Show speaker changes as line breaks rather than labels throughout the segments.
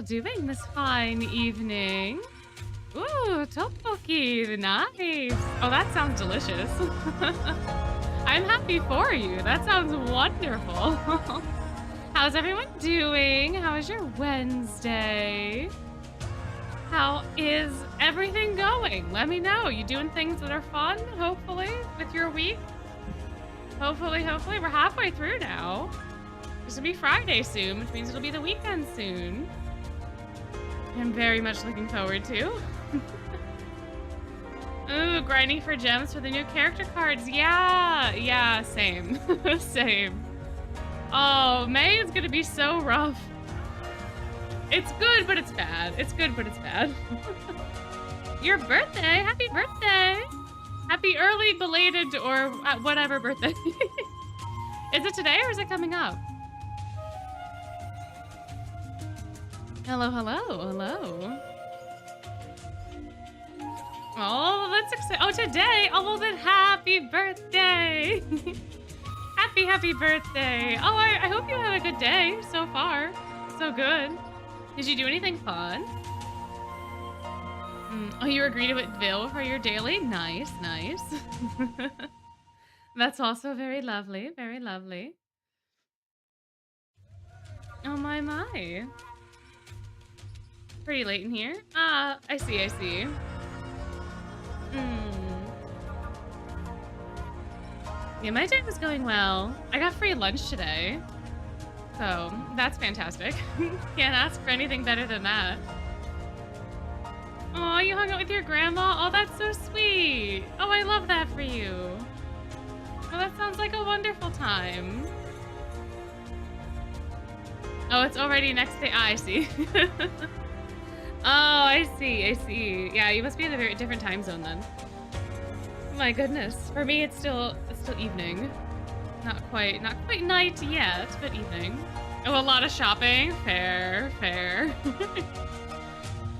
doing this fine evening? Ooh, tteokbokki, nice. Oh, that sounds delicious. I'm happy for you. That sounds wonderful. How's everyone doing? How is your Wednesday? How is everything going? Let me know. You doing things that are fun, hopefully, with your week? Hopefully. We're halfway through now. This will be Friday soon, which means it'll be the weekend soon. I'm very much looking forward to. Ooh, grinding for gems for the new character cards. Yeah, same. Same. Oh, May is gonna be so rough. It's good, but it's bad. It's good, but it's bad. Your birthday, happy birthday. Happy early, belated, or whatever birthday. Is it today or is it coming up? Hello. Oh, that's exciting. Oh, today. Oh, well then happy birthday. Happy birthday. Oh, I hope you had a good day so far. So good. Did you do anything fun? Oh, you were greeted with Vil for your daily? Nice. That's also very lovely. Very lovely. Oh, my. Pretty late in here. Ah, I see. Yeah, my day was going well. I got free lunch today. So, that's fantastic. Can't ask for anything better than that. Oh, you hung out with your grandma? Oh, that's so sweet. Oh, I love that for you. Oh, that sounds like a wonderful time. Oh, it's already next day. Ah, I see. Oh, I see. Yeah, you must be in a very different time zone then. My goodness. For me, it's still evening. Not quite night yet, but evening. Oh, a lot of shopping. Fair.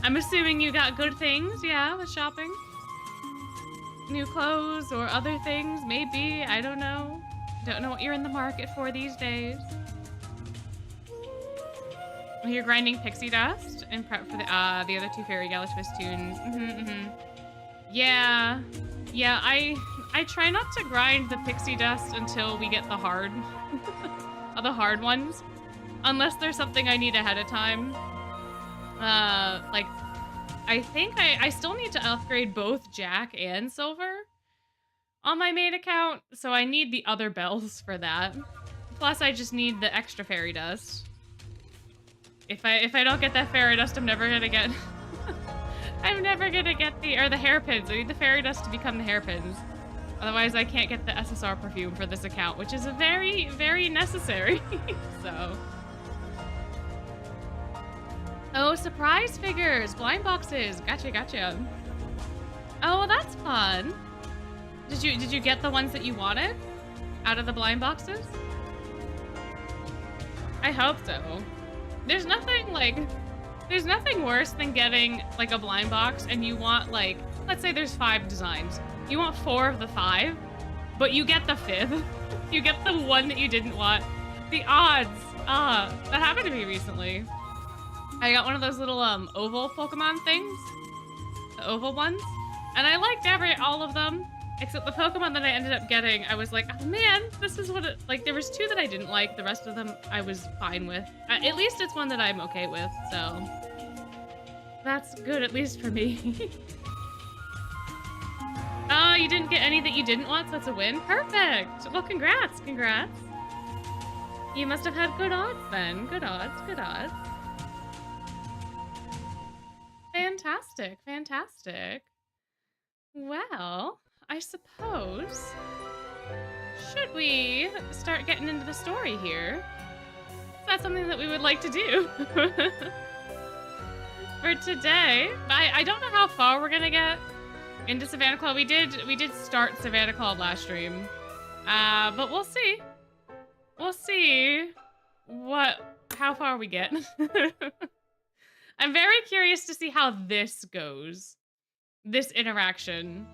I'm assuming you got good things, yeah, with shopping. New clothes or other things, maybe. I don't know. Don't know what you're in the market for these days. You're grinding pixie dust and prep for the other two fairy gala twist tunes. Yeah, I try not to grind the pixie dust until we get the hard, the hard ones, unless there's something I need ahead of time. Like, I think I still need to upgrade both Jack and Silver on my main account, so I need the other bells for that. Plus, I just need the extra fairy dust. If I don't get that fairy dust, I'm never gonna get the hairpins. I need the fairy dust to become the hairpins. Otherwise, I can't get the SSR perfume for this account, which is a very, very necessary. So. Oh, surprise figures, blind boxes. Gotcha. Oh, well, that's fun. Did you get the ones that you wanted out of the blind boxes? I hope so. There's nothing worse than getting like a blind box and you want, like, let's say there's 5 designs. You want 4 of the 5, but you get the 5th. You get the one that you didn't want. The odds. That happened to me recently. I got one of those little oval Pokemon things. The oval ones. And I liked all of them. Except the Pokemon that I ended up getting, I was like, oh man, this is what it, like, there was 2 that I didn't like, the rest of them I was fine with. At least it's one that I'm okay with, so. That's good, at least for me. Oh, you didn't get any that you didn't want, so that's a win? Perfect! Well, congrats. You must have had good odds then. Good odds. Fantastic. Well, I suppose, should we start getting into the story here? Is that something that we would like to do? For today, I don't know how far we're gonna get into Savannah Claw. We did start Savannah Claw last stream, but we'll see. We'll see how far we get. I'm very curious to see how this goes. This interaction.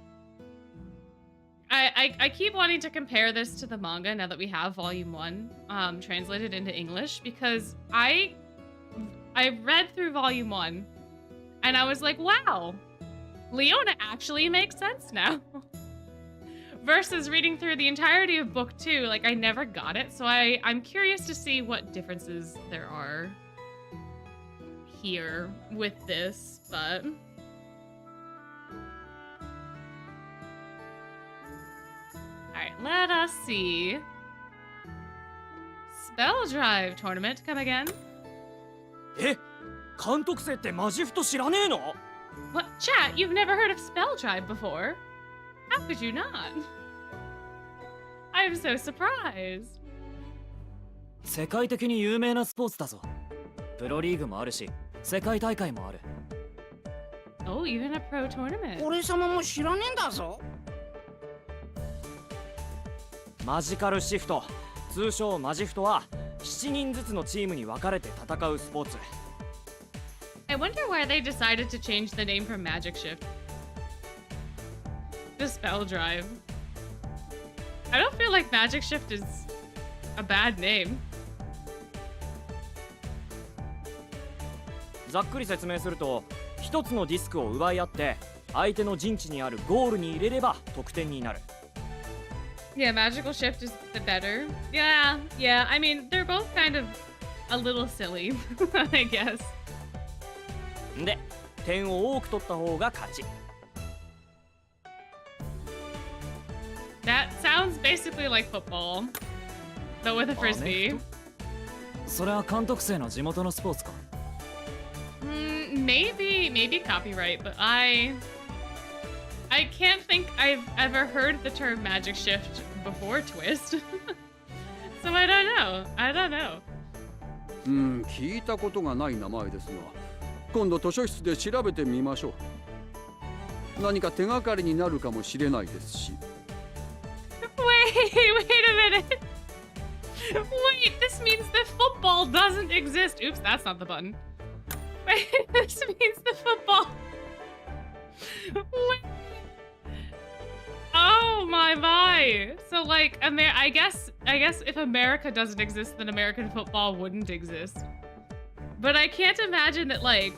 I keep wanting to compare this to the manga now that we have volume 1 translated into English, because I I read through volume 1 and I was like, wow, Leona actually makes sense now. Versus reading through the entirety of book 2, like I never got it. So I'm curious to see what differences there are here with this, but alright, let us see. Spelldrive tournament, come again.
え、監督生ってマジフト知らねえの？
What? Chat, you've never heard of Spelldrive before? How could you not? I am so surprised.
世界的に有名なスポーツだぞ。プロリーグもあるし、世界大会もある。
Oh, even a pro tournament.
俺様も知らねえんだぞ。
マジカルシフト、通称マジフトは7人ずつのチームに分かれて戦うスポーツ。
I wonder why they decided to change the name from Magic Shift to Spelldrive. I don't feel like Magic Shift is a bad name.
ざっくり説明すると、一つのディスクを奪い合って相手の陣地にあるゴールに入れれば得点になる。
Yeah, Magical Shift is the better. Yeah, I mean, they're both kind of a little silly, I guess.
で、点を多く取った方が勝ち。
That sounds basically like football, but with a frisbee.
それは監督生の地元のスポーツか。
Maybe copyright, but I can't think I've ever heard the term Magic Shift before Twist. So I don't know.
聞いたことがない名前ですが、今度図書室で調べてみましょう。何か手がかりになるかもしれないですし。
Wait a minute. Wait, this means that football doesn't exist. Oops, that's not the button. Wait, this means the football. Wait. Oh my. So like, I guess if America doesn't exist, then American football wouldn't exist. But I can't imagine that like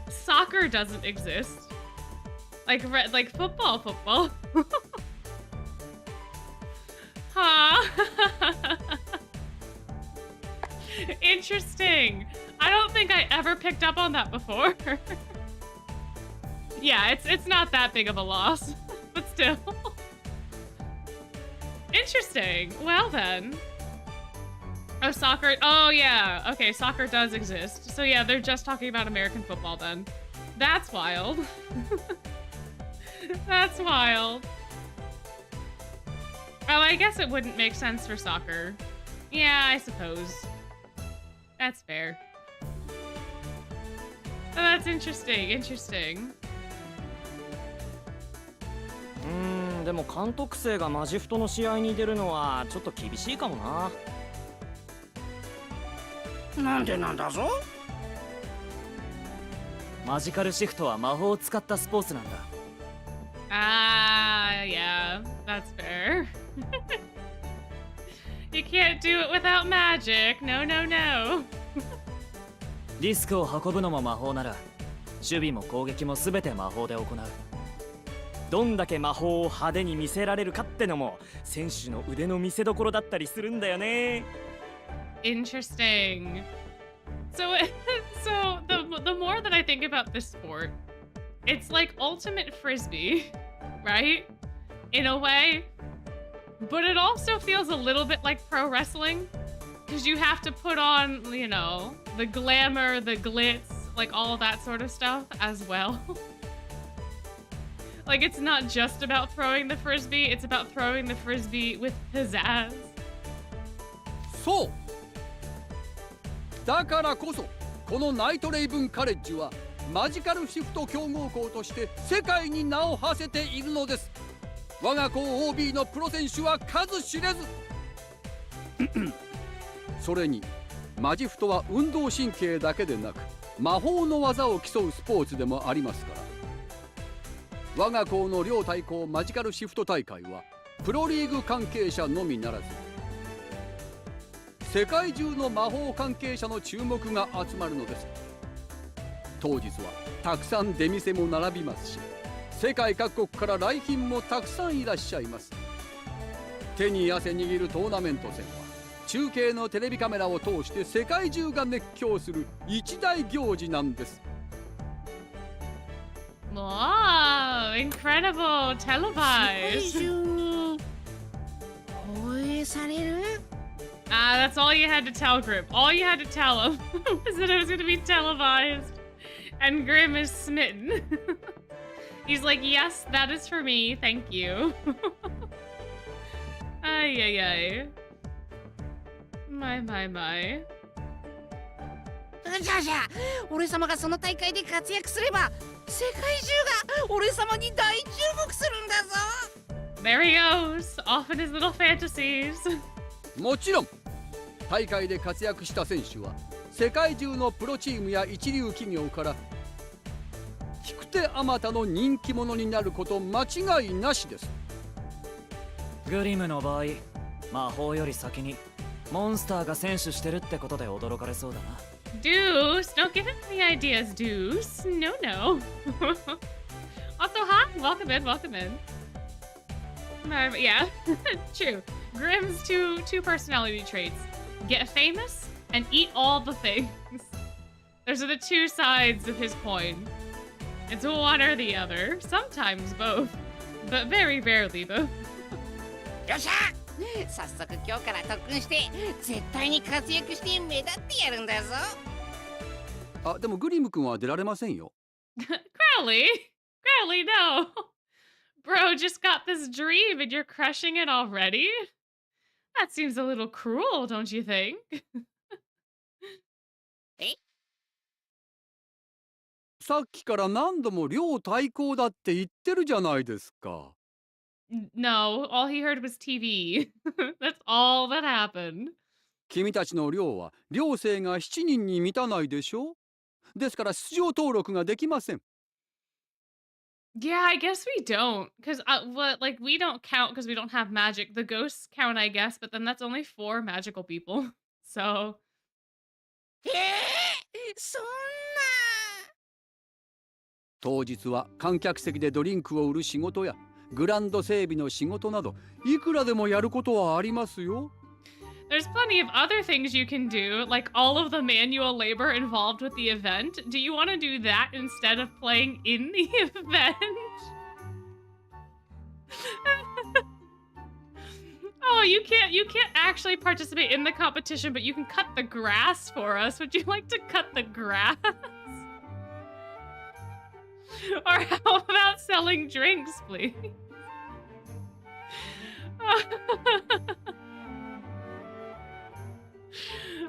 soccer doesn't exist. Like football. Huh. Interesting. I don't think I ever picked up on that before. Yeah, it's not that big of a loss, but still. Interesting. Well then. Oh, soccer. Oh yeah. Okay, soccer does exist. So yeah, they're just talking about American football then. That's wild. That's wild. Oh, I guess it wouldn't make sense for soccer. Yeah, I suppose. That's fair. Oh, that's interesting.
でも監督生がマジフトの試合に出るのはちょっと厳しいかもな。
なんでなんだぞ。
マジカルシフトは魔法を使ったスポーツなんだ。
Yeah, that's fair. You can't do it without magic. No.
ディスクを運ぶのも魔法なら、守備も攻撃も全て魔法で行う。どんだけ魔法を派手に見せられるかってのも選手の腕の見せ所だったりするんだよね。
Interesting. So the more that I think about this sport, it's like ultimate frisbee, right? In a way. But it also feels a little bit like pro wrestling. Because you have to put on, you know, the glamour, the glitz, like all that sort of stuff as well. Like, it's not just about throwing the frisbee, it's about throwing the frisbee with pizzazz.
そう。だからこそ、このナイトレイブンカレッジはマジカルシフト強豪校として世界に名を馳せているのです。我が校 OB のプロ選手は数知れず。それにマジフトは運動神経だけでなく魔法の技を競うスポーツでもありますから。我が校の両対抗マジカルシフト大会はプロリーグ関係者のみならず世界中の魔法関係者の注目が集まるのです。当日はたくさん出店も並びますし、世界各国から来賓もたくさんいらっしゃいます。手に汗握るトーナメント戦は中継のテレビカメラを通して世界中が熱狂する一大行事なんです。
Wow, incredible!
世界
Televised!
中に放映される
Ah, that's all you had to tell Grim. All you had to tell him was that it was going to be televised. And Grim is smitten. He's like, yes, that is for me. Thank you. Ay, ay, ay. My.
じゃあ俺様がその大会で活躍すれば世界中が俺様に大注目するんだぞ。
There he goes, off in his little fantasies.
もちろん大会で活躍した選手は世界中のプロチームや一流企業から引く手あまたの人気者になること間違いなしです。
グリムの場合、魔法より先にモンスターが選手してるってことで驚かれそうだな。
Deuce, don't give him any ideas, Deuce. No. Also, hi, welcome in. Yeah, true. Grimm's two personality traits. Get famous and eat all the things. Those are the two sides of his coin. It's one or the other. Sometimes both. But very rarely both.
よっしゃ早速今日から特訓して絶対に活躍して目立ってやるんだぞ。
あ、でもグリム君は出られませんよ。
Crowley, no. Bro just got this dream and you're crushing it already? That seems a little cruel, don't you think?
さっきから何度も両対抗だって言ってるじゃないですか。
No, all he heard was TV. That's all that happened.
君たちの寮は寮生が7人に満たないでしょ。ですから出場登録ができません。
Yeah, I guess we don't. Because we don't count because we don't have magic. The ghosts count, I guess, but then that's only 4 magical people. So.
そんな。
当日は観客席でドリンクを売る仕事やグランド整備の仕事などいくらでもやることはありますよ。
There's plenty of other things you can do, like all of the manual labor involved with the event. Do you want to do that instead of playing in the event? Oh, you can't actually participate in the competition, but you can cut the grass for us. Would you like to cut the grass? Or how about selling drinks, please?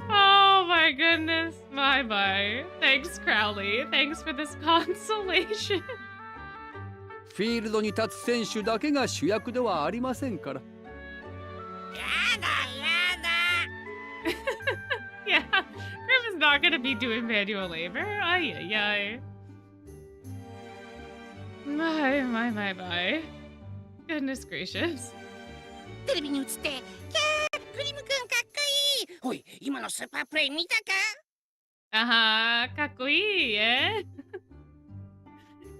Oh my goodness, my. Thanks, Crowley. Thanks for this consolation.
フィールドに立つ選手だけが主役ではありませんから。
やだ。
Yeah, Grim is not gonna be doing manual labor. Ay. My. Goodness gracious.
テレビに映って、キャークリムくんかっこいい。おい、今のスーパープレイ見たか？
Kakui, eh?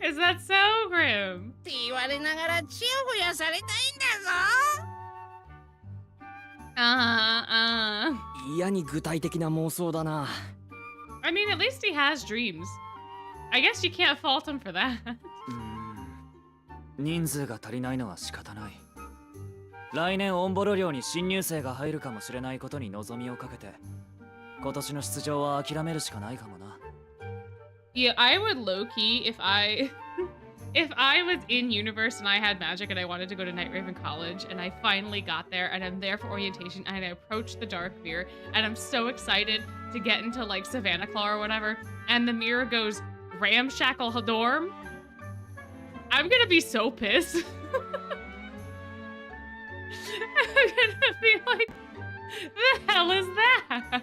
Is that so, Grim?
って言われながらチヤホヤされたいんだぞ。
嫌に具体的な妄想だな。
I mean, at least he has dreams. I guess you can't fault him for that.
人数が足りないのは仕方ない。来年オンボロ寮に新入生が入るかもしれないことに望みをかけて、今年の出場は諦めるしかないかもな。
Yeah, I would low-key if I was in universe and I had magic and I wanted to go to Night Raven College and I finally got there and I'm there for orientation and I approached the dark mirror and I'm so excited to get into like Savannah Claw or whatever and the mirror goes ramshackle dorm. I'm gonna be so pissed. I'm gonna be like, the hell is that?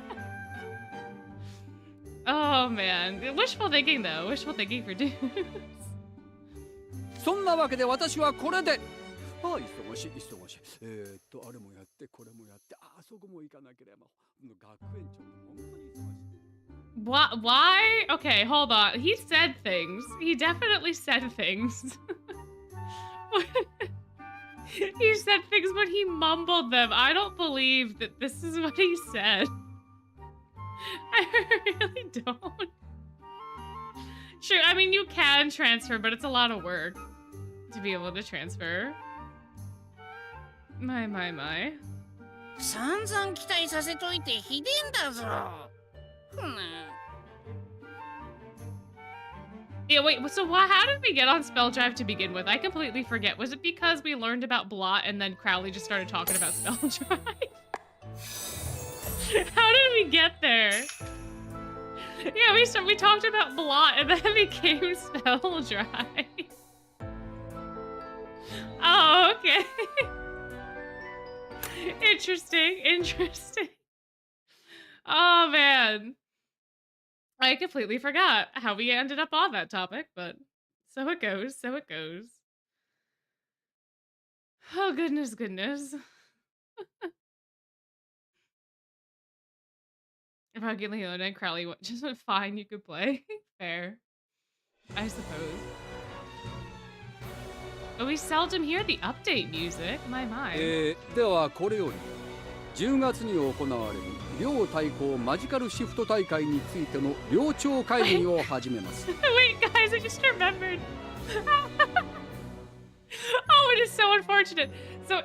Oh man, wishful thinking though. Wishful thinking for dudes.
そんなわけで私はこれで。忙しい。あれもやってこれもやって、あそこも行かなければ。学園長も本当に忙しい。
What? Why? Okay, hold on. He said things. He definitely said things. He said things, but he mumbled them. I don't believe that this is what he said. I really don't. Sure, I mean, you can transfer, but it's a lot of work to be able to transfer. My.
散々期待させといてひでえんだぞ。
Yeah, wait, so how did we get on Spelldrive to begin with? I completely forget. Was it because we learned about Blot and then Crowley just started talking about Spelldrive? How did we get there? Yeah, we talked about Blot and then it became Spelldrive. Oh, okay. Interesting. Oh, man. I completely forgot how we ended up on that topic, but so it goes. Oh, goodness. Rocky Leona and Crowley just fine, you could play. Fair. I suppose. But we seldom hear the update music. My.
ではこれより10月に行われる両対抗マジカルシフト大会についての寮長会議を始めます。
Wait, guys, I just remembered. Oh, it is so unfortunate. So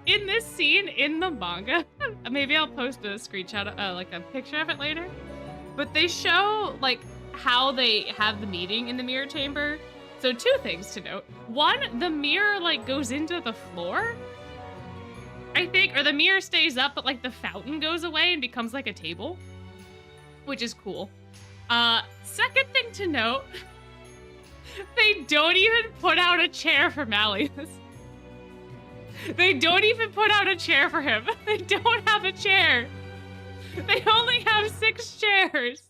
in this scene in the manga, maybe I'll post a screenshot, like a picture of it later. But they show like how they have the meeting in the mirror chamber. So 2 things to note. One, the mirror like goes into the floor, I think, or the mirror stays up, but like the fountain goes away and becomes like a table, which is cool. Second thing to note, they don't even put out a chair for Malleus. They don't even put out a chair for him. They don't have a chair. They only have 6 chairs.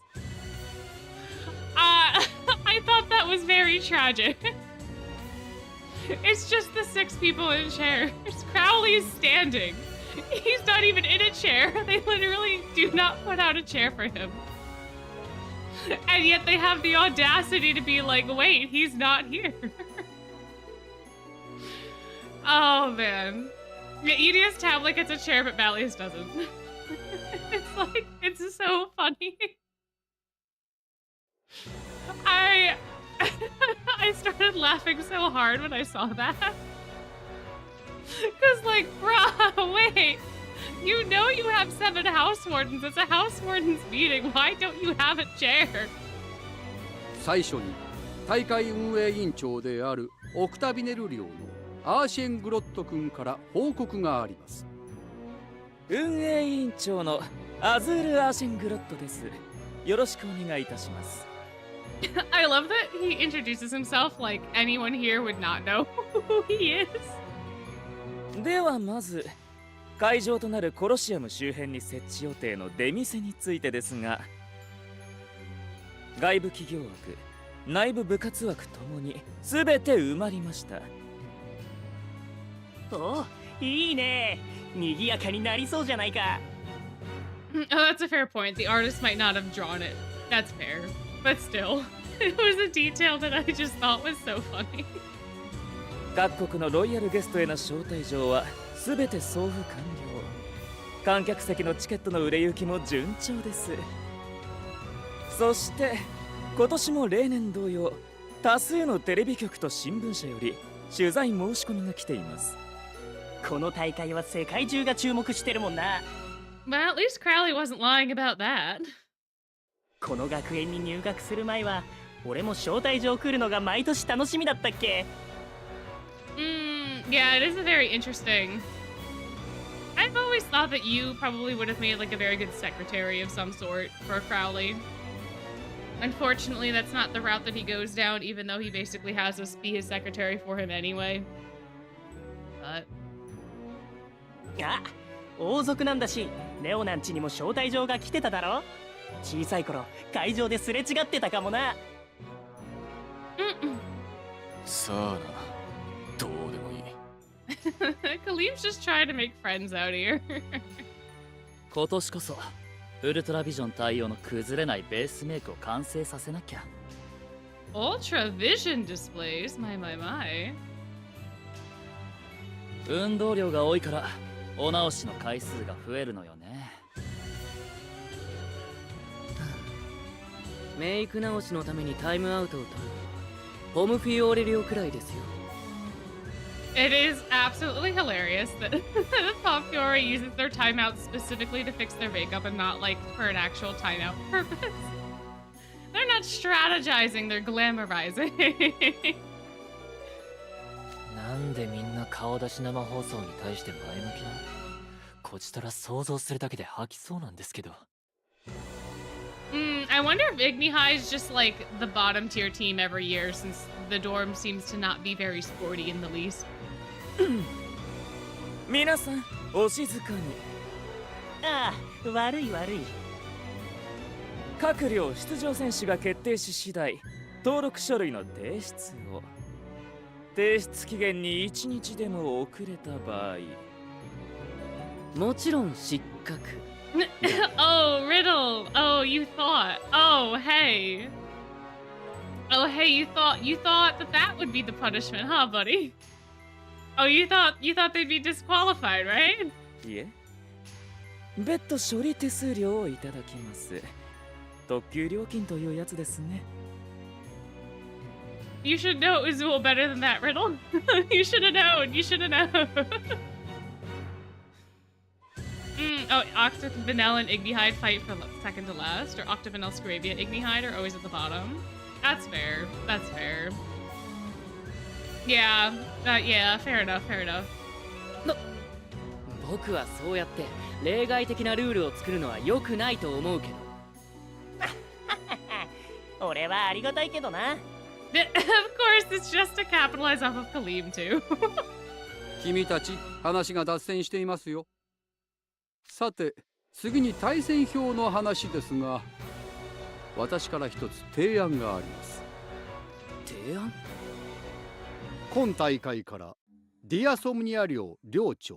I thought that was very tragic. It's just the 6 people in chairs. Crowley is standing. He's not even in a chair. They literally do not put out a chair for him. And yet they have the audacity to be like, wait, he's not here. Oh, man. Yeah, EDS Tablet gets a chair, but Malleus doesn't. It's like, it's so funny. I started laughing so hard when I saw that. Cause like, bruh, wait. You know you have 7 Housewardens. It's a Housewardens meeting. Why don't you have a chair?
最初に大会運営委員長であるオクタビネル寮のアーシェン・グロット君から報告があります。
運営委員長のアズール・アーシェングロットです。よろしくお願いいたします。
I love that he introduces himself like anyone here would not know who he is.
ではまず会場となるコロシアム周辺に設置予定の出店についてですが、外部企業枠、内部部活枠ともに全て埋まりました。
お、いいね。賑やかになりそうじゃないか。
Oh, that's a fair point. The artist might not have drawn it. That's fair. But still, it was a detail that I just thought was so funny.
各国のロイヤルゲストへの招待状は全て送付完了。観客席のチケットの売れ行きも順調です。そして今年も例年同様、多数のテレビ局と新聞社より取材申し込みが来ています。
この大会は世界中が注目してるもんな。
Well, at least Crowley wasn't lying about that.
この学園に入学する前は、俺も招待状来るのが毎年楽しみだったっけ。
Yeah, it is a very interesting. I've always thought that you probably would have made like a very good secretary of some sort for Crowley. Unfortunately, that's not the route that he goes down, even though he basically has us be his secretary for him anyway. But...
あ、王族なんだし、レオナンチにも招待状が来てただろ。小さい頃、会場ですれ違ってたかもな。
さあな、どうでもいい。
Khalif's just trying to make friends out here.
今年こそウルトラビジョン対応の崩れないベースメイクを完成させなきゃ。
Ultra vision displays? My.
運動量が多いからお直しの回数が増えるのよね。
メイク直しのためにタイムアウトを取るポムフィオーレリオくらいですよ。
It is absolutely hilarious that Pop Fiore uses their timeouts specifically to fix their makeup and not like for an actual timeout purpose. They're not strategizing, they're glamorizing.
なんでみんな顔出し生放送に対して前向きなの？こちとら想像するだけで吐きそうなんですけど。
I wonder if Ignihai is just like the bottom tier team every year since the dorm seems to not be very sporty in the least.
皆さんお静かに。
ああ、悪い。
各寮出場選手が決定し次第登録書類の提出を。提出期限に1日でも遅れた場合、
もちろん失格。
Oh, Riddle. Oh, you thought. Oh, hey. Oh, hey, you thought that would be the punishment, huh, buddy? Oh, you thought they'd be disqualified, right?
いえ、別途処理手数料をいただきます。特急料金というやつですね。
You should know Uzuo better than that, Riddle. You should have known. You should have known. Oh, Octavanel and Ignihide fight for second to last, or Octavanel, Scravia, Ignihide are always at the bottom. That's fair. That's fair. Yeah. Yeah. Fair enough. Fair enough.
僕はそうやって例外的なルールを作るのは良くないと思うけど。
俺はありがたいけどな。
Of course, it's just to capitalize off of Kaleem too.
君たち話が脱線していますよ。さて次に対戦表の話ですが、私から一つ提案があります。
提案？
今大会からディアソムニア寮寮長。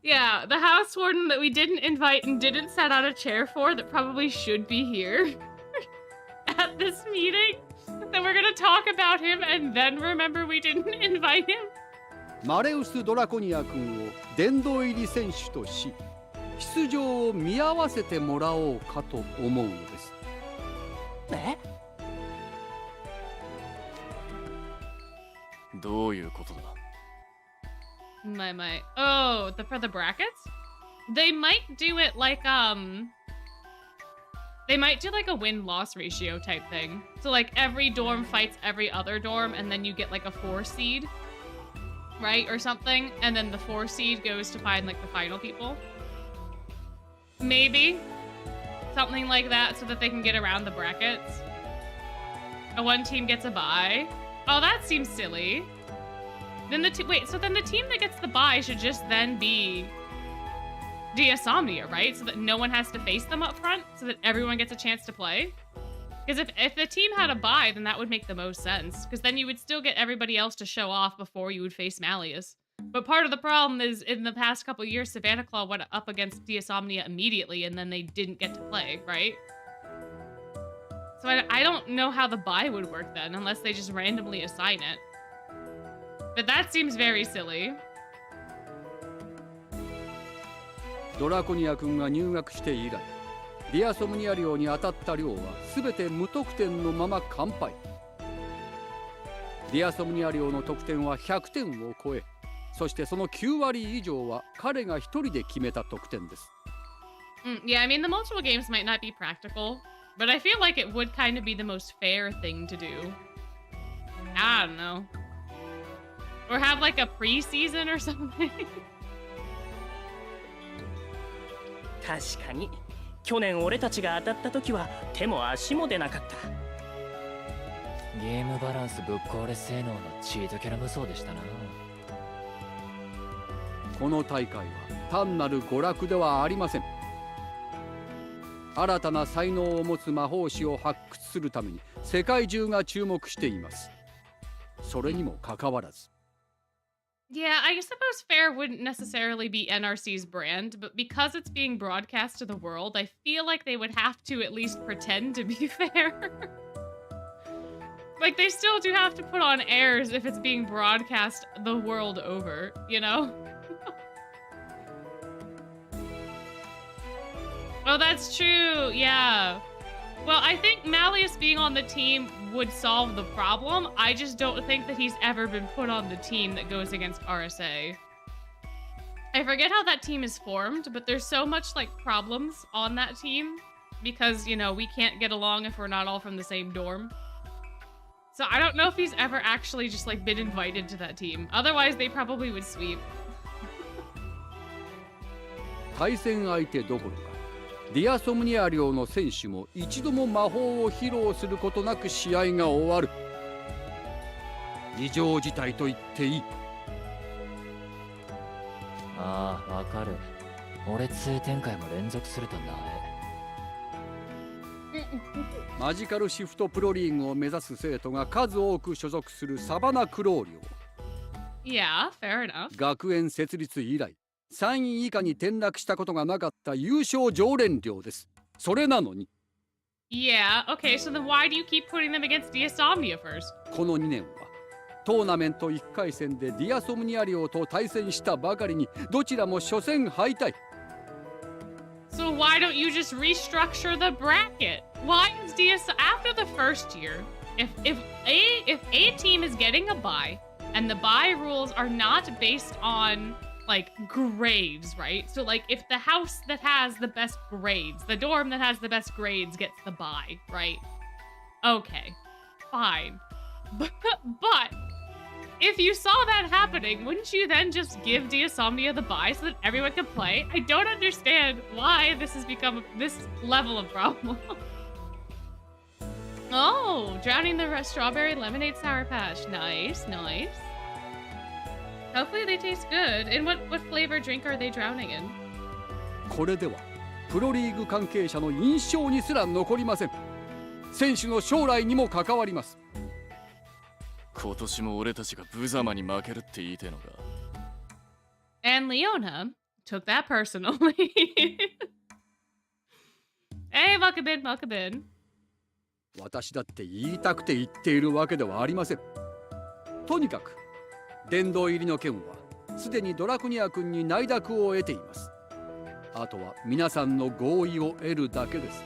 Yeah, the Housewarden that we didn't invite and didn't set out a chair for that probably should be here at this meeting. Then we're gonna talk about him and then remember we didn't invite him.
マレウス・ドラコニア君を殿堂入り選手とし、出場を見合わせてもらおうかと思うのです。
え？
どういうことだ？
My. Oh, for the brackets? They might do it like they might do like a win-loss ratio type thing. So like every dorm fights every other dorm and then you get like a 4 seed, right? Or something, and then the 4 seed goes to find like the final people. Maybe something like that so that they can get around the brackets. One team gets a bye. Oh, that seems silly. Then so then the team that gets the bye should just then be Diasomnia, right? So that no one has to face them up front, so that everyone gets a chance to play. Because if the team had a bye, then that would make the most sense. Because then you would still get everybody else to show off before you would face Malleus. But part of the problem is, in the past couple years, Savannah Claw went up against Diasomnia immediately, and then they didn't get to play, right? So I don't know how the bye would work then, unless they just randomly assign it. But that seems very silly.
ドラコニア君が入学して以来、ディアソムニア寮に当たった寮は全て無得点のまま完敗。ディアソムニア寮の得点は100点を超え、そしてその9割以上は彼が一人で決めた得点です。
Yeah, I mean, the multiple games might not be practical, but I feel like it would kind of be the most fair thing to do. I don't know. Or have like a preseason or something.
確かに去年俺たちが当たった時は手も足も出なかった。
ゲームバランスぶっ壊れ性能のチートキャラ無双でしたな。
この大会は単なる娯楽ではありません。新たな才能を持つ魔法師を発掘するために世界中が注目しています。それにもかかわらず。
Yeah, I suppose fair wouldn't necessarily be NRC's brand, but because it's being broadcast to the world, I feel like they would have to at least pretend to be fair. Like, they still do have to put on airs if it's being broadcast the world over, you know? Oh, that's true, yeah. Well, I think Malleus being on the team would solve the problem. I just don't think that he's ever been put on the team that goes against RSA. I forget how that team is formed, but there's so much, like, problems on that team because, you know, we can't get along if we're not all from the same dorm. So I don't know if he's ever actually just, like, been invited to that team. Otherwise, they probably would sweep.
対戦相手どころかディアソムニア領の選手も一度も魔法を披露することなく試合が終わる。異常事態と言っていい。
ああ、わかる。俺通展開も連続するとな
マジカルシフトプロリーグを目指す生徒が数多く所属するサバナクロー領。
Yeah, fair enough.
学園設立以来3位以下に転落したことがなかった優勝常連領です。それなのに
Yeah, okay, so then why do you keep putting them against Diasomnia first?
この2年はトーナメント1回戦でディアソムニア領と対戦したばかりにどちらも初戦敗退。
So why don't you just restructure the bracket? Why is after the first year, if a team is getting a bye and the bye rules are not based on like grades, right? So like if the house that has the best grades, the dorm that has the best grades gets the bye, right? Okay, fine. But if you saw that happening, wouldn't you then just give Diasomnia the bye so that everyone can play? I don't understand why this has become this level of problem. Oh, drowning the strawberry lemonade sour patch. Nice, nice. Hopefully they taste good. And what flavor drink are they drowning in?
これではプロリーグ関係者の印象にすら残りません。選手の将来にも関わります。
今年も俺たちが無様に負けるって言いてえのか。
And Leona took that personally. Hey, welcome in, welcome in.
私だって言いたくて言っているわけではありません。とにかく殿堂入りの件はすでにドラクニア君に内諾を得ています。あとは皆さんの合意を得るだけです。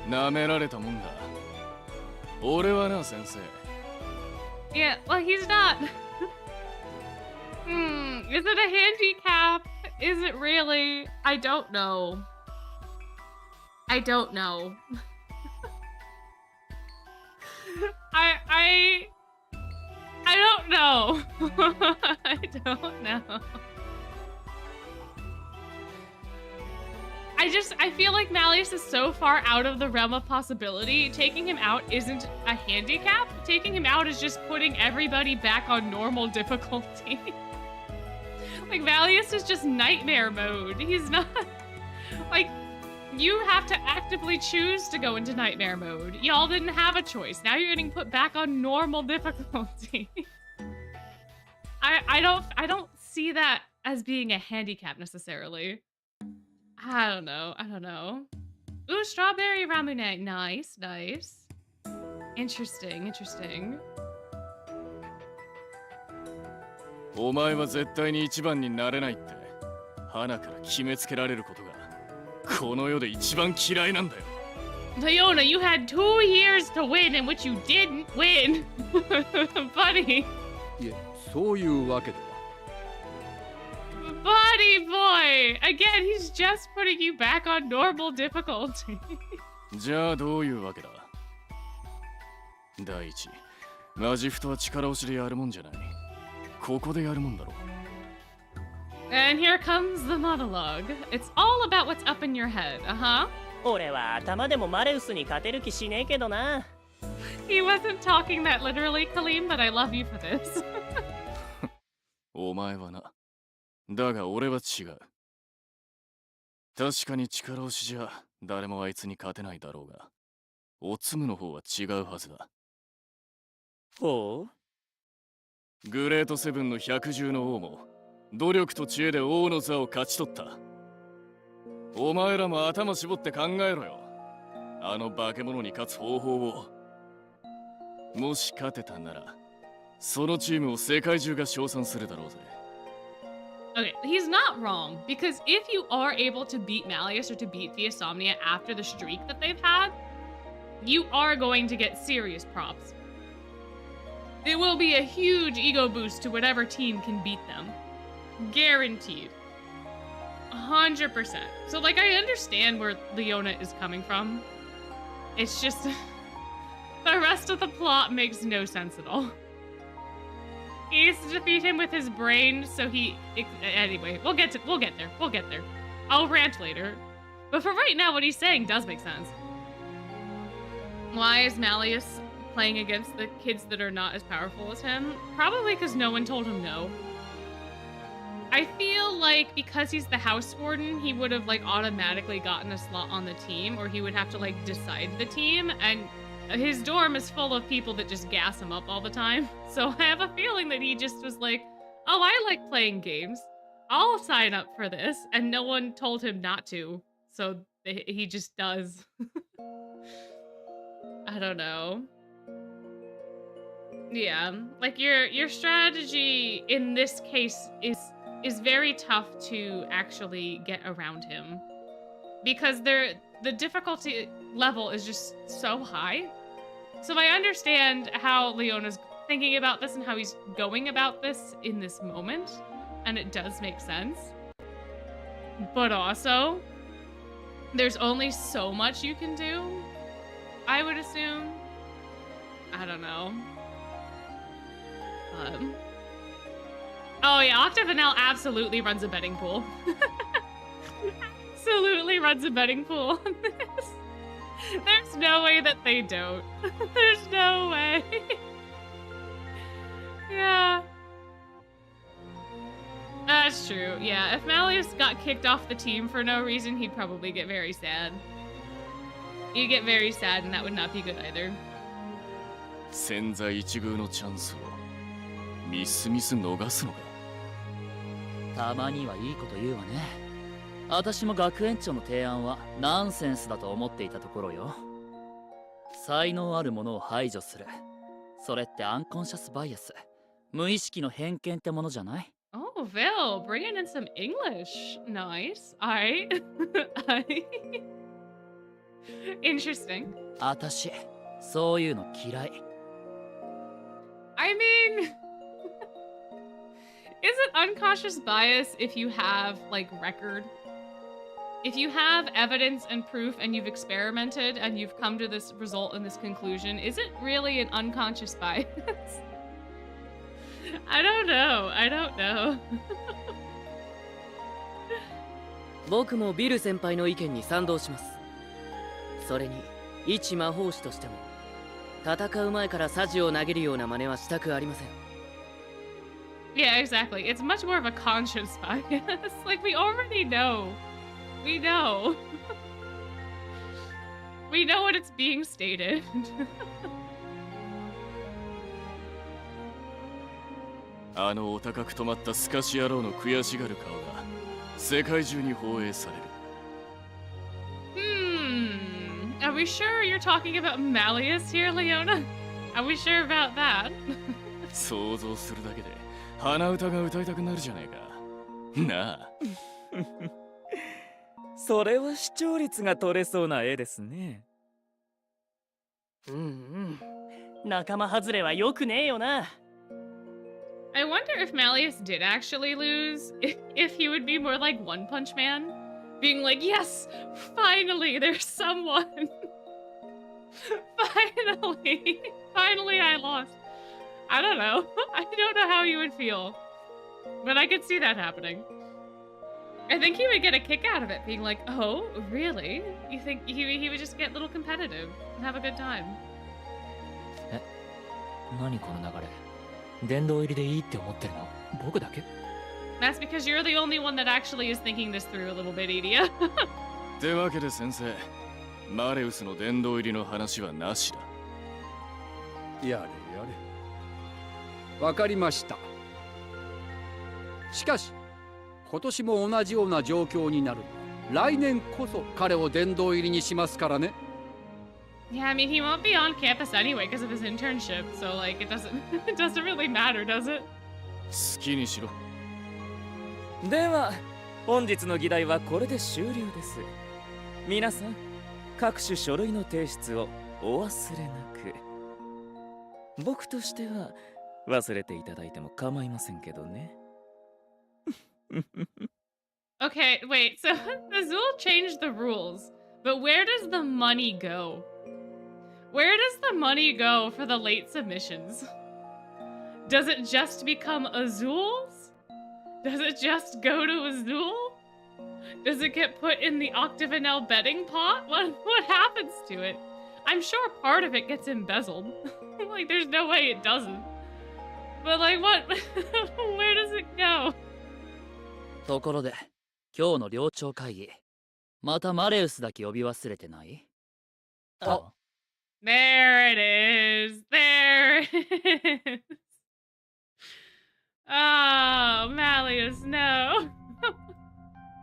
なめられたもんだ。俺はな、先生。
Yeah, well, he's not. Is it a handicap? Is it really? I don't know. I don't know. I don't know. I don't know. I feel like Malleus is so far out of the realm of possibility. Taking him out isn't a handicap. Taking him out is just putting everybody back on normal difficulty. Like, Malleus is just nightmare mode. He's not... Like, you have to actively choose to go into nightmare mode. Y'all didn't have a choice. Now you're getting put back on normal difficulty. I don't see that as being a handicap necessarily. I don't know. Ooh, strawberry ramune. Nice, nice. Interesting.
お前は絶対に一番になれないって花から決めつけられることがこの世で一番嫌いなんだよ。
Leona, you had 2 years to win in which you didn't win. Buddy.
いえ、そういうわけでは。
Buddy boy! Again, he's just putting you back on normal difficulty.
じゃあどういうわけだ。第一、マジフトは力押しでやるもんじゃない。ここでやるもんだろ。
And here comes the monologue. It's all about what's up in your head, uh-huh?
俺は頭でもマレウスに勝てる気しねえけどな。
He wasn't talking that literally, Kaleem, but I love you for this.
お前はな。だが俺は違う。確かに力押しじゃ誰もあいつに勝てないだろうが、おつむの方は違うはずだ。
ほう。
グレートセブンの百獣の王も努力と知恵で王の座を勝ち取った。お前らも頭絞って考えろよ。あの化け物に勝つ方法を。もし勝てたなら、そのチームを世界中が称賛するだろうぜ。
Okay, he's not wrong, because if you are able to beat Malleus or to beat the Insomnia after the streak that they've had, you are going to get serious props. It will be a huge ego boost to whatever team can beat them. Guaranteed. 100%. So, like, I understand where Leona is coming from. It's just... the rest of the plot makes no sense at all. He needs to defeat him with his brain, so he... Anyway, we'll get there. I'll rant later. But for right now, what he's saying does make sense. Why is Malleus playing against the kids that are not as powerful as him? Probably because no one told him no. I feel like because he's the Housewarden, he would have, like, automatically gotten a slot on the team, or he would have to, like, decide the team, and... his dorm is full of people that just gas him up all the time. So I have a feeling that he just was like, oh, I like playing games. I'll sign up for this. And no one told him not to. So he just does. I don't know. Yeah, like your strategy in this case is very tough to actually get around him. Because the difficulty level is just so high. So I understand how Leona's thinking about this and how he's going about this in this moment. And it does make sense. But also, there's only so much you can do, I would assume. I don't know. Oh yeah, Octavanel absolutely runs a betting pool. Absolutely runs a betting pool on this. There's no way that they don't. There's no way. Yeah. That's true. Yeah, if Malleus got kicked off the team for no reason, he'd probably get very sad. He'd get very sad, and that would not be good either.
千載一遇のチャンスをミスミス逃すのか。
たまにはいいこと言うわね。私も学園長の提案はナンセンスだと思っていたところよ。才能あるものを排除する。それってアンコンシャスバイアス、無意識の偏見ってものじゃない？
Oh, Vil, bringing in some English. Nice. Alright. Interesting.
私、そういうの嫌い。
I mean... Is it unconscious bias if you have, like, record? If you have evidence and proof and you've experimented and you've come to this result and this conclusion, is it really an unconscious bias? I don't know.
僕もビル先輩の意見に賛同します。それに、一魔法師としても、戦う前からサジを投げるような真似はしたくありません。
Yeah, exactly. It's much more of a conscious bias. Like, we already know. We know. We know what it's being stated.
あのお高く止まったスカシ野郎の悔しがる顔が世界中に放映される。
Are we sure you're talking about Malleus here, Leona? Are we sure about that?
想像するだけで鼻歌が歌いたくなるじゃねえか。なあ。
それは視聴率が取れそうな絵ですね。
仲間外れはよくねえよな。
I wonder if Malleus did actually lose, if he would be more like One Punch Man, being like, yes, finally, there's someone. Finally I lost. I don't know. I don't know how you would feel, but I could see that happening. I think he would get a kick out of it, being like, oh, really? You think he would just get a little competitive and have a good time?
何この流れ。殿堂入りでいいって思ってるの僕だけ？
That's because you're the only one that actually is thinking this through a little bit, Idia.
ってわけで先生、マレウスの殿堂入りの話はなしだ。
やれやれ。わかりました。しかし今年も同じような状況になる。来年こそ彼を殿堂入りにしますからね。
Yeah, I mean, he won't be on campus anyway because of his internship, so like it doesn't it doesn't really matter, does it?
好きにしろ。では本日の議題はこれで終了です。皆さん各種書類の提出をお忘れなく。僕としては忘れていただいても構いませんけどね。
Okay, wait, so Azul changed the rules, but where does the money go? Where does the money go for the late submissions? Does it just become Azul's? Does it just go to Azul? Does it get put in the Octavanel betting pot? What happens to it? I'm sure part of it gets embezzled. Like, there's no way it doesn't. But like, what? Where does it go?
ところで今日の寮長会議またマレウスだけ呼び忘れてない？あ、
There it is. There it is. Oh, Malleus, no.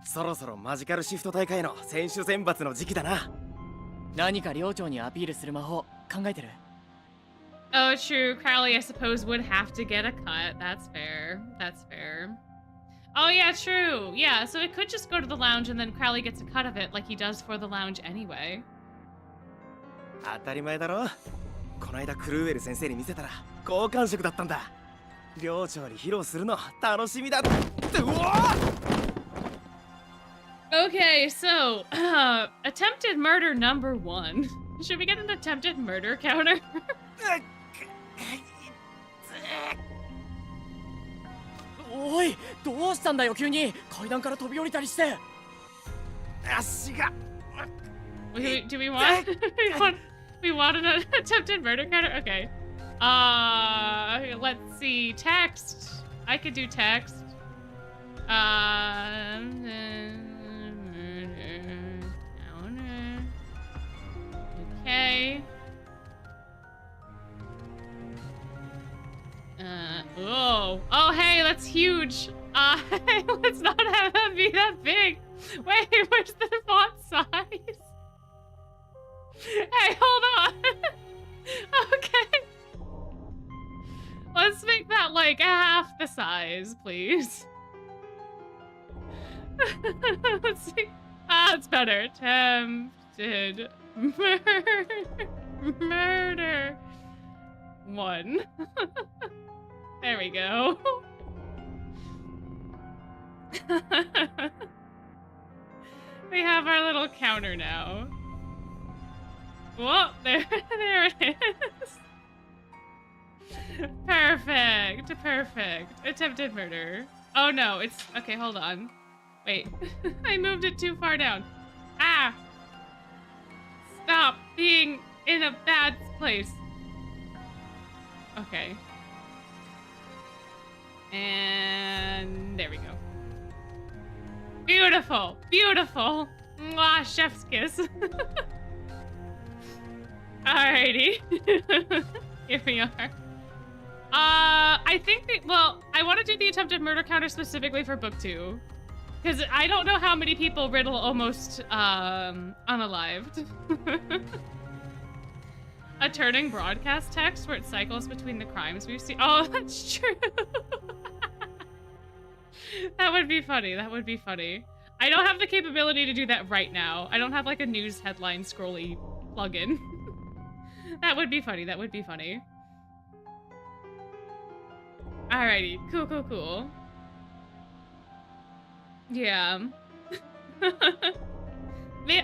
そろそろマジカルシフト大会の選手選抜の時期だな。
何か寮長にアピールする魔法考えてる？
Oh, true. Crowley, I suppose, would have to get a cut. That's fair. That's fair. Oh, yeah, true. Yeah, so it could just go to the lounge and then Crowley gets a cut of it like he does for the lounge anyway.
当たり前だろ。この間クルーエル先生に見せたら好感触だったんだ。寮長に披露するの楽しみだって。うわ
Okay, so, attempted murder number 1. Should we get an attempted murder counter?
おい、どうしたんだよ急に階段から飛び降りたりして。
足が。
Do we want we want an attempted murder counter? Okay. Let's see. Text. I could do text. Okay. Oh, hey, that's huge. Let's not have that be that big. Wait, where's the font size? Hey, hold on. Okay. Let's make that like half the size, please. Let's see. It's better. Attempted murder 1. There we go. We have our little counter now. Whoa, there it is. Perfect. Attempted murder. Oh no, it's okay. Hold on. Wait, I moved it too far down. Ah! Stop being in a bad place. Okay. And there we go. Beautiful. Mwah, chef's kiss. Alrighty. Here we are. I think I want to do the attempted murder counter specifically for book 2. Because I don't know how many people Riddle almost unalived. A turning broadcast text where it cycles between the crimes we've seen. Oh, that's true. That would be funny. I don't have the capability to do that right now. I don't have like a news headline scrolly plugin. That would be funny. Alrighty. Cool. Yeah.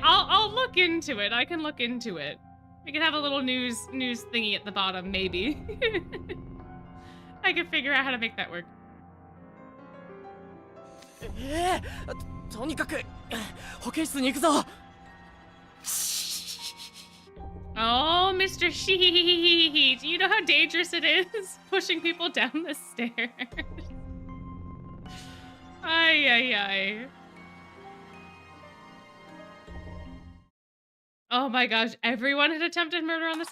I'll look into it. I can look into it. We can have a little news thingy at the bottom, maybe. I can figure out how to make that work.
とにかく保健室に行くぞ。
Oh, Mr. Sheet, do you know how dangerous it is pushing people down the stairs? Ay. Oh my gosh, everyone had attempted murder on the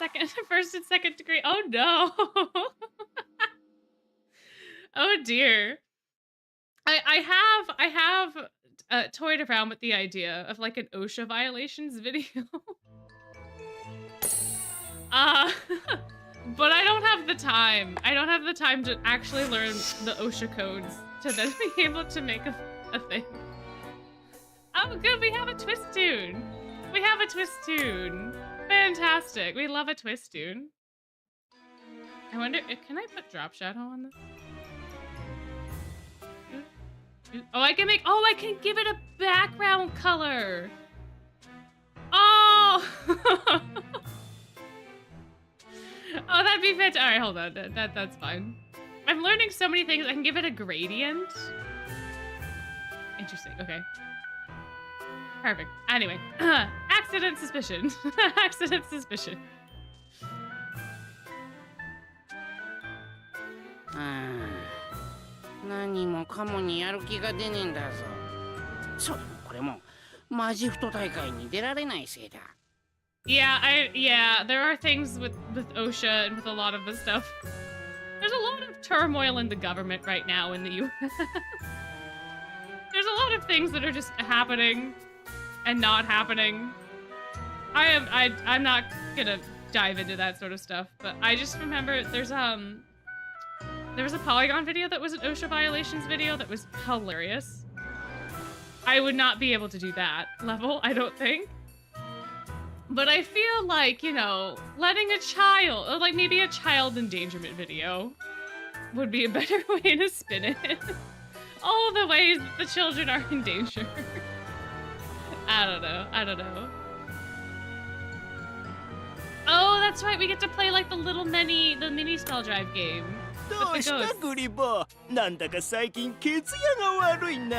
first and second degree. Oh no. Oh dear. I have toyed around with the idea of like an OSHA violations video. But I don't have the time. I don't have the time to actually learn the OSHA codes to then be able to make a thing. Oh, good. We have a twist tune. We have a twist tune. Fantastic. We love a twist tune. I wonder, can I put drop shadow on this? Oh, I can give it a background color. Oh! Oh, that'd be fantastic. All right, hold on. That's fine. I'm learning so many things. I can give it a gradient. Interesting. Okay. Perfect. Anyway, accident suspicion. Accident suspicion.
何もかもにやる気が出ねえんだぞ。それもこれもマジフト大会に出られないせいだ。
Yeah, there are things with OSHA and with a lot of the stuff. There's a lot of turmoil in the government right now in the US. There's a lot of things that are just happening and not happening. I'm not gonna dive into that sort of stuff, but I just remember there was a Polygon video that was an OSHA violations video that was hilarious. I would not be able to do that level, I don't think. But I feel like, you know, letting a child, or like maybe a child endangerment video would be a better way to spin it. All the ways that the children are in danger. I don't know. Oh, that's right, we get to play like the mini Spelldrive game.
どうしたグリボーなんだか最近ケツヤが悪いな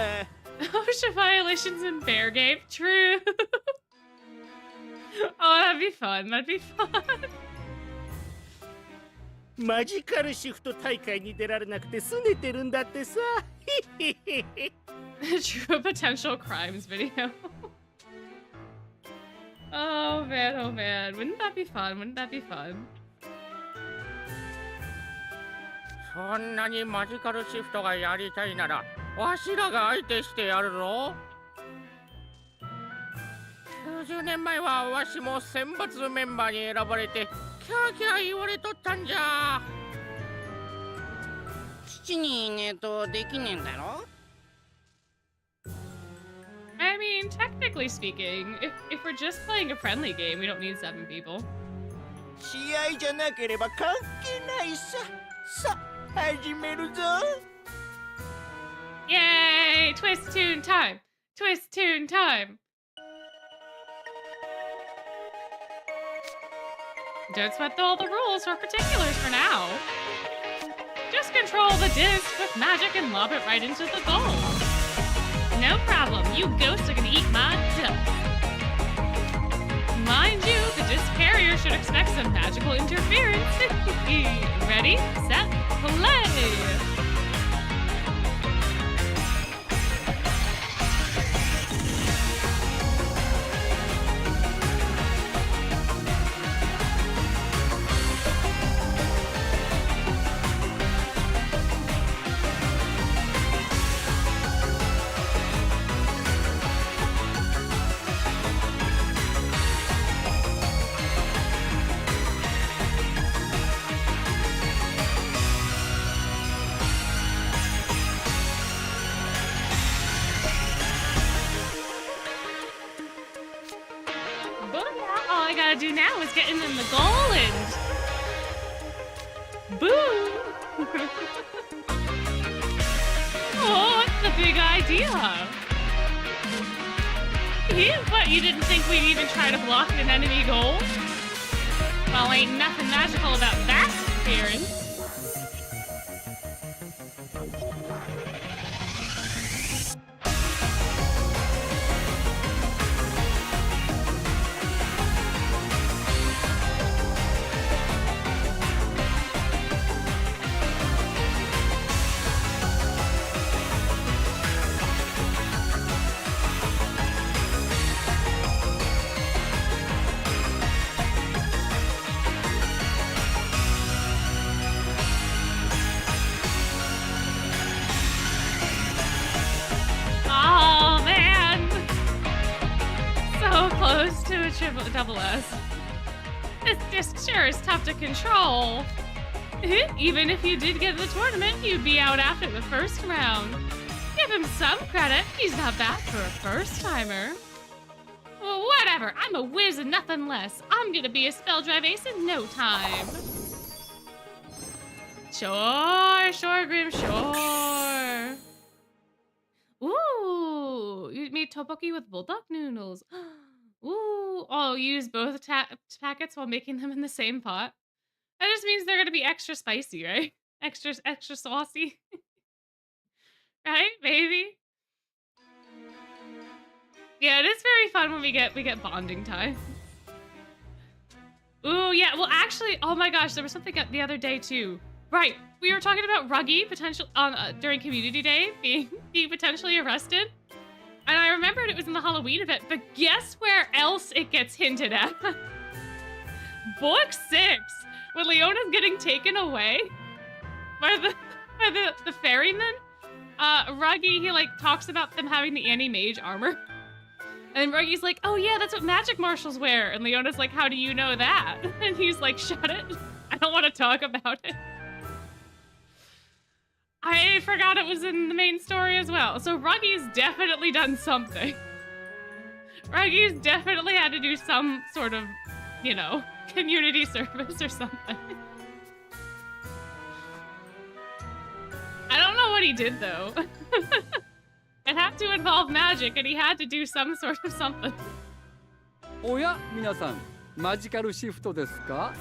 OSHA violations in bear game? True. Oh, that'd be fun. That'd be fun.
マジカルシフト大会に出られなくて拗ねてるんだってさ。
True potential crimes video. Oh man. Wouldn't that be fun?
そんなにマジカルシフトがやりたいなら、わしらが相手してやるぞ。90年前はわしも選抜メンバーに選ばれてキャーキャー言われとったんじゃ。父にいねえとできねえんだろ。
I mean, technically speaking, if we're just playing a friendly game, we don't need 7 people.
試合じゃなければ関係ないささ始めるぞ
Yay! Twist tune time! Twist tune time! Don't sweat all the rules or particulars for now. Just control the disc with magic and lob it right into the goal. No problem, you ghosts are gonna eat my dust. Mind you, the disc carrier should expect some magical interference. Ready, set, play! Do now is getting in the goal and boom! Oh, what's the big idea? What, you didn't think we'd even try to block an enemy goal? Well, ain't nothing magical about that appearance. double S. This disc sure is tough to control. Even if you did get the tournament, you'd be out after the first round. Give him some credit. He's not bad for a first-timer. Well, whatever. I'm a whiz and nothing less. I'm gonna be a Spelldrive ace in no time. Sure, Grim, sure. Ooh, you made tteokbokki with bulldog noodles. Ooh, oh, you use both packets while making them in the same pot. That just means they're gonna be extra spicy, right? Extra saucy. Right, baby? Yeah, it is very fun when we get bonding time. Ooh, yeah, well actually, oh my gosh, there was something the other day too. Right, we were talking about Ruggy during Community Day being potentially arrested. And I remembered it was in the Halloween event, but guess where else it gets hinted at? Book 6, when Leona's getting taken away by the ferryman. Ruggy, he like talks about them having the anti-mage armor. And Ruggy's like, oh yeah, that's what magic marshals wear. And Leona's like, how do you know that? And he's like, shut it. I don't want to talk about it. I forgot it was in the main story as well. So Ruggy's definitely done something. Ruggy's definitely had to do some sort of, you know, community service or something. I don't know what he did though. It had to involve magic and he had to do some sort of something.
おや、皆さん、マジカルシフトですか？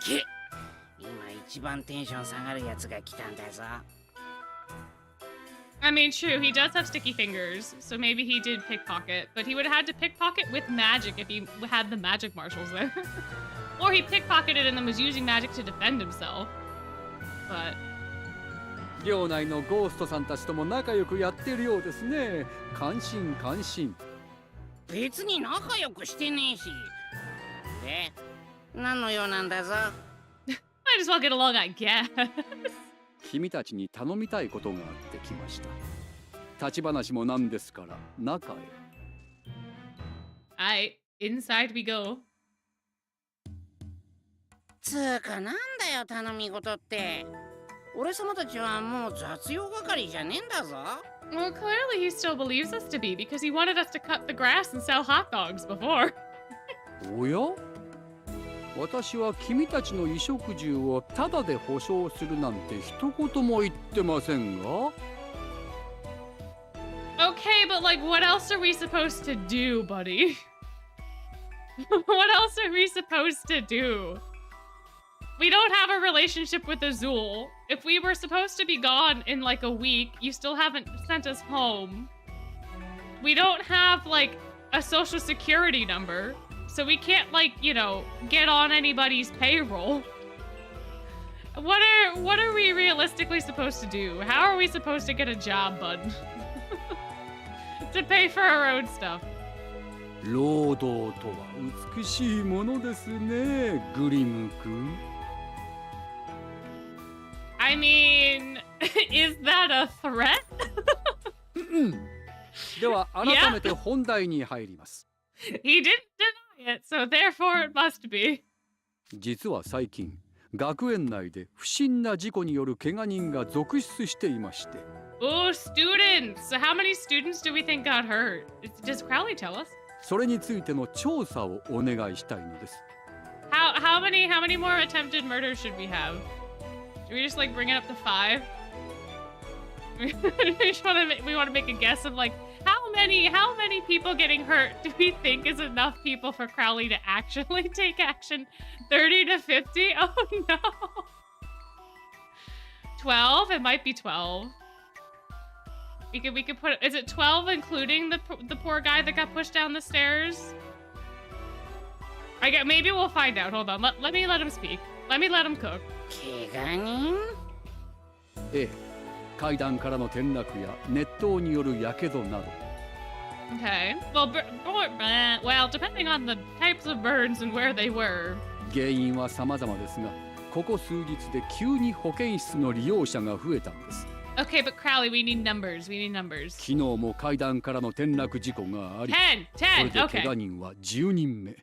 け、今一番テンション下がるやつが来たんだぞ。
I mean, true, he does have sticky fingers, so maybe he did pickpocket, but he would have had to pickpocket with magic if he had the magic marshals there. Or he pickpocketed and then was using magic to defend himself. But...
寮内のゴーストさんたちとも仲良くやってるようですね。感心感心。
別に仲良くしてねえし。で、何の用なんだぞ。
I just want to get along, I guess.
君たちに頼みたいことがあってきました。立ち話もなんですから中へ。
Alright, inside we go.
つーかなんだよ頼み事って。俺様たちはもう雑用係じゃねえんだぞ。
Well, clearly he still believes us to be because he wanted us to cut the grass and sell hot dogs before.
おや？私は君たちの衣食住をタダで保証するなんて一言も言ってませんが。
Okay, but like, what else are we supposed to do, buddy? What else are we supposed to do? We don't have a relationship with Azul. If we were supposed to be gone in like a week, you still haven't sent us home. We don't have like a social security number, so we can't like, you know, get on anybody's payroll. What are we realistically supposed to do? How are we supposed to get a job, bud? To pay for our own stuff.
労働とは美しいものですね、グリム君。
I mean, is that a threat?
では改めて本題に入ります。
He didn't deny it, so therefore it must be.
実は最近、学園内で不審な事故による怪我人が続出していまして。
Oh, students! So how many students do we think got hurt? Does Crowley tell us?
それについての調査をお願いしたいのです。
How many more attempted murders should we have? Should we just like bring it up to 5? we want to make a guess of like how many people getting hurt do we think is enough people for Crowley to actually take action? 30 to 50? Oh no. 12? It might be 12. We could put, is it 12 including the poor guy that got pushed down the stairs? Maybe we'll find out. Hold on. Let me let him speak. Let me let him cook.
怪我人？
ええ、階段からの転落や熱湯による火傷など。
Okay. Well, depending on the types of burns and where they were.
原因は様々ですが、ここ数日で急に保健室の利用者が増えたんです。
Okay, but Crowley, we need numbers. We need numbers.
昨日も階段からの転落事故があり、
10!
これ
10!
で
Okay.
怪我人は10人目。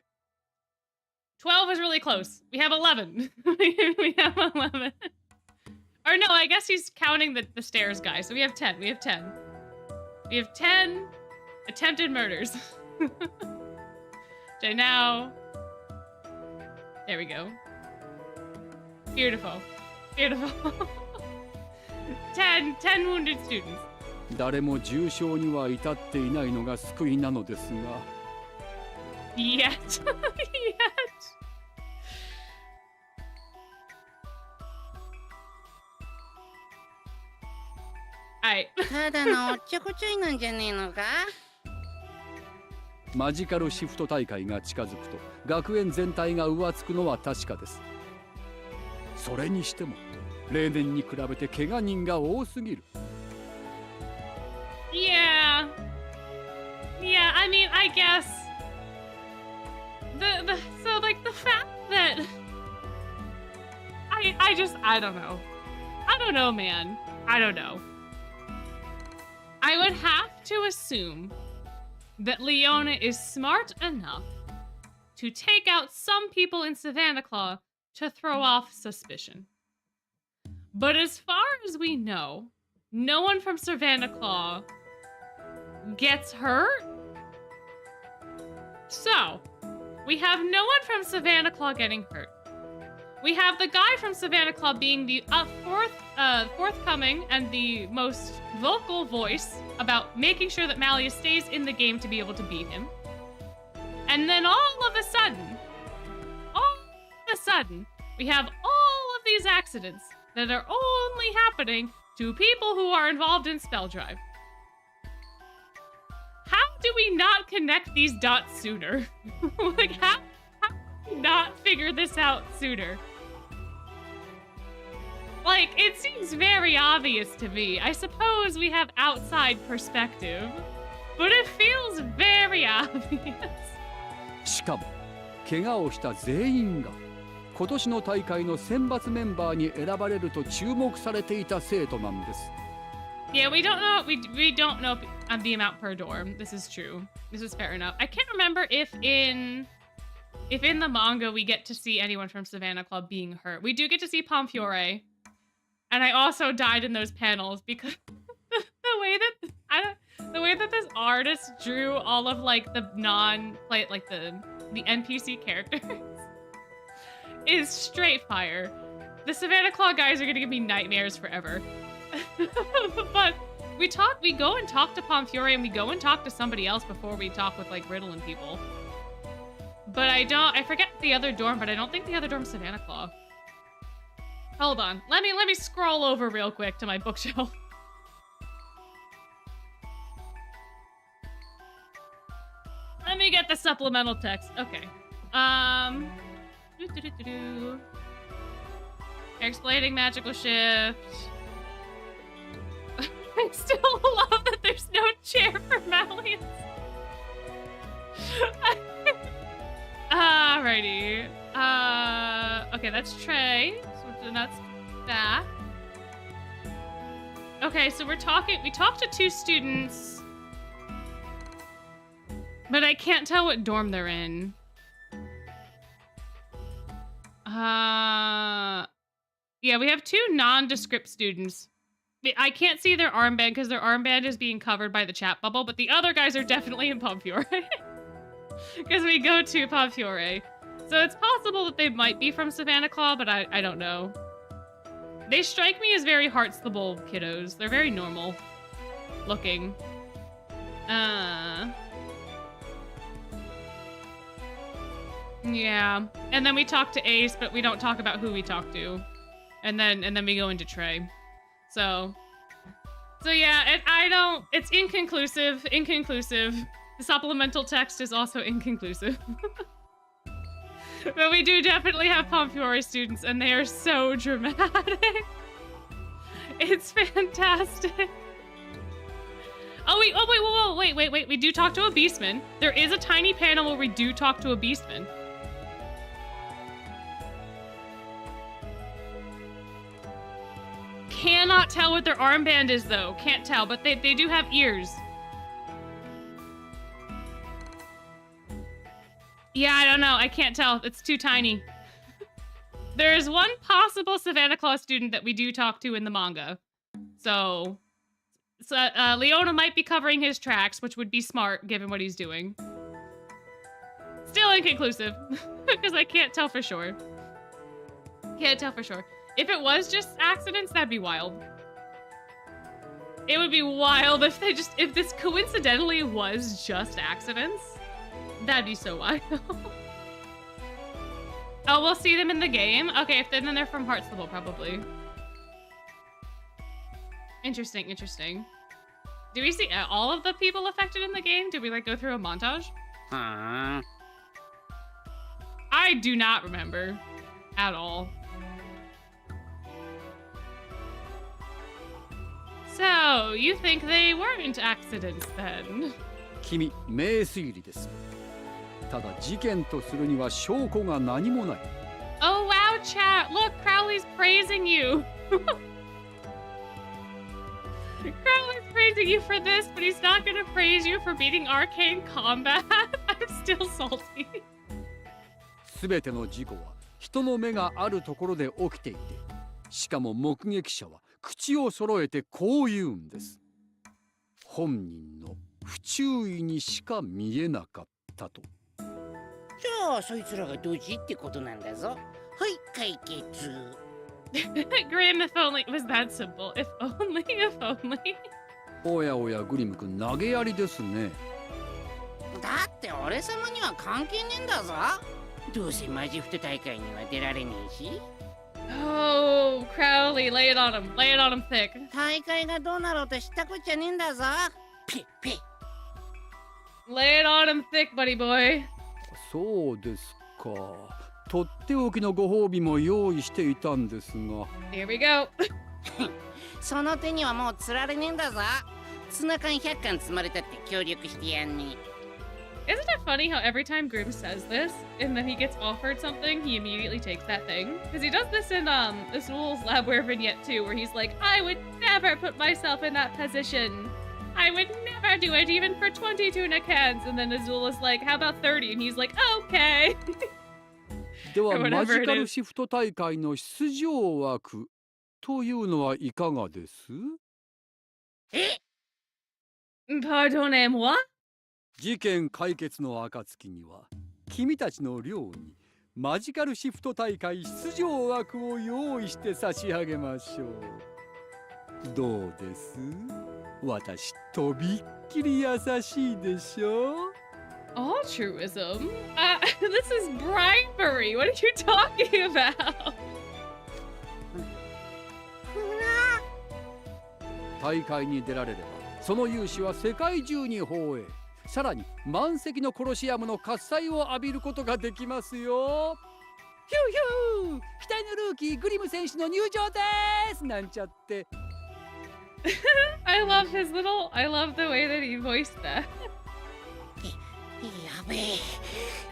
12 is really close. We have 11. We have 11. Or no, I guess he's counting the stairs guy. So we have 10. We have 10. We have 10 attempted murders. Okay, now... There we go. Beautiful. Beautiful. 10 wounded students.
誰も重傷には至っていないのが救いなのですが。
Yet. Yet. Alright.
ただのおっちょこちょいなんじゃねえのか？
マジカルシフト大会が近づくと学園全体が浮つくのは確かです。それにしても例年に比べて怪我人が多すぎる。
Yeah. Yeah, I mean, I guess so like the fact that I don't know. I don't know, man. I don't know. I would have to assume that Leona is smart enough to take out some people in Savannah Claw to throw off suspicion. But as far as we know, no one from Savannah Claw gets hurt. So, we have no one from Savannah Claw getting hurt. We have the guy from Savannah Claw being the forthcoming and the most vocal voice about making sure that Malleus stays in the game to be able to beat him. And then all of a sudden, we have all of these accidents that are only happening to people who are involved in Spelldrive. How do we not connect these dots sooner? Like, how do we not figure this out sooner? Like, it seems very obvious to me. I suppose we have outside perspective, but it feels very obvious.
しかも怪我をした全員が今年の大会の選抜メンバーに選ばれると注目されていた生徒なんです。
Yeah, we don't know. We don't know the amount per dorm. This is true. This is fair enough. I can't remember if in the manga we get to see anyone from Savannah Club being hurt. We do get to see Pomfiore, and I also died in those panels because the way that this artist drew all of like the the NPC characters is straight fire. The Savannah Claw guys are gonna give me nightmares forever. But we go and talk to Pomfiore, and we go and talk to somebody else before we talk with like Riddle and people. But I forget the other dorm, but I don't think the other dorm's Savannah Claw. Hold on. Let me scroll over real quick to my bookshelf. Let me get the supplemental text. Okay. Explaining magical shift. I still love that there's no chair for Malleus. Alrighty. Okay, that's Trey. So that's that. Okay, so we talked to 2 students, but I can't tell what dorm they're in. Yeah, we have 2 nondescript students. I can't see their armband because their armband is being covered by the chat bubble, but the other guys are definitely in Pomfiore. Because we go to Pomfiore. So it's possible that they might be from Savannah Claw, but I don't know. They strike me as very Heartstable kiddos. They're very normal looking. Yeah. And then we talk to Ace, but we don't talk about who we talk to. And then we go into Trey. So yeah, it's inconclusive. The supplemental text is also inconclusive. But we do definitely have Pomfiore students, and they are so dramatic. It's fantastic. Wait, we do talk to a Beastman. There is a tiny panel where we do talk to a Beastman. cannot tell what their armband is though. Can't tell, but they do have ears. Yeah, I don't know. I can't tell. It's too tiny. There's one possible Savannah Claus student that we do talk to in the manga. So Leona might be covering his tracks, which would be smart given what he's doing. Still inconclusive, because I can't tell for sure. Can't tell for sure. If it was just accidents, that'd be wild. It would be wild if this coincidentally was just accidents. That'd be so wild. Oh, we'll see them in the game? Okay, then they're from Heartstable, probably. Interesting, interesting. Do we see all of the people affected in the game? Did we, like, go through a montage?
Huh?
I do not remember. At all. So, you think they weren't accidents, then?
君、名推理です。ただ事件とするには証拠が何もない。
Oh wow, chat! Look, Crowley's praising you! Crowley's praising you for this, but he's not gonna praise you for beating arcane combat. I'm still salty.
すべての事故は人の目があるところで起きていて、しかも目撃者は口を揃えてこう言うんです。本人の不注意にしか見えなかったと。
じゃあそいつらがドジってことなんだぞ。はい、解決。
Grim, if only it was that simple. If only, if only.
おやおや、グリム君投げやりですね。
だって俺様には関係ねえんだぞ。どうせマジフト大会には出られねえし。
Oh, Crowley, lay it on him. Lay it on him thick.
大会がどうなろうと知ったこっちゃねえんだぞ。ピッピッ。
Lay it on him thick, buddy boy.
そうですか。とっておきのご褒美も用意していたんですが。
Here we go.
その手にはもう釣られねえんだぞ。ツナ缶100缶積まれたって協力してやんねえ。
Isn't it funny how every time Grim says this, and then he gets offered something, he immediately takes that thing? Because he does this in this Rules Labware vignette too, where he's like, I would never put myself in that position. I would never do it even for 20 tuna cans. And then Azul is like, how about 30? And he's like, okay.
ではマジカルシフト大会の出場枠というのはいかがです？
え？
Pardonnez-moi?
事件解決の暁には君たちの寮にマジカルシフト大会出場枠を用意して差し上げましょう。どうです？私とびっきり優しいでしょ？
Altruism? This is bribery. What are you talking about?
大会に出られればその勇姿は世界中に放映。さらに満席のコロシアムの喝采を浴びることができますよ。ヒューヒュー、期待のルーキーグリム選手の入場ですなんちゃって。
I love the way that he voiced that.
やべえ、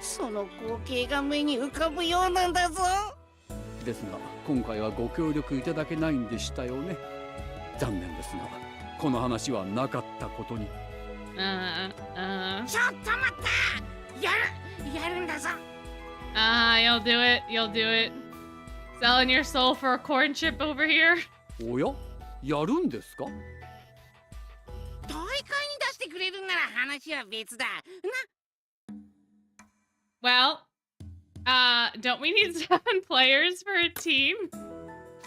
その光景が目に浮かぶようなんだぞ。
ですが今回はご協力いただけないんでしたよね。残念ですがこの話はなかったことに。
ちょっと待った。やるんだぞ。
You'll do it. You'll do it. Selling your soul for a corn chip over here.
おや、やるんですか？
大会に出してくれるなら話は別だ。
Well, don't we need 7 players for a team?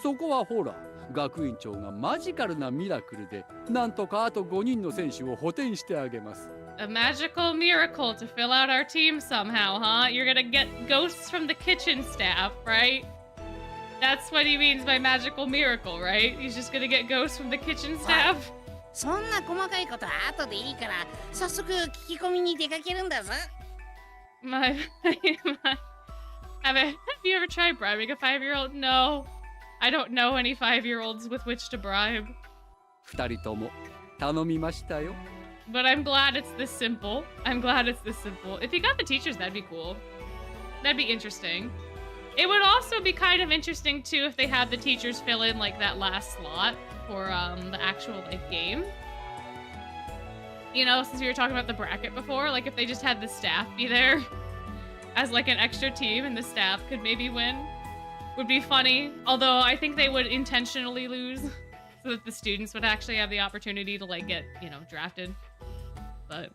そこはほら、学院長がマジカルなミラクルでなんとかあと5人の選手を補填してあげます。
A magical miracle to fill out our team somehow, huh? You're gonna get ghosts from the kitchen staff, right? That's what he means by magical miracle, right? He's just gonna get ghosts from the kitchen staff?
そんな細かいことは後でいいから早速聞き込みに出かけるんだぞ。
Have you ever tried bribing a 5-year-old? No. I don't know any 5-year-olds with which to bribe.
2人とも頼みましたよ。
But I'm glad it's this simple. I'm glad it's this simple. If you got the teachers, that'd be cool. That'd be interesting. It would also be kind of interesting too if they had the teachers fill in like that last slot for the actual like game. You know, since we were talking about the bracket before, like if they just had the staff be there as like an extra team and the staff could maybe win, would be funny. Although I think they would intentionally lose so that the students would actually have the opportunity to like get, you know, drafted. But it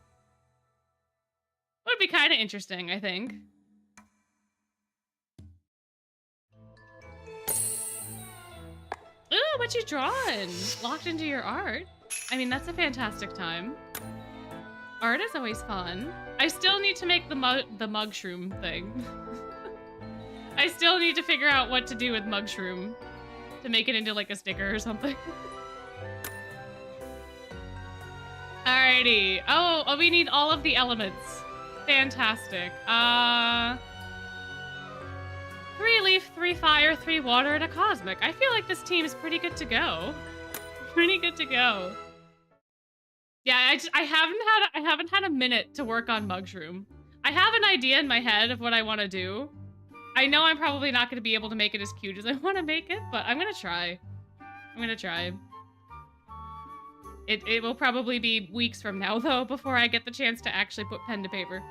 would be kind of interesting, I think. Ooh, what you drawing? Locked into your art. I mean, that's a fantastic time. Art is always fun. I still need to make the mugshroom thing. I still need to figure out what to do with mugshroom to make it into like a sticker or something. Alrighty. Oh, we need all of the elements. Fantastic. 3 leaf, 3 fire, 3 water, and a cosmic. I feel like this team is pretty good to go. Pretty good to go. Yeah, I haven't had a minute to work on mugshroom. I have an idea in my head of what I want to do. I know I'm probably not going to be able to make it as cute as I want to make it, but I'm going to try. I'm going to try. It will probably be weeks from now, though, before I get the chance to actually put pen to paper.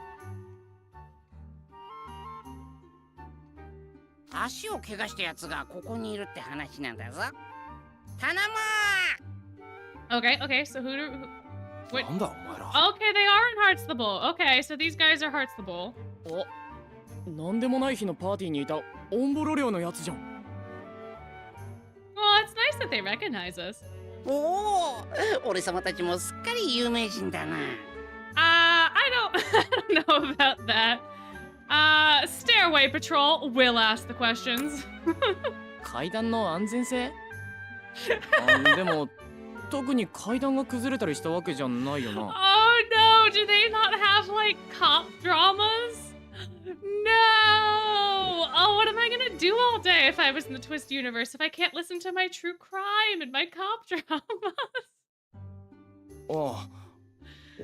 足を怪我したやつがここにいるって話なんだぞ。頼む!
Okay, so who what?
なんだお前ら。
Okay, they are in Hearts the Bull. Okay, so these guys are Hearts the Bull.
お、なんでもない日のパーティーにいたオンボロ寮のやつじゃん。
Well, it's nice that they recognize us.
おお、俺様たちもすっかり有名人だな。
I don't know about that. Stairway Patrol will ask the questions.
階段の安全性？でも特に階段が崩れたりしたわけじゃないよな。
Oh no, do they not have like cop dramas? No! Oh, what am I gonna do all day if I was in the Twist universe if I can't listen to my true crime and my cop dramas?
おう、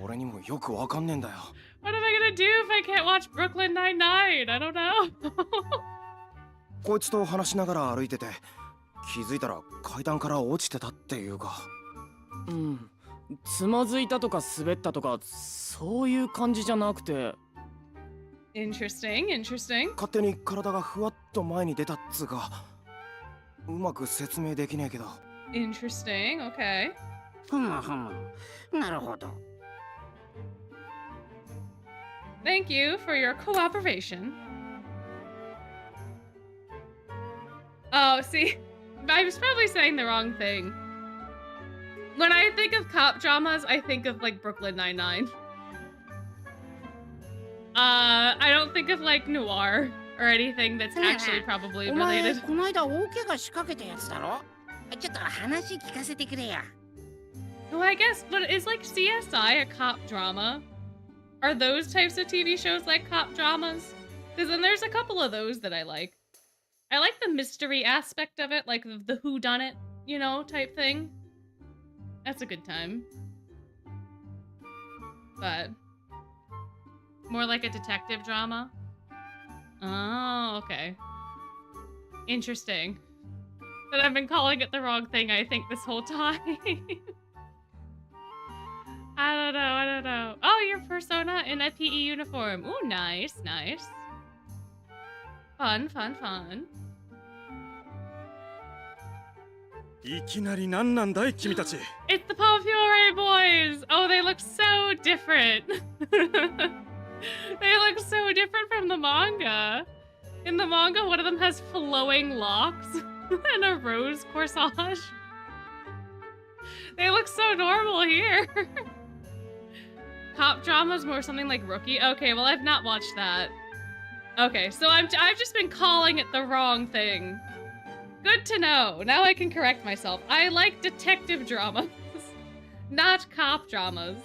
俺にもよくわかんねえんだよ。
What am I gonna do if I can't watch Brooklyn Nine-Nine? I don't know.
こいつと話しながら歩いてて、気づいたら階段から落ちてたっていうか。
うん、つまずいたとか滑ったとかそういう感じじゃなくて。
Interesting.
勝手に体がふわっと前に出たっつうか、うまく説明できねえけど。
Interesting. Okay.
ふむふむ。なるほど。
Thank you for your cooperation. Oh, see, I was probably saying the wrong thing. When I think of cop dramas, I think of like Brooklyn Nine-Nine. I don't think of like noir or anything that's actually probably
お前
related.
この間大怪我仕掛けたやつだろ。ちょっと話聞かせてくれや。
Well, I guess, but is like CSI a cop drama? Are those types of TV shows like cop dramas? Because then there's a couple of those that I like. I like the mystery aspect of it, like the whodunit, you know, type thing. That's a good time. But more like a detective drama. Oh, okay. Interesting. That I've been calling it the wrong thing, I think, this whole time. I don't know. Oh, your persona in a PE uniform. Ooh, nice. Fun.
いきなり何なんだい君たち。
It's the Paul Fiore boys! Oh, they look so different. They look so different from the manga. In the manga, one of them has flowing locks and a rose corsage. They look so normal here. Cop drama's more something like Rookie. Okay, well, I've not watched that. Okay, so I've just been calling it the wrong thing. Good to know. Now I can correct myself. I like detective dramas, not cop dramas.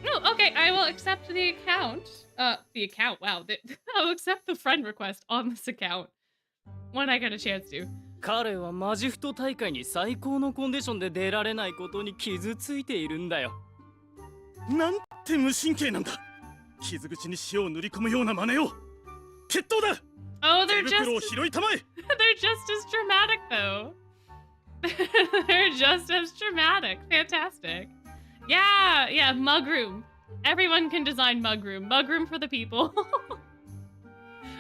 Oh, okay, I will accept the account. Wow. I'll accept the friend request on this account when I get a chance to.
彼はマジフト大会に最高のコンディションで出られないことに傷ついているんだよ。
なんて無神経なんだ。傷口に塩を塗り込むような真似を。決闘だ。
Oh, they're just as dramatic though. They're just as dramatic. Fantastic. Yeah, mugroom. Everyone can design mugroom. Mugroom for the people.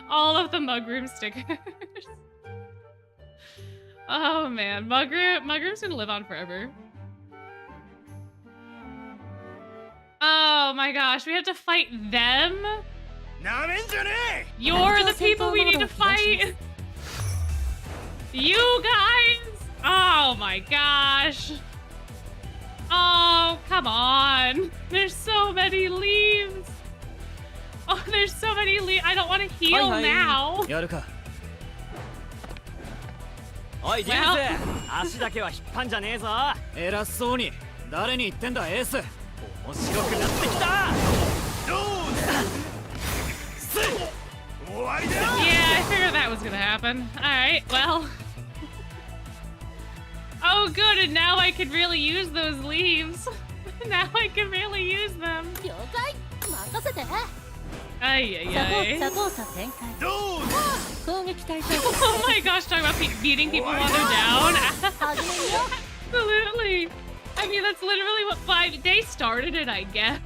All of the mugroom stickers. Oh man, mugroom's gonna live on forever. Oh my gosh, we have to fight them? You're the people we need to fight! You guys! Oh my gosh! Oh, come on! There's so many leaves! Oh, there's so many leaves! I don't want to heal now!
やるか。おい、デュース、足だけは引っ張んじゃねえぞ。偉そうに。誰に言ってんだ、エース。面白くなってきた。
Yeah, I figured that was gonna happen. Alright, well. Oh good, and now I can really use those leaves. Now I can really use them. Ay. Oh my gosh, talking about beating people while they're down. Absolutely. I mean, that's literally what they started it, I guess.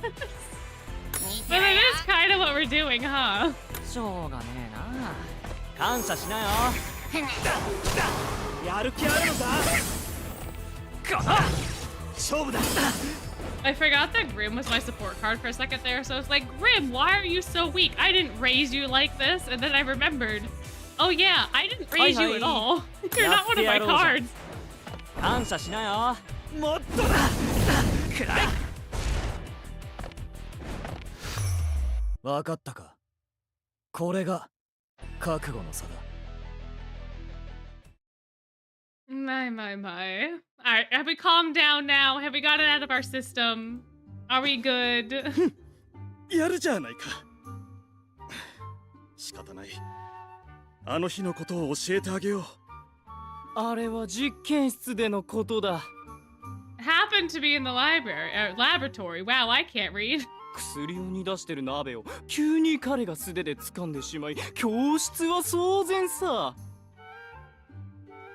But it is kind of what we're doing, huh?
しょうがねえな。感謝しなよ。やる気あるのか？勝負だ。
I forgot that Grim was my support card for a second there, so I was like, Grim, why are you so weak? I didn't raise you like this, and then I remembered, oh yeah, I didn't raise you at all. You're not one of my cards.
感謝しなよ。もっとだ。くらい。わかったか。これが覚悟の差だ。
My. Alright, have we calmed down now? Have we got it out of our system? Are we good?
やるじゃないか。仕方ない。あの日のことを教えてあげよう。
あれは実験室でのことだ。
Happened to be in the laboratory. Wow, I can't read.
薬を煮出してる鍋を急に彼が素手で掴んでしまい、教室は騒然さ。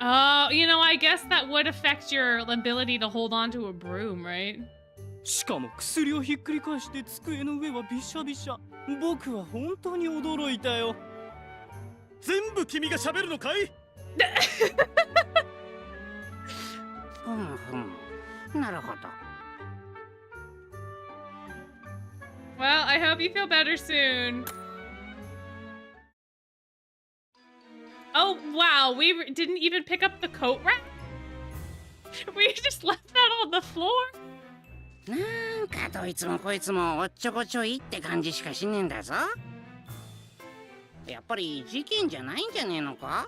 Oh, you know, I guess that would affect your ability to hold on to a broom, right?
しかも薬をひっくり返して机の上はびしゃびしゃ。僕は本当に驚いたよ。
全部君が喋るのかい？
なるほど。
Well, I hope you feel better soon. Oh, wow, we didn't even pick up the coat rack? We just left that on the floor?
なんかどいつもこいつもおっちょこちょいって感じしかしねえんだぞ。やっぱり事件じゃないんじゃねえのか？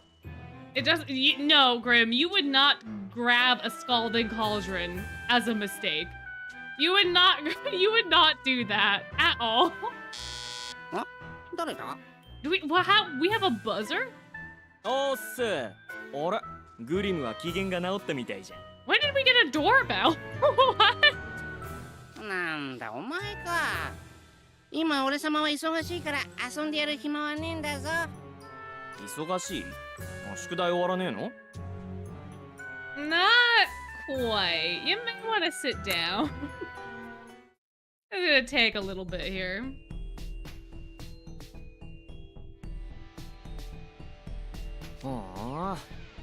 It doesn't. No, Grim, you would not grab a scalding cauldron as a mistake. You would not do that at all.
あ、誰だ？
Do we have a buzzer?
おっす。あれ、グリムは機嫌が治ったみたいじゃん。
When did we get a doorbell? What?
なんだお前か。今俺様は忙しいから遊んでやる暇はねえんだぞ。
忙しい？宿題終わらねえの？
Not quite. You may want to sit down. It's gonna take a little bit here.
ああ、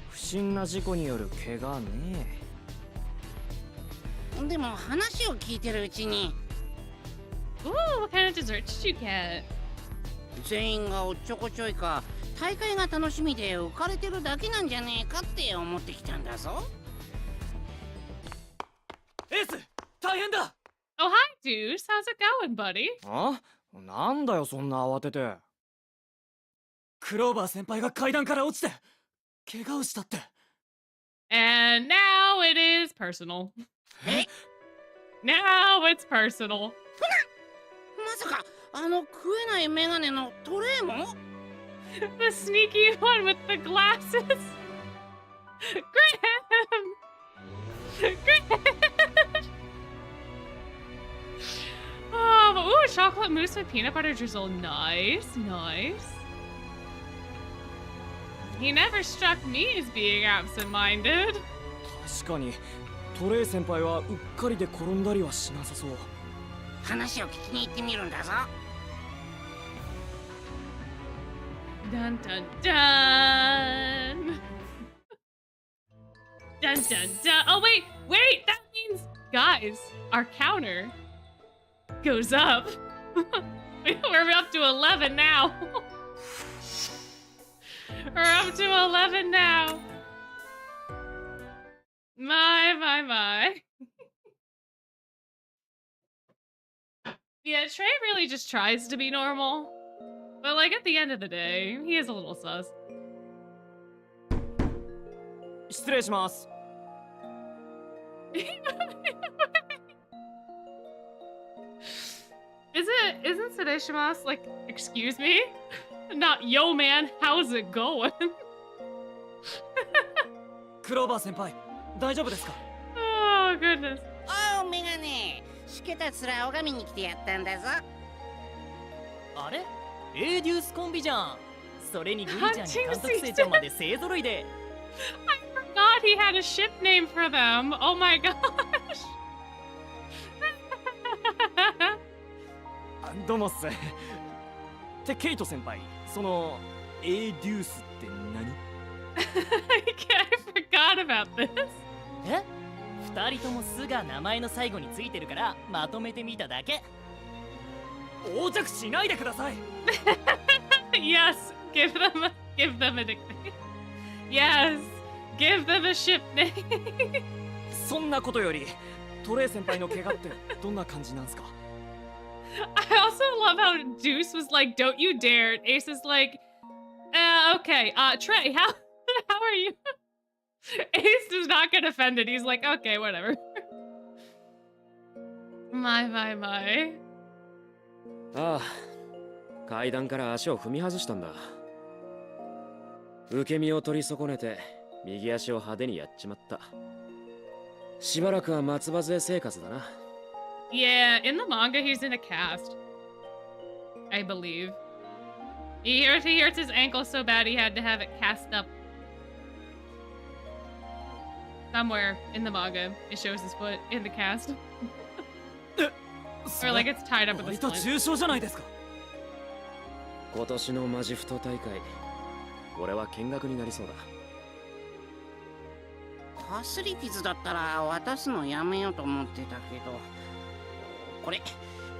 不審な事故による怪我ね。
でも話を聞いてるうちに。
Ooh, what kind of dessert did you get?
全員がおっちょこちょいか、大会が楽しみで浮かれてるだけなんじゃねえかって思ってきたんだぞ。
エース、大変だ。
Oh, hi, Deuce. How's it going, buddy?
あ？なんだよ、そんな慌てて。クローバー先輩が階段から落ちて怪我をしたって。
And now it is personal. Now it's personal.
まさかあの食えないメガネのトレイも？
The sneaky one with the glasses. Graham. Oh, ooh, chocolate mousse with peanut butter drizzle. Nice. He never struck me as being absent-minded.
確かにトレイ先輩はうっかりで転んだりはしなさそう。
話を聞きに行ってみるんだぞ。
Dun dun dun. Dun dun dun. Oh wait, wait. That means, guys, our counter goes up. We're up to 11 now. We're up to 11 now. My. Yeah, Trey really just tries to be normal. But like at the end of the day, he is a little sus.
失礼します。
Isn't Sedeshimas like, excuse me? Not, yo man, how's it going?
クローバー先輩、大丈夫ですか？
Oh, goodness.
おう、メガネ。しけた面拝みに来てやったんだぞ。
あれエーデュースコンビじゃん。それにグリちゃんに監督生ちゃんまで勢ぞろいで。
I forgot he had a ship name for them. Oh my gosh.
どうもっす。ってケイト先輩、そのエーデュースって何？
I forgot about this.
え？二人とも「す」が名前の最後についてるからまとめてみただけ。
横着しないでください。
Yes, give them a nickname. Yes, give them a ship name.
そんなことより、トレイ先輩の怪我ってどんな感じなんすか？
I also love how Deuce was like, "Don't you dare." Ace is like, "Okay, Trey, how are you?" Ace does not get offended. He's like, "Okay, whatever." My.
ああ、階段から足を踏み外したんだ。受け身を取り損ねて右足を派手にやっちまった。しばらくは松葉杖生活だな。
Yeah, in the manga, he's in a cast. I believe. He hurts his ankle so bad he had to have it cast up. Somewhere in the manga, it shows his foot in the cast. Or like it's tied up with a
割と
splint.
重症じゃないですか。
今年のマジフト大会、俺は見学になりそうだ。
ファシリティズだったら渡すのやめようと思ってたけど、これ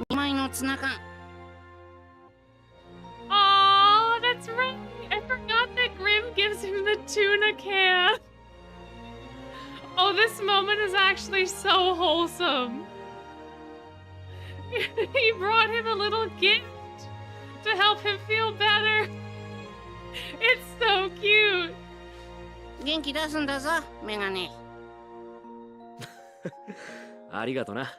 2枚のツナ缶。
Oh, that's right. I forgot that Grim gives him the tuna can. Oh, this moment is actually so wholesome. He brought him a little gift to help him feel better. It's so cute.
元気出すんだぞ、メガネ。
ありがとな。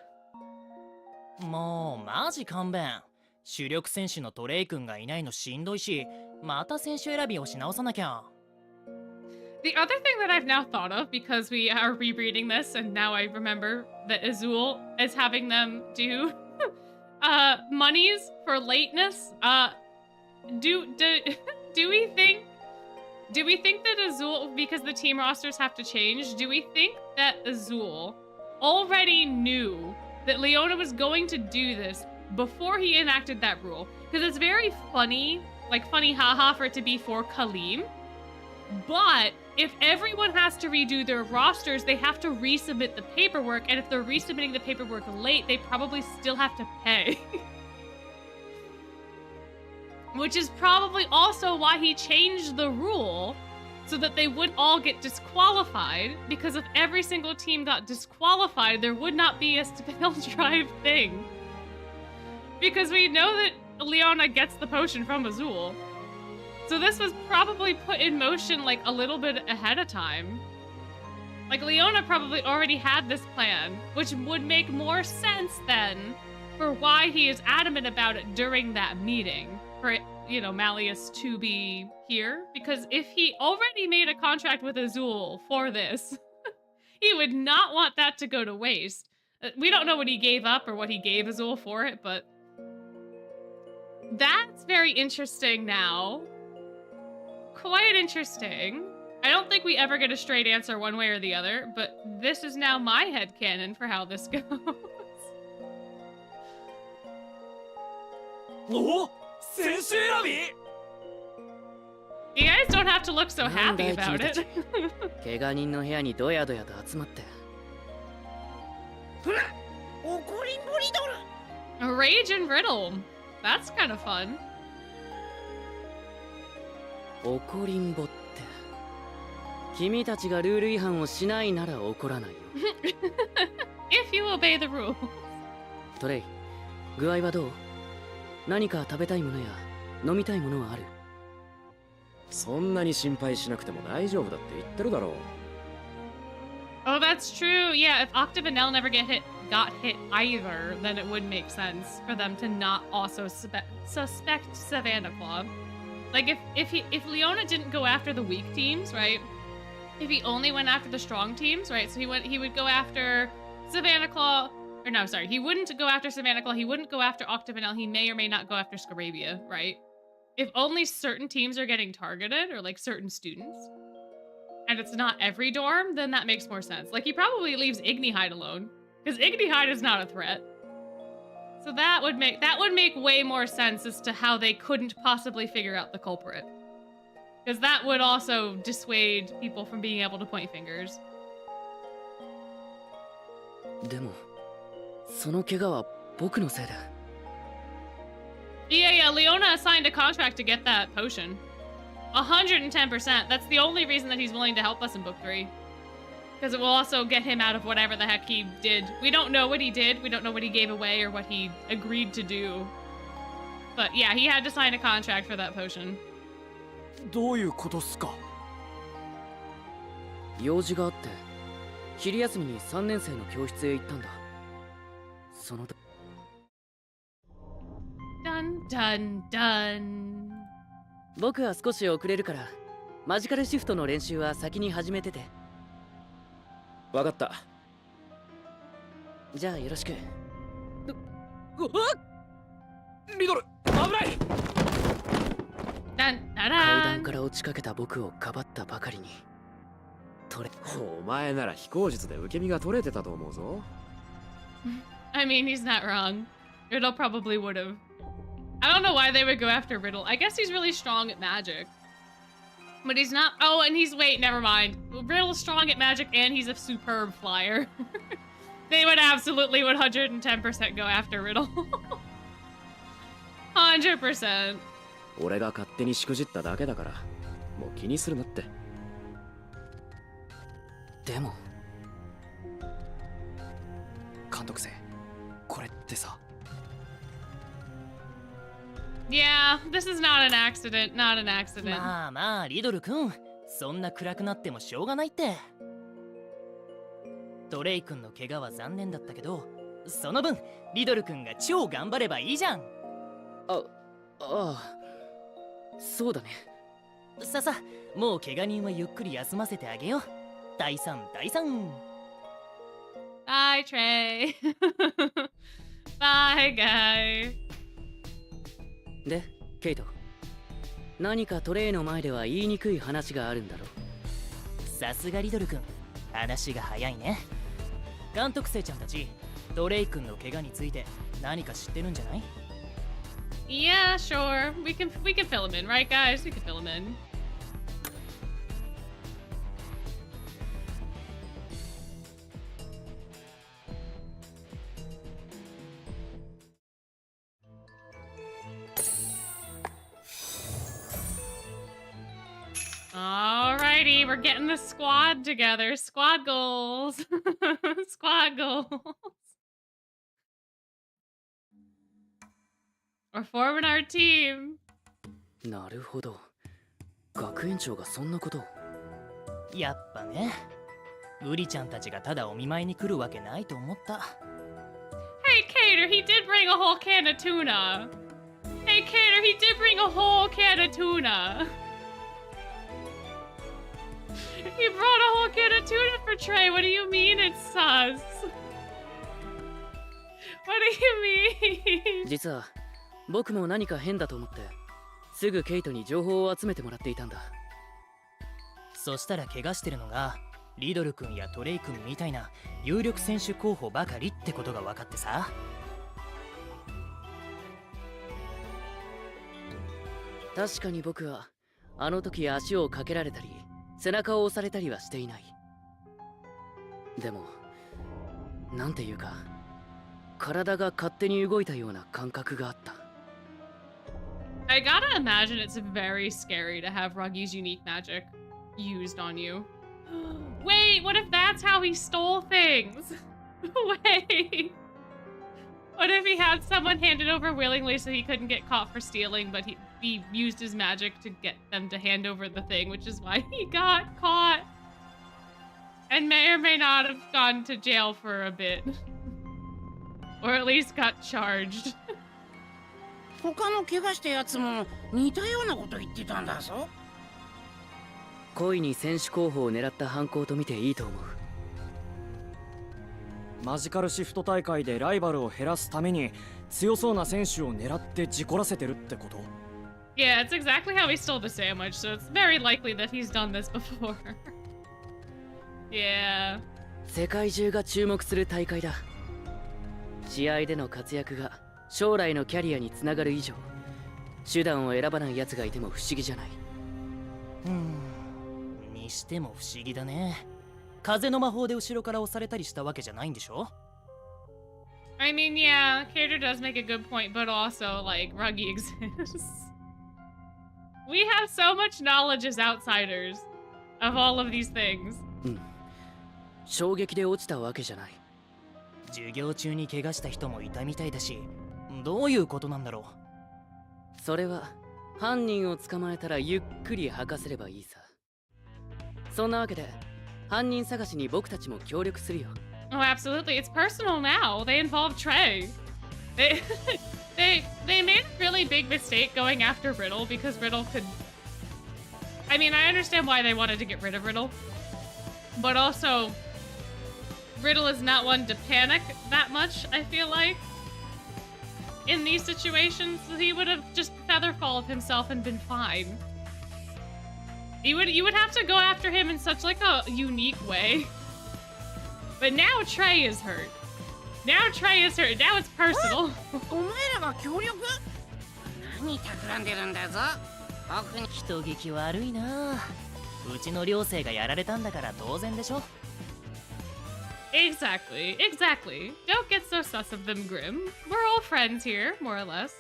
もうマジ勘弁。主力選手のトレイ君がいないのしんどいし、また選手選びをし直さなきゃ。
The other thing that I've now thought of, because we are rereading this, and now I remember that Azul is having them do monies for lateness. Do we think that Azul, because the team rosters have to change, do we think that Azul already knew that Leona was going to do this before he enacted that rule? Because it's very funny, like funny haha for it to be for Kaleem. But if everyone has to redo their rosters, they have to resubmit the paperwork, and if they're resubmitting the paperwork late, they probably still have to pay. Which is probably also why he changed the rule, so that they would all get disqualified, because if every single team got disqualified, there would not be a Spelldrive thing. Because we know that Leona gets the potion from Azul. So this was probably put in motion like a little bit ahead of time. Like Leona probably already had this plan, which would make more sense then for why he is adamant about it during that meeting. For, you know, Malleus to be here. Because if he already made a contract with Azul for this, he would not want that to go to waste. We don't know what he gave up or what he gave Azul for it, but that's very interesting now. quite interesting. I don't think we ever get a straight answer one way or the other, but this is now my headcanon for how this goes.
Oh,
you guys don't have to look so happy about it.
怪我人の部屋にドヤドヤと集まって。
怒りんぼリドル。
A rage and riddle. That's kind of fun.
怒りんぼって。君たちがルール違反をしないなら怒らないよ。
If you obey the rules.
トレイ、具合はどう？何か食べたいものや飲みたいものはある？
そんなに心配しなくても大丈夫だって言ってるだろう。
Oh, that's true. Yeah, if Octave and Nell never got hit either, then it would make sense for them to not also suspect Savannah Claw. Like if Leona didn't go after the weak teams, right? If he only went after the strong teams, right? So he would go after Savannah Claw, or no, sorry, he wouldn't go after Savannah Claw. He wouldn't go after Octave and Nell. He may or may not go after Scarabia, right? If only certain teams are getting targeted, or like certain students, and it's not every dorm, then that makes more sense. Like he probably leaves Ignihide alone, because Ignihide is not a threat. So that would make way more sense as to how they couldn't possibly figure out the culprit. Because that would also dissuade people from being able to point fingers.
でも、その怪我は僕のせいで。
Yeah, Leona signed a contract to get that potion. 110%. That's the only reason that he's willing to help us in Book 3. Because it will also get him out of whatever the heck he did. We don't know what he did. We don't know what he gave away or what he agreed to do. But yeah, he had to sign a contract for that potion.
どういうことっすか？
用事があって、昼休みに3年生の教室へ行ったんだ。その
Dun dun dun.
僕は少し遅れるから、マジカルシフトの練習は先に始めてて。
わかった。
じゃあよろしく。
リドル、危ない！
階
段から落ちかけた僕をかばったばかりに。
お前なら飛行術で受け身が取れてたと思うぞ。
I mean, he's not wrong. Riddle probably would have. I don't know why they would go after Riddle. I guess he's really strong at magic. But he's not. Oh, and wait, never mind. Riddle's strong at magic and he's a superb flyer. They would absolutely 110% go after Riddle. 100%.
俺が勝手にしくじっただけだから、もう気にするなって。
でも、
監督生、これってさ。
Yeah, this is not an accident, not an accident.
まあまあ、リドル君、そんな暗くなってもしょうがないって。ドレイ君の怪我は残念だったけど、その分、リドル君が超頑張ればいいじゃん。
ああ、そうだね。
ささ、もう怪我人はゆっくり休ませてあげよう。第3。
Bye, Trey. Bye, guy.
で、ケイト。何かトレイの前では言いにくい話があるんだろ。
さすがリドル君、話が早いね。監督生ちゃんたち、ドレイ君の怪我について何か知ってるんじゃない？
Yeah, sure. We can fill him in, right, guys? We can fill him in. Alrighty, we're getting the squad together. Squad goals. Squad goals. We're forming our team.
なるほど。学園長がそんなことを。
やっぱね。ウリちゃんたちがただお見舞いに来るわけないと思った。
Hey, Cater, he did bring a whole can of tuna. Hey, Cater, he did bring a whole can of tuna. He brought a whole can of tuna for Trey. What do you mean it's sus? What do you mean?
実は僕も何か変だと思ってすぐケイトに情報を集めてもらっていたんだ。
そしたら怪我してるのがリドル君やトレイ君みたいな有力選手候補ばかりってことが分かってさ。
確かに僕はあの時足をかけられたり背中を押されたりはしていない。でもなんていうか体が勝手に動いたような感覚があった。
I gotta imagine it's very scary to have Ruggy's unique magic used on you. Wait, what if that's how he stole things? Wait. What if he had someone hand it over willingly so he couldn't get caught for stealing, but he used his magic to get them to hand over the thing, which is why he got caught. And may or may not have gone to jail for a bit. Or at least got charged.
他の怪我したやつも似たようなこと言ってたんだぞ。
故意に選手候補を狙った犯行と見ていいと思う。
マジカルシフト大会でライバルを減らすために強そうな選手を狙って事故らせてるってこと？
Yeah, it's exactly how he stole the sandwich, so it's very likely that he's done this before. Yeah.
世界中が注目する大会だ。試合での活躍が将来のキャリアにつながる以上、手段を選ばない奴がいても不思議じゃない。
にしても不思議だね。風の魔法で後ろから押されたりしたわけじゃないんでしょ？
I mean, yeah, Carter does make a good point, but also, like, Ruggy exists. We have so much knowledge as outsiders of all of these things.
衝撃で落ちたわけじゃない。
授業中に怪我した人もいたみたいだし、どういうことなんだろ
う。それは犯人を捕まえたらゆっくり吐かせればいいさ。そんなわけで犯人探しに僕たちも協力するよ。
Oh, absolutely. It's personal now. They involve Trey. They made a really big mistake going after Riddle because Riddle could... I mean, I understand why they wanted to get rid of Riddle. But also, Riddle is not one to panic that much, I feel like. In these situations, he would have just featherfalled himself and been fine. You would have to go after him in such like a unique way. But now Trey is hurt. Now Trey is hurt. Now it's personal.
お前らが協力？何企んでるんだぞ。僕に
人聞き悪いな。うちの寮生がやられたんだから当然でしょ。
Exactly. Don't get so sus of them, Grim. We're all friends here, more or less.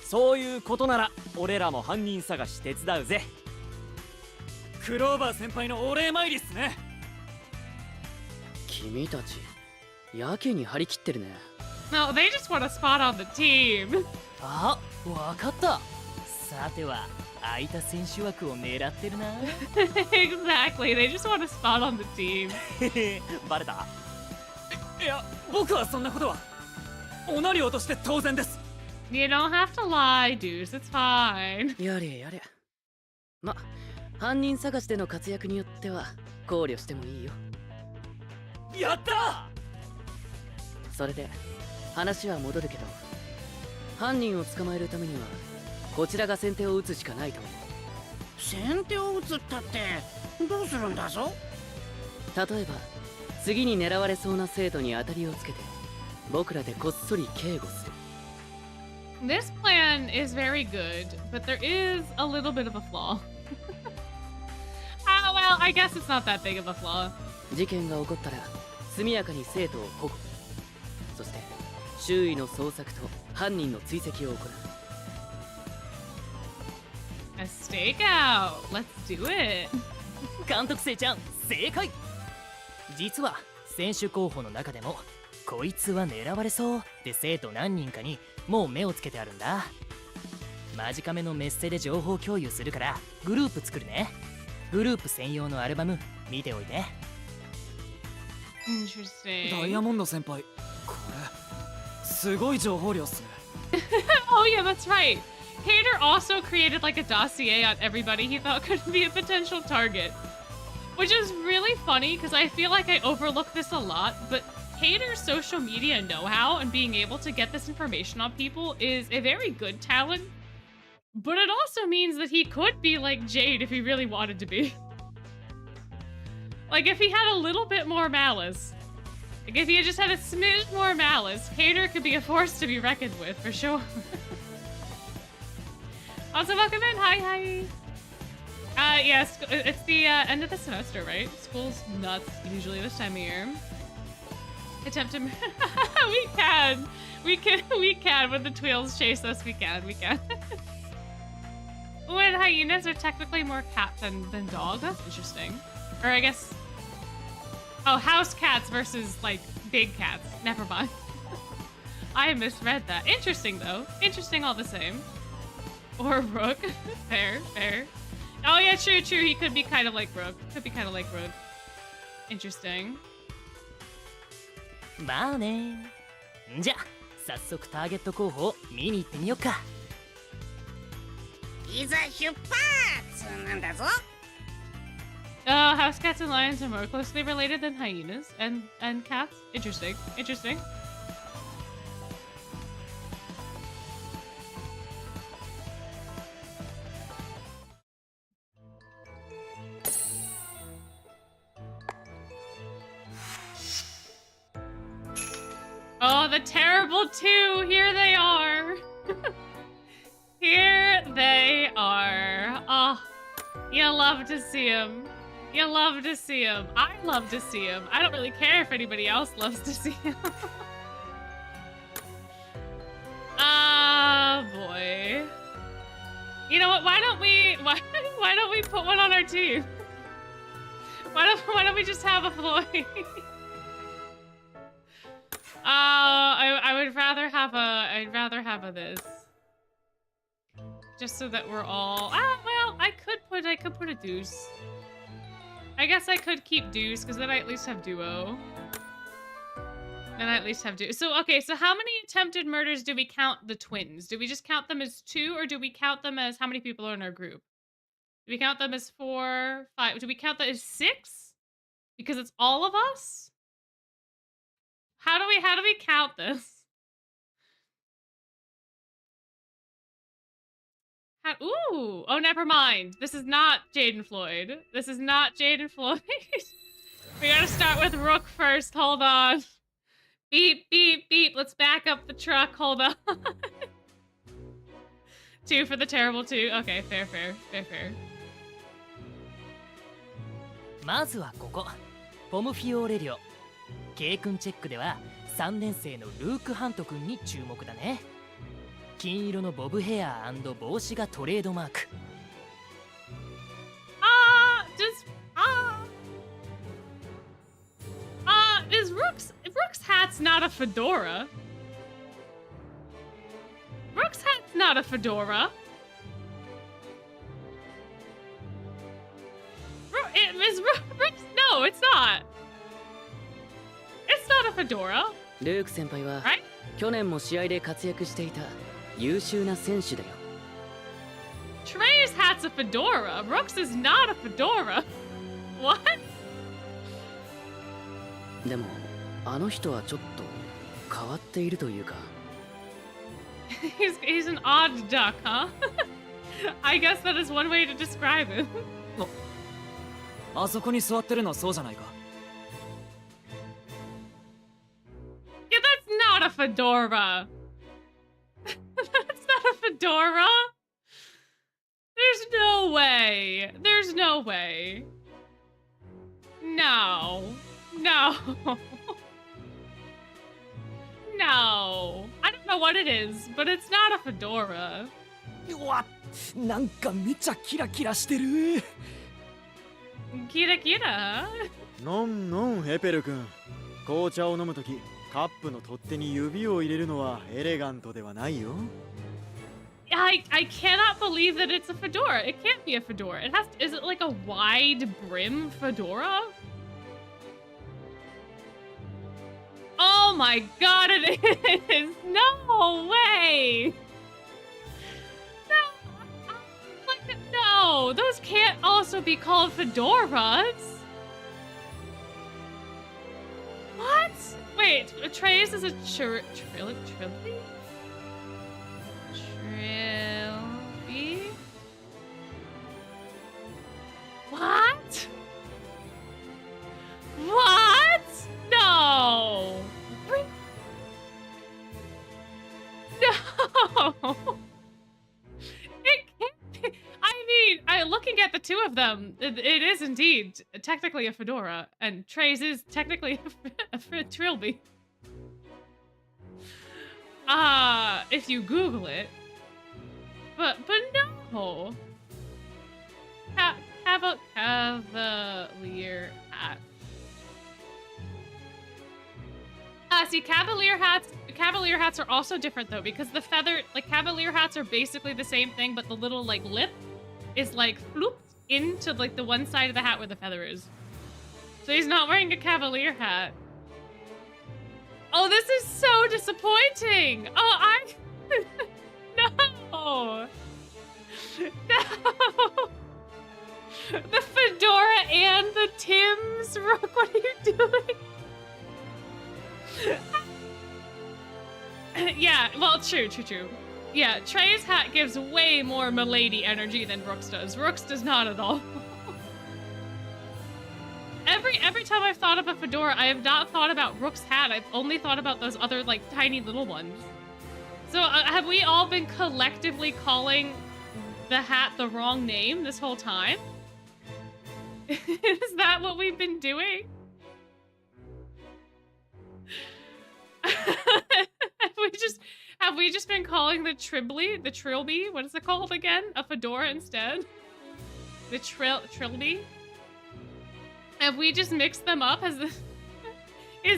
そういうことなら俺らも犯人探し手伝うぜ。クローバー先輩のお礼参りっすね。
君たちやけに張り切ってるね。
No, they just want a spot on the team.
あ、わかった。さては空いた選手枠を狙ってるな。
Exactly. They just want a spot on the team.
バレた？いや、僕はそんなことは。おなりをとして当然です。
You don't have to lie, Deuce. It's fine.
やれやれ。ま、犯人探しでの活躍によっては考慮してもいいよ。
やった！
それで話は戻るけど、犯人を捕まえるためにはこちらが先手を打つしかないと思う。
先手を打つったってどうするんだぞ。
例えば次に狙われそうな生徒に当たりをつけて僕らでこっそり警護する。
This plan is very good, but there is a little bit of a flaw. Well, I guess it's not that big of a flaw.
事件が起こったら速やかに生徒を保護、そして周囲の捜索と犯人の追跡を行う。
A stakeout. Let's do it.
監督生ちゃん正解。実は選手候補の中でもこいつは狙われそうって生徒何人かにもう目をつけてあるんだ。マジカメのメッセで情報共有するからグループ作るね。グループ専用のアルバム見ておいて。
Interesting.
ダイヤモンド先輩、これすごい情報量っすね。
Oh yeah, that's right. Hader also created like a dossier on everybody he thought could be a potential target. Which is really funny because I feel like I overlook this a lot, but Hader's social media know-how and being able to get this information on people is a very good talent. But it also means that he could be like Jade if he really wanted to be. Like, if he had a little bit more malice, like, if he had just had a smidge more malice, Hater could be a force to be reckoned with, for sure. Also, welcome in. Hi, hi. Yes, it's the end of the semester, right? School's nuts, usually this time of year. Attempt to... we can. When the twills chase us, we can. When hyenas are technically more cat than dog. That's interesting. Or I guess... Oh, house cats versus, like, big cats. Never mind. I misread that. Interesting, though. Interesting all the same. Or Rook. Fair. Oh, yeah, true. He could be kind of like Rook. Interesting.
まあね。じゃあ早速ターゲット候補を見に行ってみようか。
いざ出発なんだぞ。
House cats and lions are more closely related than hyenas and cats. Interesting. Oh, the terrible two! Here they are! Here they are. Oh, you love to see them. I love to see them. I don't really care if anybody else loves to see them. Ah, boy. You know what? Why don't we put one on our team? Why don't we just have a Floyd? I'd rather have a this. Just so that we're all... well, I could put a Deuce. I guess I could keep Deuce, because then I at least have Duo. So, okay, so how many attempted murders do we count the twins? Do we just count them as 2, or do we count them as how many people are in our group? Do we count them as 4, 5? Do we count that as 6? Because it's all of us? How do we count this? Ooh! Oh, never mind. This is not Jaden Floyd. We gotta start with Rook first. Hold on. Beep, beep, beep. Let's back up the truck. Hold on. 2 for the terrible 2. Okay, fair.
まずはここポムフィオーレリオ。K 君チェックでは3年生のルーク・ハント君に注目だね。金色のボブヘア&帽子がトレードマーク。
Is Rook's hat's not a fedora? Rook's hat's not a fedora. No, it's not. It's not a fedora.
ルーク先輩は去年も試合で活躍していた優秀な選手だよ。
Trey's hat's a fedora. Rook's is not a fedora. What?
でもあの人はちょっと変わっているというか。
He's an odd duck, huh? I guess that is one way to describe him.
あそこに座ってるのそうじゃないか。
Yeah, that's not a fedora. That's not a fedora. There's no way. No. I don't know what it is, but it's not a fedora.
うわ、なんかめっちゃキラキラしてる。
キラキラ？
のんエペル君。紅茶を飲むとき、カップの取っ手に指を入れるのはエレガントではないよ。
I cannot believe that it's a fedora. It can't be a fedora. Is it like a wide brim fedora? Oh my god, it is! No way! No, those can't also be called fedoras. What? Wait, Trey's is a trilby? What? of them, it is indeed technically a fedora, and Trey's is technically a trilby. If you Google it. But no. Cavalier hat. See, Cavalier hats are also different though, because the feather, like Cavalier hats are basically the same thing, but the little like lip is like flooped into like the one side of the hat where the feather is. So he's not wearing a Cavalier hat. Oh, this is so disappointing. Oh, no. No. The fedora and the Tims. Rook, what are you doing? Yeah, well, true. Yeah, Trey's hat gives way more milady energy than Rook's does. Rook's does not at all. Every time I've thought of a fedora, I have not thought about Rook's hat. I've only thought about those other, like, tiny little ones. So, have we all been collectively calling the hat the wrong name this whole time? Is that what we've been doing? Have we just been calling the trilby, what is it called again? A fedora instead? The trilby? Have we just mixed them up? Is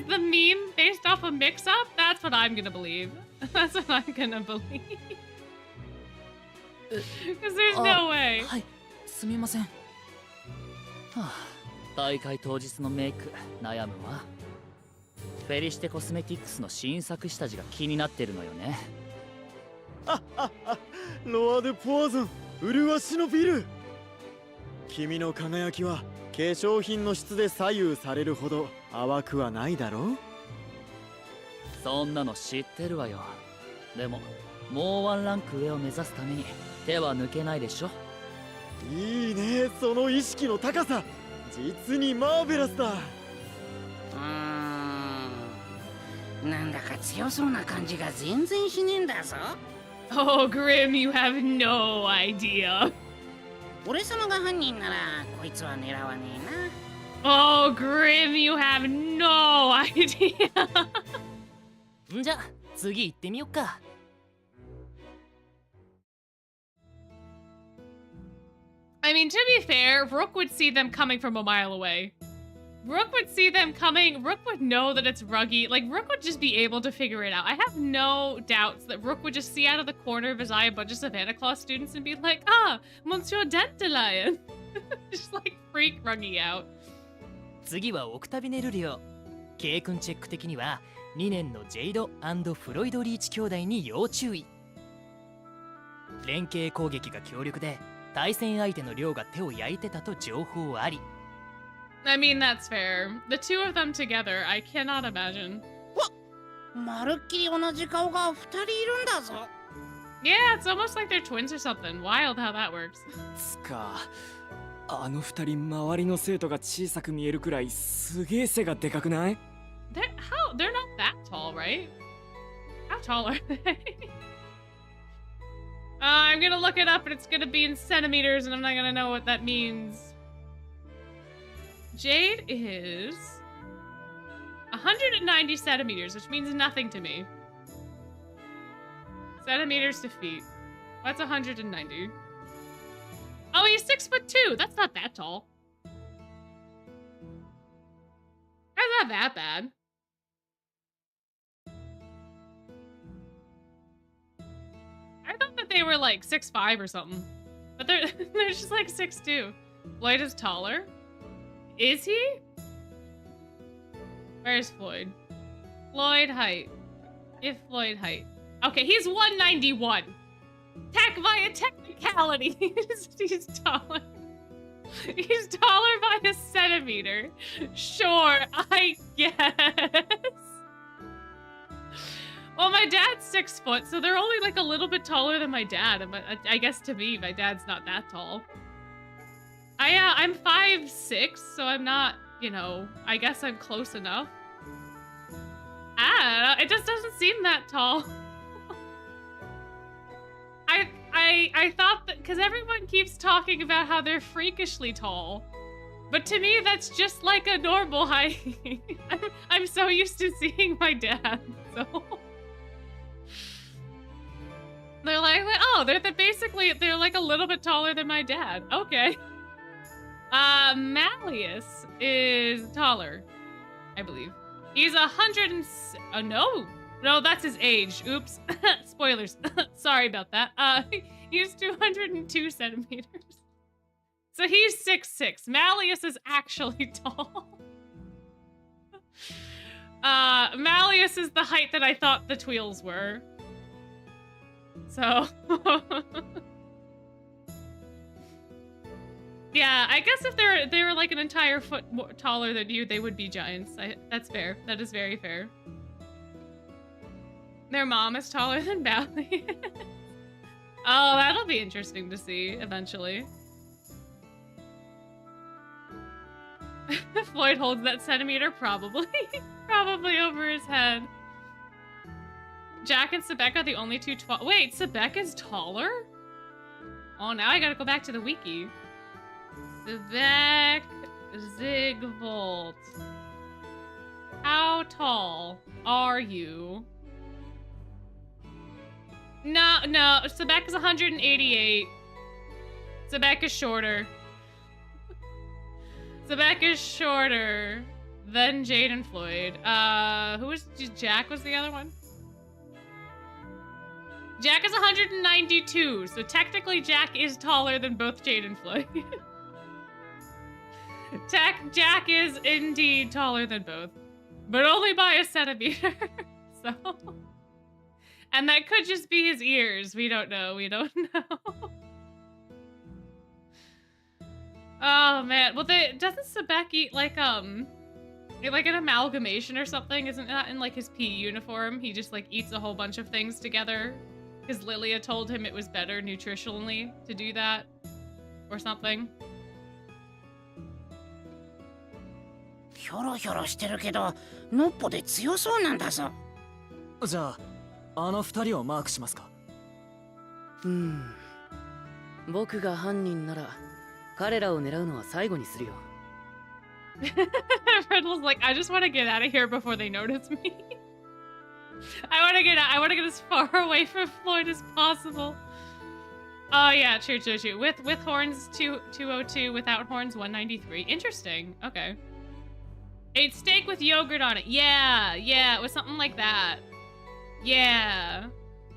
the meme based off a mix-up? That's what I'm gonna believe. That's what I'm gonna believe. Because there's no way.
はい、すみません。はあ、大会当日のメイク悩むわ。フェリシテコスメティックスの新作下地が気になってるのよね。
ロア・デ・ポワゾン、麗しのビル。君の輝きは化粧品の質で左右されるほど淡くはないだろう。
そんなの知ってるわよ。でももうワンランク上を目指すために手は抜けないでしょ。
いいね、その意識の高さ。実にマーベラスだ。
なんだか強そうな感じが全然しねえんだぞ。
Oh, Grim, you have no idea.
俺様が犯人ならこいつは狙わねえ
な。Oh, Grim, you have no idea.
んじゃ、次行ってみよっか。
I mean, to be fair, Rook would see them coming from a mile away. Rook would see them coming. Rook would know that it's Ruggy. Like, Rook would just be able to figure it out. I have no doubts that Rook would just see out of the corner of his eye a bunch of Savannah Claus students and be like, ah, Monsieur Dandelion. Just, like, freak Ruggy out.
次はオクタビネルリオ。K 君チェック的には2年のジェイド&フロイドリーチ兄弟に要注意。連携攻撃が強力で対戦相手の亮が手を焼いてたと情報あり。
I mean, that's fair. The two of them together, I cannot imagine.
わっ、まるっきり同じ顔が2人いるんだぞ。
Yeah, it's almost like they're twins or something. Wild how that works.
つか、あの二人周りの生徒が小さく見えるくらいすげえ背がでかくない？
They're not that tall, right? How tall are they? I'm gonna look it up and it's gonna be in centimeters and I'm not gonna know what that means. Jade is 190 centimeters, which means nothing to me. Centimeters to feet. That's 190. Oh, he's 6'2". That's not that tall. That's not that bad. I thought that they were like 6'5" or something. But they're just like 6'2". Floyd is taller. Is he? Where's Floyd? Floyd height. If Floyd height. Okay, he's 191. By a technicality, he's taller. He's taller by a centimeter. Sure, I guess. Well, my dad's 6 foot, so they're only like a little bit taller than my dad. But I guess to me, my dad's not that tall. I'm 5'6", so I'm not, you know, I guess I'm close enough. I don't know, it just doesn't seem that tall. I thought that because everyone keeps talking about how they're freakishly tall, but to me that's just like a normal height. I'm so used to seeing my dad, so they're like oh, they're they're like a little bit taller than my dad. Okay. Malleus is taller, I believe. He's 100 and no, that's his age. Oops. Spoilers. Sorry about that. He's 202 centimeters. So he's 6'6". Malleus is actually tall. Malleus is the height that I thought the Tweels were. So yeah, I guess if they were like an entire foot taller than you, they would be giants. That's fair. That is very fair. Their mom is taller than Bally. Oh, that'll be interesting to see eventually. Floyd holds that centimeter, probably. Probably over his head. Jack and Sebek are the only two tall. Wait, Sebek is taller? Oh, now I gotta go back to the wiki. Sebek Zigvolt. How tall are you? No, Sebek is 188. Sebek is shorter. Sebek is shorter than Jade and Floyd. Who was Jack? Was the other one? Jack is 192, so technically Jack is taller than both Jade and Floyd. Jack is indeed taller than both, but only by a centimeter. So, and that could just be his ears. We don't know. We don't know. Oh man. Well, doesn't Sebek eat like an amalgamation or something? Isn't that in like his PE uniform? He just like eats a whole bunch of things together because Lilia told him it was better nutritionally to do that, or something.
ひょろひょろしてるけど、のっぽで強そうなんだぞ。
じゃあ、あの二人をマークしますか。
僕が犯人なら、彼らを狙うのは最後にするよ。
Riddle's like, I just want to get out of here before they notice me. I want to get out. I want to get as far away from Floyd as possible. Oh yeah, true. With horns 202, without horns 193. Interesting. Okay. Ate steak with yogurt on it. Yeah, it was something like that. Yeah.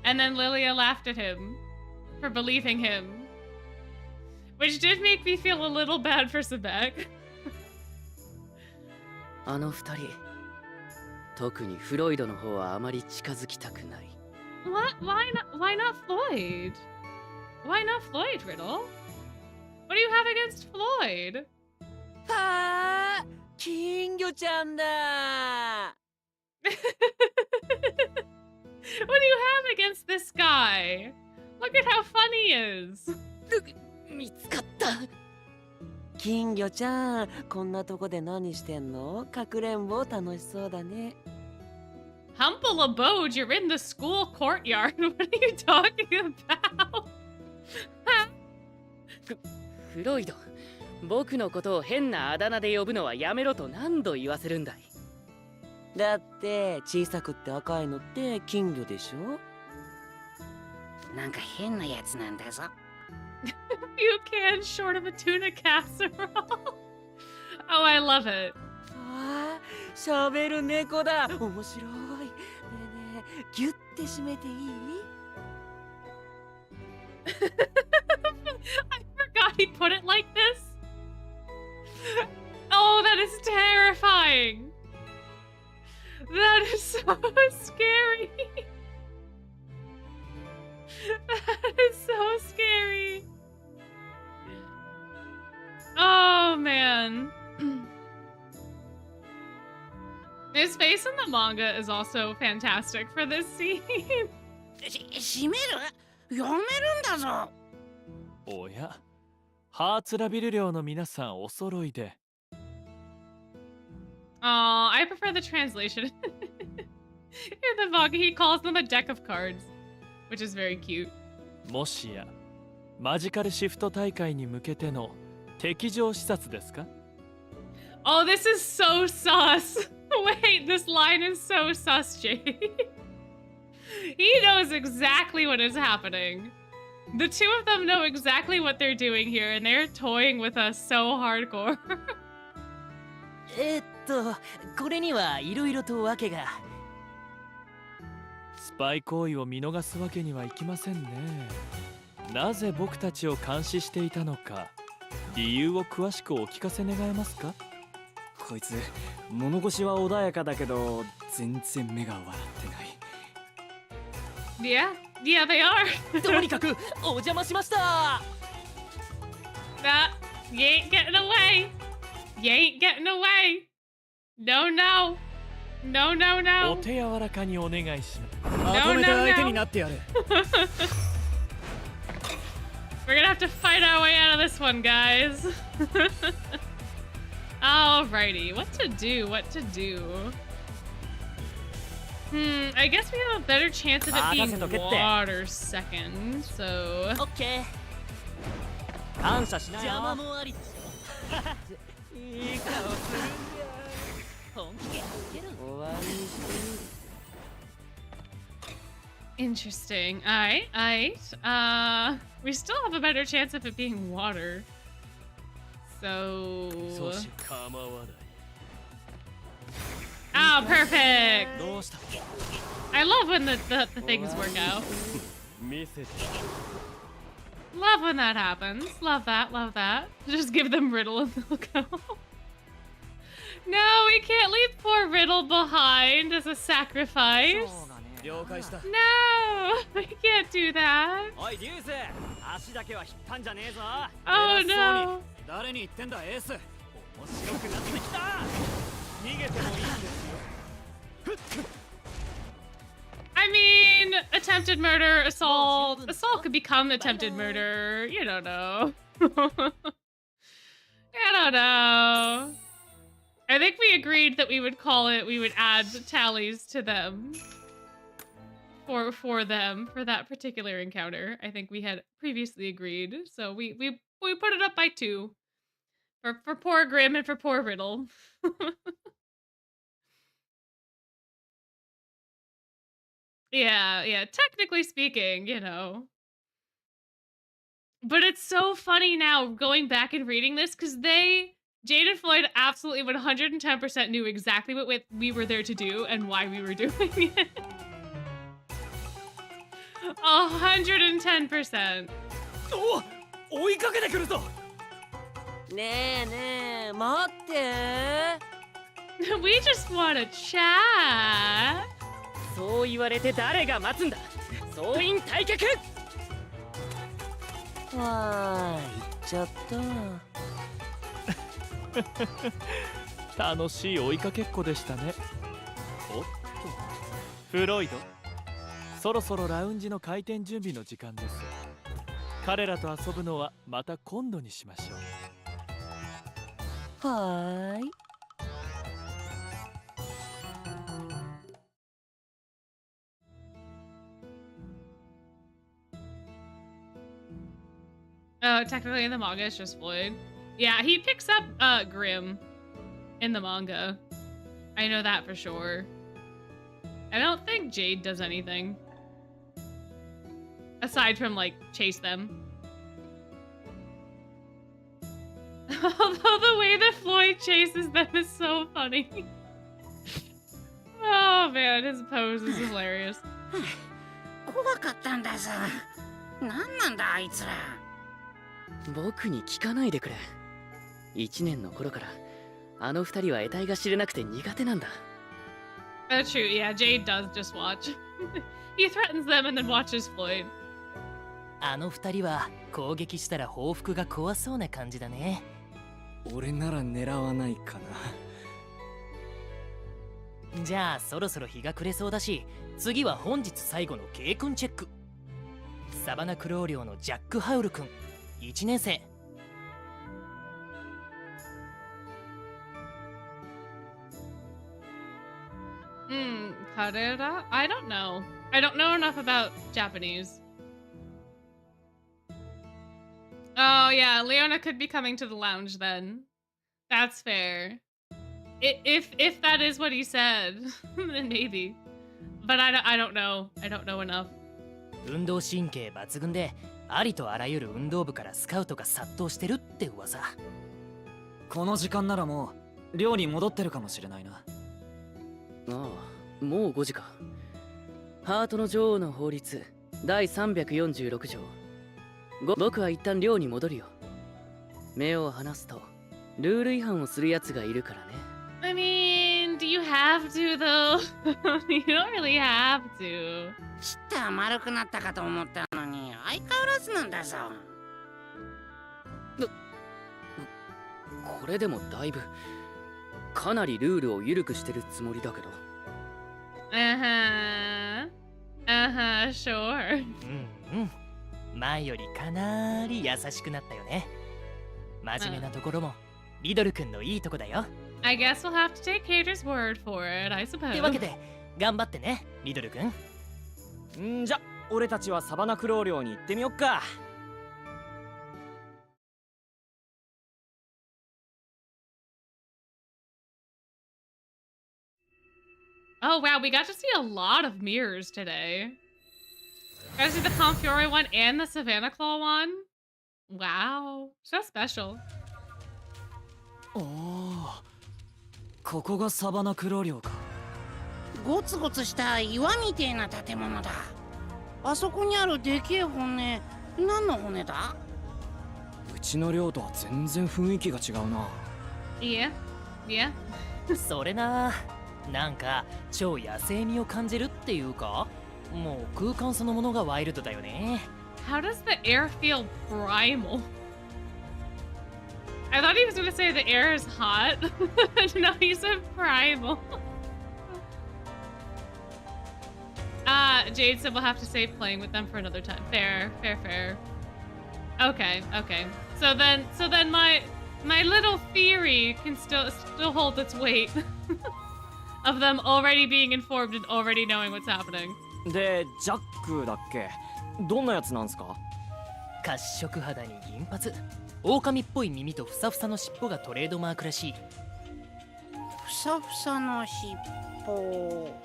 And then Lilia laughed at him for believing him. Which did make me feel a little bad for Sebek.
あの二人、特にフロイドの方はあまり近づきたくない。
What? Why not Floyd? Why not Floyd, Riddle? What do you have against Floyd?
はあ、金魚ちゃんだ。
What do you have against this guy? Look at how fun he is.
見つかった。
金魚ちゃん、こんなとこで何してんの？かくれんぼ楽しそうだね。
Humble abode, you're in the school courtyard. What are you talking about?
フロイド、僕のことを変なあだ名で呼ぶのはやめろと何度言わせるんだい。だって小さくって赤いのって金魚でしょ？
なんか変なやつなんだぞ。
You can short of a tuna casserole. Oh, I love it.
ああ、喋る猫だ。面白い。ねえねえ、ギュッて締めていい？
I forgot he put it like this. Oh, that is terrifying. That is so scary. That is so scary. Oh man. His face in the manga is also fantastic for this scene.
閉める？やめるんだぞ。
おや、ハーツラビル寮の皆さんお揃いで。
Oh, I prefer the translation. In the manga, he calls them a deck of cards, which is very cute.
もしや
マジカルシフト大会に向けての敵情視察ですか？
Oh, this is so sus. Wait, this line is so sus, Jade. He knows exactly what is happening. The two of them know exactly what they're doing here, and they're toying with us so hardcore.
これにはいろいろと訳が。
スパイ行為を見逃すわけにはいきませんね。なぜ僕たちを監視していたのか、理由を詳しくお聞かせ願えますか？
こいつ物腰は穏やかだけど全然目が笑ってない。
Yeah, they are.
とにかくお邪魔しました。
You ain't getting away. You ain't getting away. No, no. No, no,
お
no.
手柔らかにお願いします。
まとめて相手になってやる。
We're gonna have to fight our way out of this one, guys. Alrighty, what to do? I guess we have a better chance of it being water second, so...
Okay.
感謝しなよ。
邪魔もありだし。いい顔するんだ。本気でいける。終わりにしてみる。
Interesting. Alright. We still have a better chance of it being water. So... Oh, perfect! I love when the things work out. Love when that happens. Love that. Just give them Riddle and they'll go. No, we can't leave poor Riddle behind as a sacrifice. No, we can't do that. Oh no. I mean, attempted murder, assault. Assault could become attempted murder. You don't know. I don't know. I think we agreed that we would add tallies to them. For them, for that particular encounter. I think we had previously agreed. So we put it up by 2. For poor Grim and for poor Riddle. Yeah, technically speaking, you know. But it's so funny now going back and reading this because Jade and Floyd absolutely 110% knew exactly what we were there to do and why we were doing it. 110%.
追いかけてくるぞ。
ねえ、待って。
We just want to chat.
そう言われて誰が待つんだ。総員退却。わーい、行っちゃった。
楽しい追いかけっこでしたね。おっと、フロイド、そろそろラウンジの開店準備の時間です。彼らと遊ぶのはまた今度にしましょう。
はーい。
Technically in the manga it's just Floyd. Yeah, he picks up Grim in the manga. I know that for sure. I don't think Jade does anything. Aside from, like, chase them. Although the way that Floyd chases them is so funny. Oh man, his pose is hilarious.
怖かったんだぞ。なんなんだあいつら。
僕に聞かないでくれ。1年の頃からあの2人は得体が知れなくて苦手なんだ。
That's true, yeah, Jade does just watch. He threatens them and then watches Floyd.
あの2人は攻撃したら報復が怖そうな感じだね。
俺なら狙わないか
な。じゃあそろそろ日が暮れそうだし、次は本日最後の警訓チェック。サバナクロー寮のジャック・ハウル君、1年生。
Karera? I don't know. I don't know enough about Japanese. Oh yeah, Leona could be coming to the lounge then. That's fair. If that is what he said, then maybe. But I don't know. I don't know enough.
運動神経抜群でありとあらゆる運動部からスカウトが殺到してるって噂。
この時間ならもう寮に戻ってるかもしれないな。
ああ、もう5時か。ハートの女王の法律第346条。僕は一旦寮に戻るよ。目を離すとルール違反をするやつがいるからね。
I mean, do you have to though? You don't really have to.
ちった丸くなったかと思ったのに相変わらずなんだぞ。
これでもだいぶかなりルールを緩くしてるつもりだけど。
Sure.
うんうん。前よりかなり優しくなったよね。真面目なところもリドル君のいいとこだよ。
I guess we'll have to take Cater's word for it, I suppose.
ってわけで頑張ってね、リドル君。
んじゃ、俺たちはサバナクロー寮に行ってみよっか。
Oh wow, we got to see a lot of mirrors today. Got to see the Confiore one and the Savannah Claw one. Wow, so special.
おお、ここがサバナクロー寮か。
ゴツゴツした岩みてえな建物だ。あそこにあるでけえ骨、何の骨だ？
うちの寮とは全然雰囲気が違うな。
Yeah, yeah.
それな、なんか超野生味を感じるっていうか、もう空間そのものがワイルドだよね。
How does the air feel primal? I thought he was gonna say the air is hot. No, he said primal. Jade said we'll have to save playing with them for another time. Fair, fair, fair. Okay, okay. So then my little theory can still hold its weight of them already being informed and already knowing what's happening.
で、ジャックだっけ？どんなやつなんすか？
褐色肌に銀髪、狼っぽい耳とふさふさの尻尾がトレードマークらしい。
ふさふさの尻尾。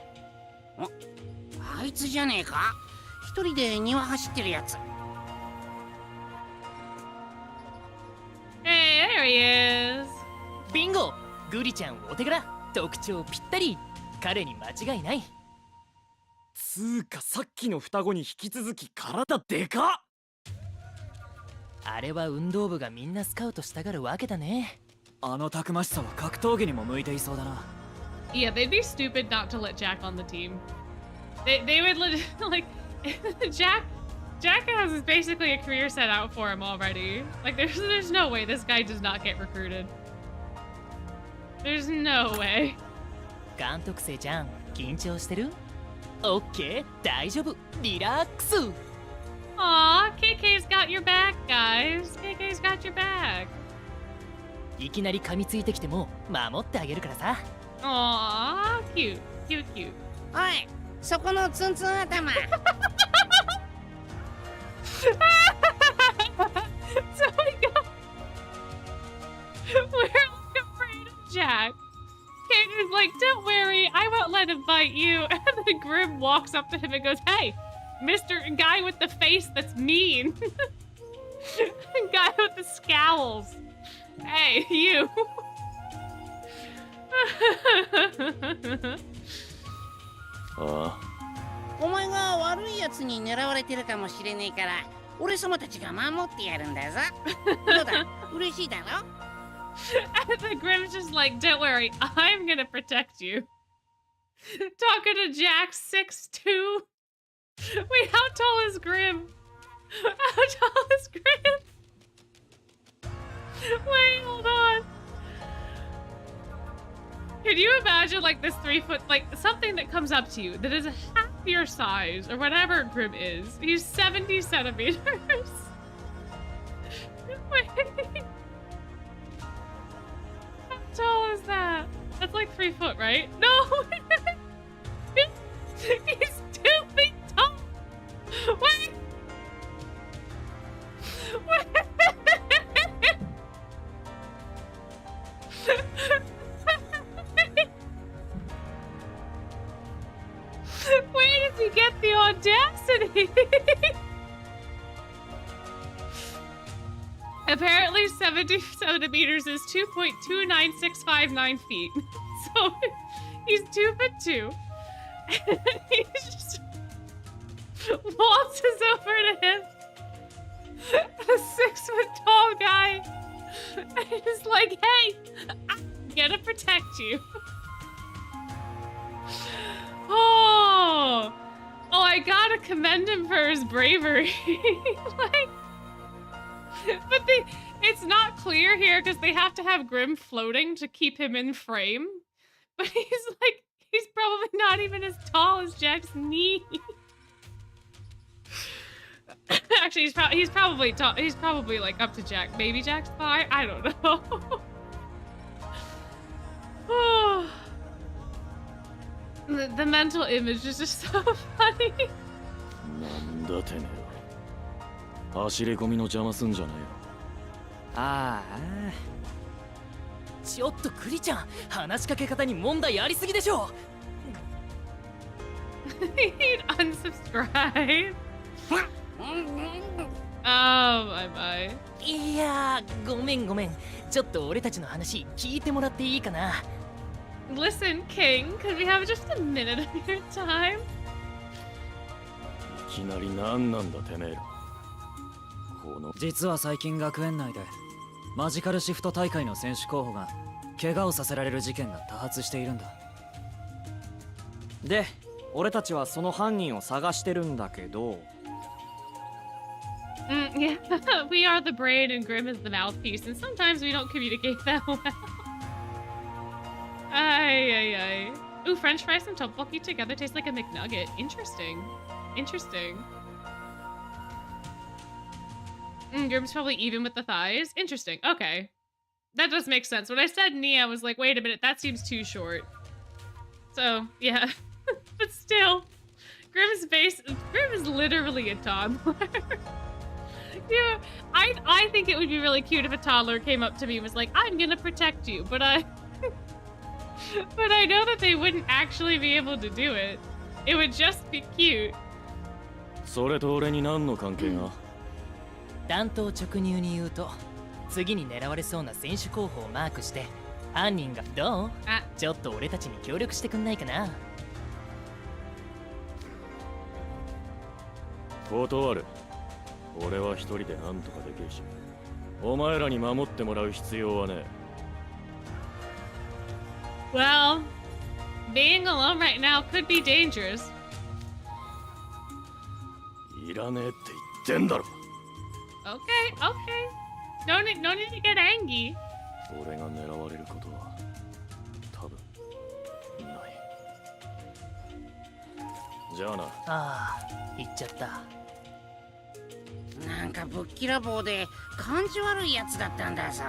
あいつじゃねえか？一人で庭走ってるやつ。
Hey, there he is.
ビンゴ！グリちゃんお手柄、特徴ぴったり。彼に間違いない。
つーかさっきの双子に引き続き体でかっ。
あれは運動部がみんなスカウトしたがるわけだね。
あのたくましさは格闘技にも向いていそうだな。
Yeah, they'd be stupid not to let Jack on the team. They would like Jack has basically a career set out for him already. Like there's no way this guy does not get recruited. There's no way.
監督生ちゃん緊張してる？オッケー、大丈夫、リラックス。
Aw, KK's got your back, guys. KK's got your back.
いきなり噛みついてきても守ってあげるからさ。
Aw, cute, cute, cute.
おい、そこのツンツン頭。
So we go. We're afraid of Jack. Kater's like, don't worry, I won't let him bite you. And then Grim walks up to him and goes, hey, Mr. Guy with the face that's mean. Guy with the scowls. Hey, you.
ああ。
お前が悪いやつに狙われてるかもしれねえから、俺様たちが守ってやるんだぞ。どうだ、嬉しいだろ？
And the Grim's just like, don't worry, I'm gonna protect you. Talking to Jack 6'2". Wait, how tall is Grim? How tall is Grim? Wait, hold on. Can you imagine like this 3 foot, like something that comes up to you that is half your size or whatever Grim is? He's 70 centimeters. Wait. How tall is that? That's like 3 foot, right? No! He's 2 feet tall! Wait! Wait! Where does he get the audacity? Apparently 70 centimeters is 2.29659 feet. So he's 2'2". And he just waltzes over to him. A 6-foot-tall guy. And he's like, hey, I'm gonna protect you. Oh, I gotta commend him for his bravery. Like, but it's not clear here because they have to have Grim floating to keep him in frame. But he's probably not even as tall as Jack's knee. Actually, he's probably tall. He's probably like up to Jack, maybe Jack's thigh. I don't know. Oh. The mental image is just so funny.
なんだてめえは走り込みの邪魔すんじゃねえよ。
ああ、ちょっとクリちゃん、話しかけ方に問題ありすぎでしょ。
He'd unsubscribe. Oh my my.
いやー、ごめん。ちょっと俺たちの話聞いてもらっていいかな。
Listen, King, could we have just a minute of your time?
いきなり何なんだてめえら。
実は最近学園内でマジカルシフト大会の選手候補が怪我をさせられる事件が多発しているんだ。で、俺たちはその犯人を探してるんだけど。
Yeah, we are the brain and Grim is the mouthpiece, and sometimes we don't communicate that well. Ay. Ooh, French fries and tteokbokki together taste like a McNugget. Interesting. Grim's probably even with the thighs. Interesting. Okay. That does make sense. When I said knee, I was like, wait a minute, that seems too short. So, yeah. But still, Grim is literally a toddler. Yeah, I think it would be really cute if a toddler came up to me and was like, I'm gonna protect you, but I know that they wouldn't actually be able to do it. It would just be cute.
それと俺に何の関係が？
単刀直入に言うと、次に狙われそうな選手候補をマークして、犯人がどう？ちょっと俺たちに協力してくんないかな？
断る。俺は一人で何とかできるし、お前らに守ってもらう必要はねえ。
Well, being alone right now could be dangerous.
いらねえって言ってんだろ。
Okay. No need to get angry.
俺が狙われることは多分ない。じゃあな。
ああ、言っちゃった。
なんかぶっきらぼうで感じ悪いやつだったんだぞ。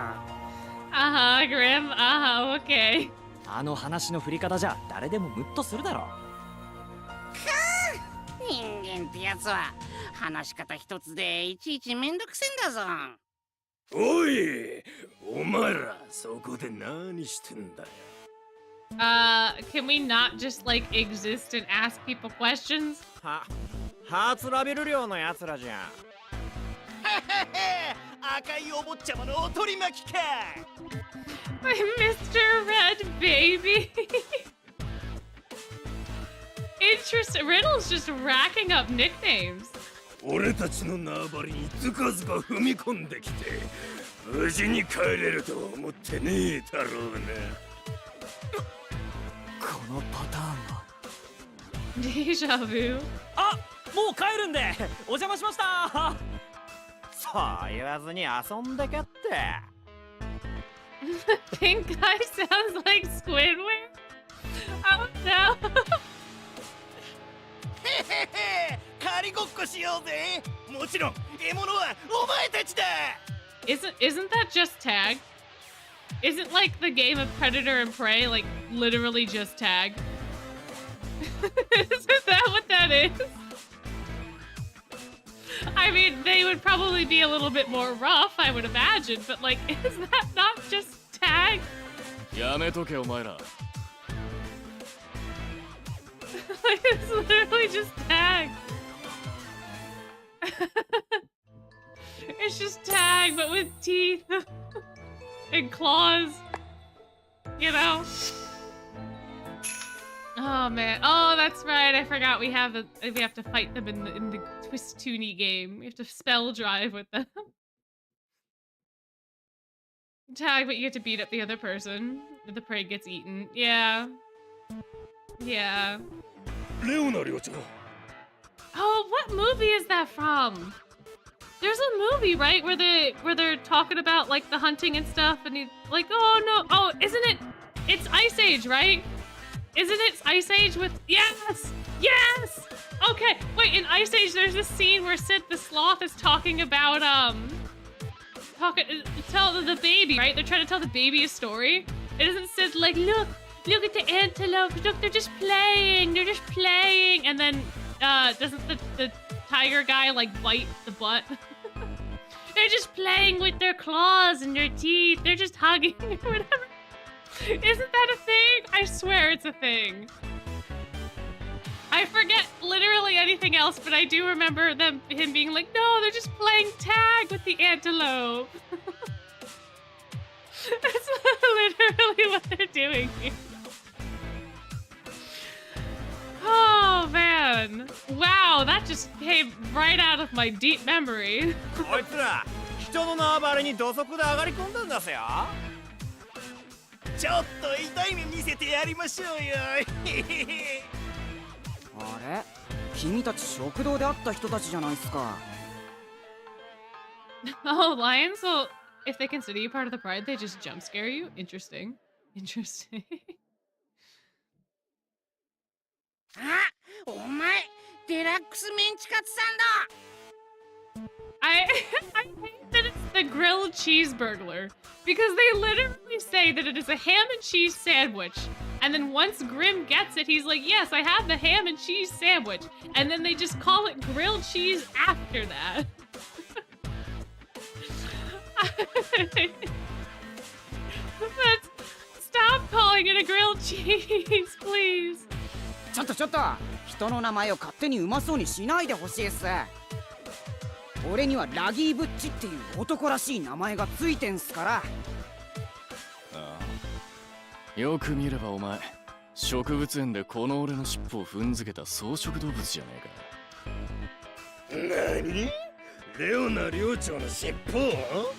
Grim. Okay.
あの話の振り方じゃ誰でもムッとするだろ。
人間ってやつは話し方一つでいちいちめんどくせんだぞ。
おい、お前らそこで何してんだよ。
Can we not just like exist and ask people questions?
ハーツラベル量のやつらじゃん。
赤いお坊ちゃまのお取り巻きか。
Mr. Red Baby. Interesting. Riddle's just racking up nicknames.
俺たちの縄張りにずかずか踏み込んできて、無事に帰れると思ってねえだろうな。
このパターンは。
Deja vu.
あ、もう帰るんでお邪魔しました。
そう言わずに遊んでけって。
Pink guy sounds like Squidward. Oh no.
借りごっこしようぜ。もちろん獲物はお前たちだ。
Isn't that just tag? Isn't like the game of Predator and Prey like literally just tag? Isn't that what that is? I mean, they would probably be a little bit more rough, I would imagine, but like, is that not just tag?
やめとけお前ら。
It's literally just tag. It's just tag, but with teeth and claws. You know? Oh man. Oh, that's right. I forgot we have to fight them in the Twist Toonie game. We have to spell drive with them. Tag, but you have to beat up the other person. The prey gets eaten. Yeah. Yeah. Oh, what movie is that from? There's a movie, right, where they're talking about like the hunting and stuff, and he's like, oh no, oh, isn't it? It's Ice Age, right? Isn't it Ice Age with? Yes, yes. Okay, wait. In Ice Age, there's this scene where Sid the Sloth is talking about tell the baby, right? They're trying to tell the baby a story. It isn't Sid like, look at the antelope. Look, they're just playing. They're just playing. And then doesn't the tiger guy like bite the butt? They're just playing with their claws and their teeth. They're just hugging or whatever. Isn't that a thing? I swear it's a thing. I forget literally anything else, but I do remember him being like, no, they're just playing tag with the antelope. That's literally what they're doing here. Oh, man. Wow, that just came right out of my deep memory.
こいつら、人の縄張りに土足で上がり込んだんだぜよ。ちょっと痛い目見せてやりましょうよ。
あれ？君たち食堂で会った人たちじゃないですか。
Oh, lions, so if they consider you part of the pride, they just jump scare you? Interesting. Interesting.
あ、お前、デラックスメンチカツサンド。
I hate that it's the grilled cheese burglar because they literally say that it is a ham and cheese sandwich, and then once Grim gets it, he's like, yes, I have the ham and cheese sandwich, and then they just call it grilled cheese after that. Stop calling it a grilled cheese, please.
ちょっと人の名前を勝手にうまそうにしないでほしいっす。俺にはラギーブッチっていう男らしい名前がついてんすから。
ああ、よく見ればお前植物園でこの俺の尻尾を踏んづけた草食動物じゃね
えか。何？レオナ寮長の尻尾？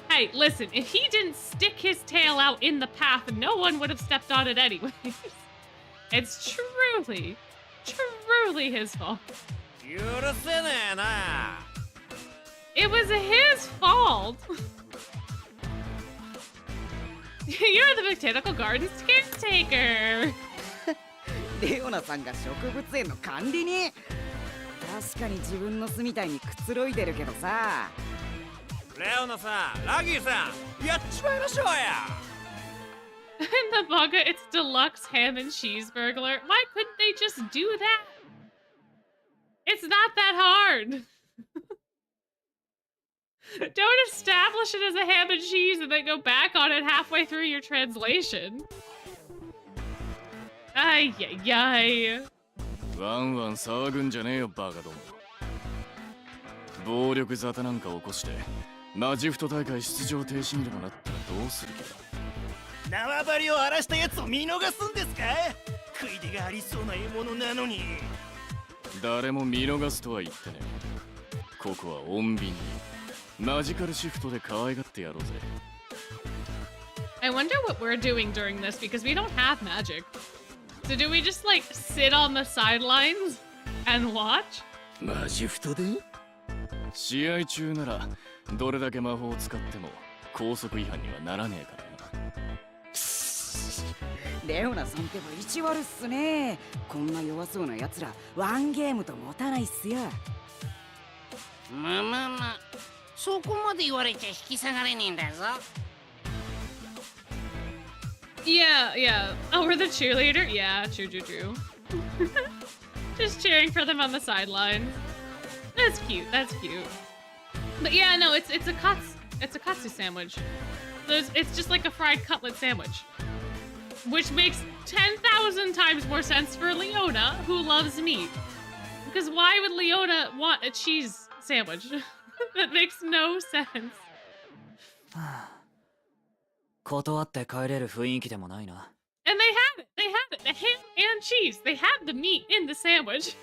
Hey, listen, if he didn't stick his tail out in the path, no one would have stepped on it anyways. It's truly his fault.
許せねえな。
It was his fault. You're the Botanical Gardens caretaker.
レオナさんが植物園の管理人。確かに自分の巣みたいにくつろいでるけどさ。
レオナさん、ラギーさん、やっちまいましょうや。
In the manga, it's deluxe ham and cheese burglar. Why couldn't they just do that? It's not that hard. Don't establish it as a ham and cheese and then go back on it halfway through your translation. Ay, ay, ay.
ワンワン騒ぐんじゃねえよバカども。暴力沙汰なんか起こしてマジフト大会出場停止にでもなったらどうする気だ。
縄張りを荒らしたやつを見逃すんですか？食い手がありそうな獲物なのに。
誰も見逃すとは言ってね。ここは穏便にマジカルシフトで可愛がってやろうぜ。
I wonder what we're doing during this because we don't have magic. So do we just like sit on the sidelines and watch?
マジフトで？
試合中ならどれだけ魔法を使っても拘束違反にはならねえからな。
レオナさんってば意地悪っすね。こんな弱そうな奴らワンゲームと持たないっすよ。
まあまあまあ、そこまで言われちゃ引き下がれねえんだぞ。
Yeah, yeah. Oh, we're the cheerleader? Yeah, true. Just cheering for them on the sidelines. That's cute. But yeah, no, it's a katsu sandwich. So it's just like a fried cutlet sandwich. which makes 10,000 times more sense for Leona, who loves meat. Because why would Leona want a cheese sandwich? That makes no sense.
断って帰れる雰囲気でもないな。
And they had it. They had it. The ham and cheese. They had the meat in the sandwich.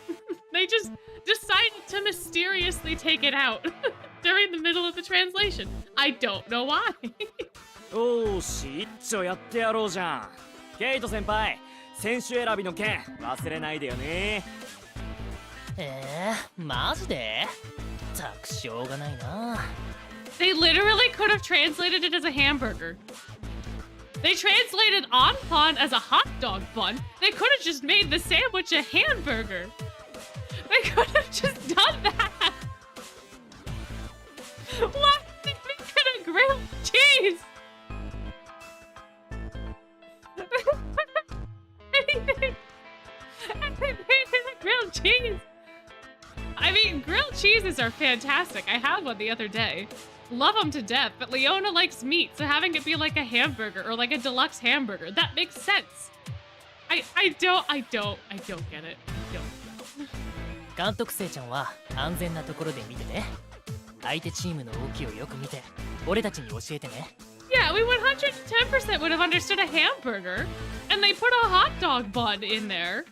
They just decided to mysteriously take it out during the middle of the translation. I don't know why.
よーし、一丁やってやろうじゃん。ケイト先輩、選手選びの件忘れないでよね。
マジで？たくしょうがないな。
They literally could have translated it as a hamburger. They translated Anpan as a hot dog bun. They could have just made the sandwich a hamburger. They could have just done that. Why did they make it a grilled cheese? They made it a grilled cheese. I mean, grilled cheeses are fantastic. I had one the other day. Love them to death, but Leona likes meat, so having it be like a hamburger or like a deluxe hamburger, that makes sense. I don't get it. I don't.
監督生ちゃんは安全なところで見てて。相手チームの動きをよく見て、俺たちに教えてね。
Yeah, we 110% would have understood a hamburger, and they put a hot dog bun in there.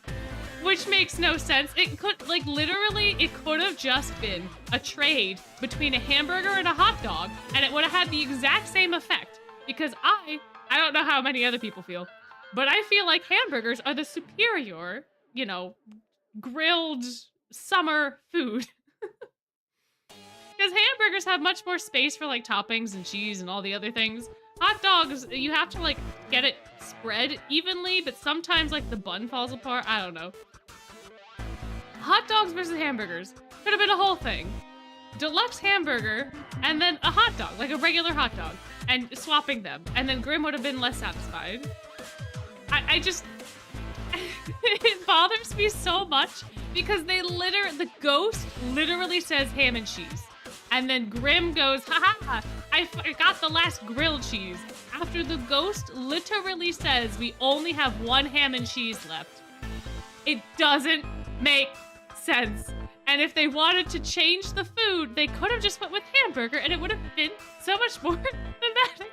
Which makes no sense. It could, like, literally, it could have just been a trade between a hamburger and a hot dog, and it would have had the exact same effect. Because I don't know how many other people feel, but I feel like hamburgers are the superior, you know, grilled summer food. Because hamburgers have much more space for, like, toppings and cheese and all the other things. Hot dogs, you have to, like, get it spread evenly, but sometimes, like, the bun falls apart. I don't know. Hot dogs versus hamburgers. Could have been a whole thing. Deluxe hamburger, and then a hot dog, like a regular hot dog, and swapping them. And then Grim would have been less satisfied. I just... it bothers me so much, because the ghost literally says ham and cheese. And then Grim goes, haha, I forgot the last grilled cheese. After the ghost literally says we only have one ham and cheese left. It doesn't make sense. And if they wanted to change the food, they could have just went with hamburger and it would have been so much more thematic.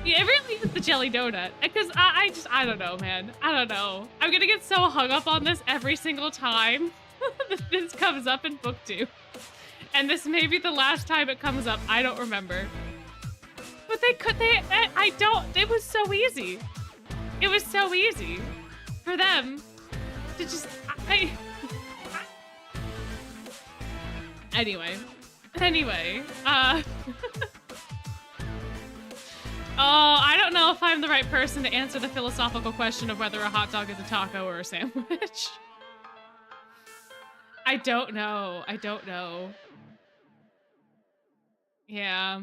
Yeah, it really is the jelly donut. Because I don't know, man. I don't know. I'm gonna get so hung up on this every single time that this comes up in book 2. And this may be the last time it comes up. I don't remember. But it was so easy. It was so easy for them to just, Anyway. Oh, I don't know if I'm the right person to answer the philosophical question of whether a hot dog is a taco or a sandwich. I don't know. Yeah.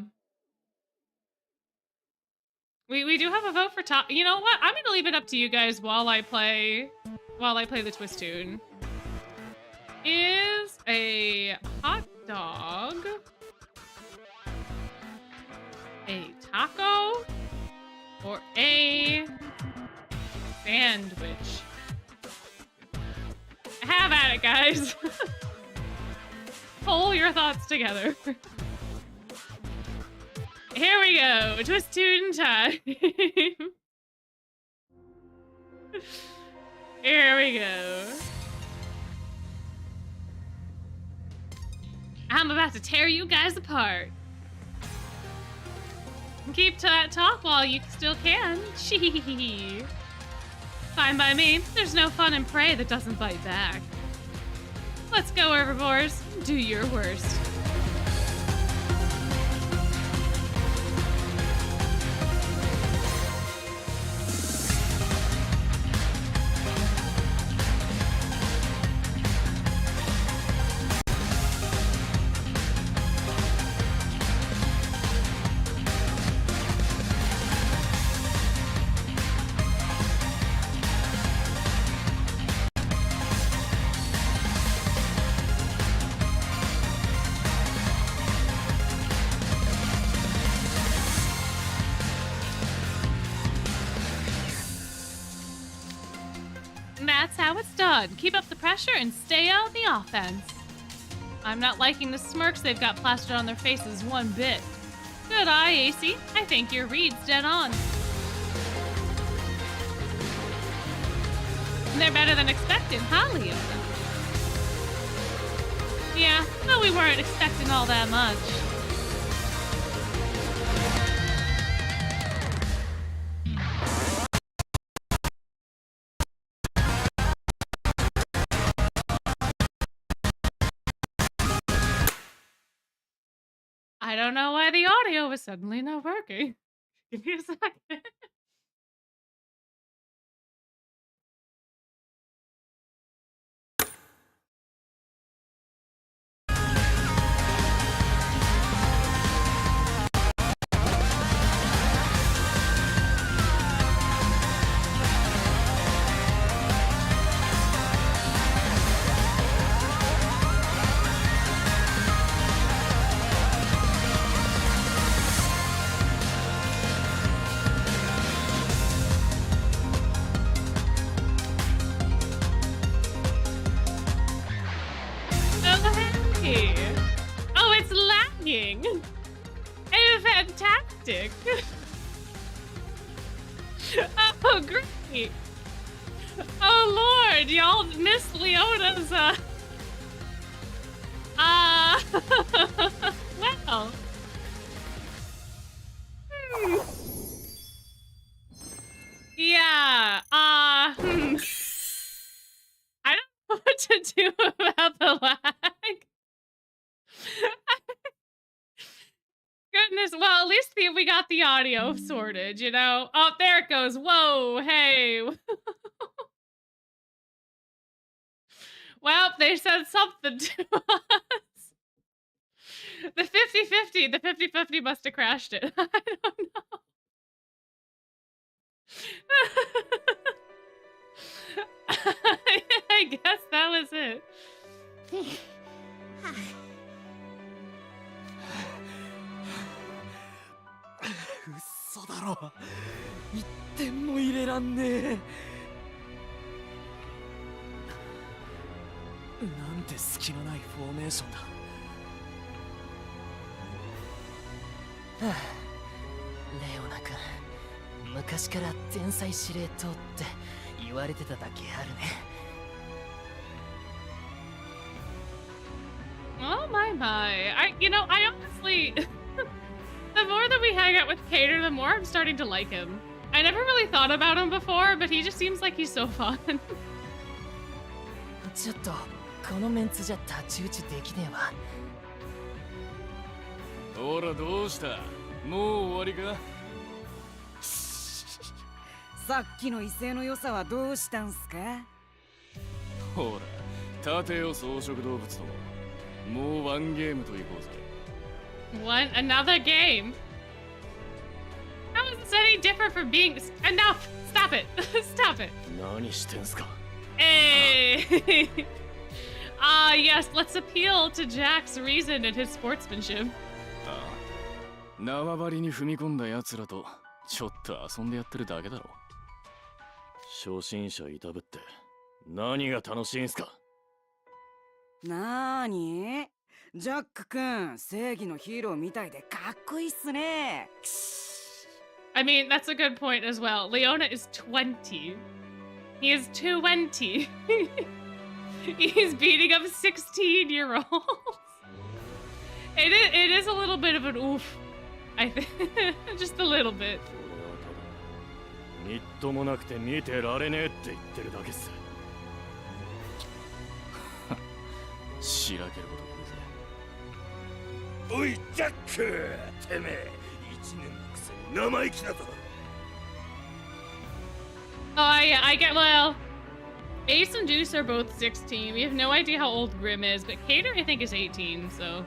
We do have a vote for top. You know what? I'm gonna leave it up to you guys while I play the twist tune. Is a hot dog a taco or a sandwich? Have at it, guys. Pull your thoughts together. Here we go. Twist tune time. Here we go. I'm about to tear you guys apart. Keep to that talk while you still can. Chee. Fine by me. There's no fun in prey that doesn't bite back. Let's go, herbivores. Do your worst. it's done. Keep up the pressure and stay on the offense. I'm not liking the smirks they've got plastered on their faces one bit. Good eye, AC. I think your read's dead on. They're better than expected, huh, Leona? Yeah, well, we weren't expecting all that much. I don't know why the audio was suddenly not working. Give me a second. Oh, it's lagging. And fantastic. Oh, great. Oh, Lord, y'all missed Leona's, well. Yeah, I don't know what to do about the lag. Goodness, well, at least we got the audio sorted, you know? Oh, there it goes. Whoa, hey. Well, they said something to us. The 50-50, the 50-50 must have crashed it. I don't know. I guess that was it.
嘘だろ。1点も入れらんねえ。なんて隙のないフォーメーションだ。はあ、レオナ君、昔から天才司令塔って言われてただけあるね。
Oh my. I honestly, the more that we hang out with Cater, the more I'm starting to like him. I never really thought about him before, but he just seems like he's so fun.
ちょっとこのメンツじゃ太刀打ちできねえわ。
ほらどうした？もう終わりか？
さっきの威勢の良さはどうしたんすか？
ほら、立てよ草食動物ども。もうワンゲームといこうぜ。
What? Another game? How is this any different from being... Enough! Stop it! Stop it!
何してんすか?
Hey! Yes, let's appeal to Jack's reason and his sportsmanship.
ああ、縄張りに踏み込んだ奴らとちょっと遊んでやってるだけだろ。初心者いたぶって何が楽しいんすか?
なーに？ジャック君、正義のヒーローみたいでかっこいいっすね。
I mean, that's a good point as well. Leona is 20. He is 20. He's beating up 16-year-olds. It is a little bit of an oof, I think. Just a little bit.
みっともなくて見てられねえって言ってるだけっす。しらけること言うぜ。
おい、ジャック！てめえ、1年のくせに生意気だぞ。
Oh, yeah, I get, well, Ace and Juice are both 16. We have no idea how old Grim is, but Cater, I think, is 18, so...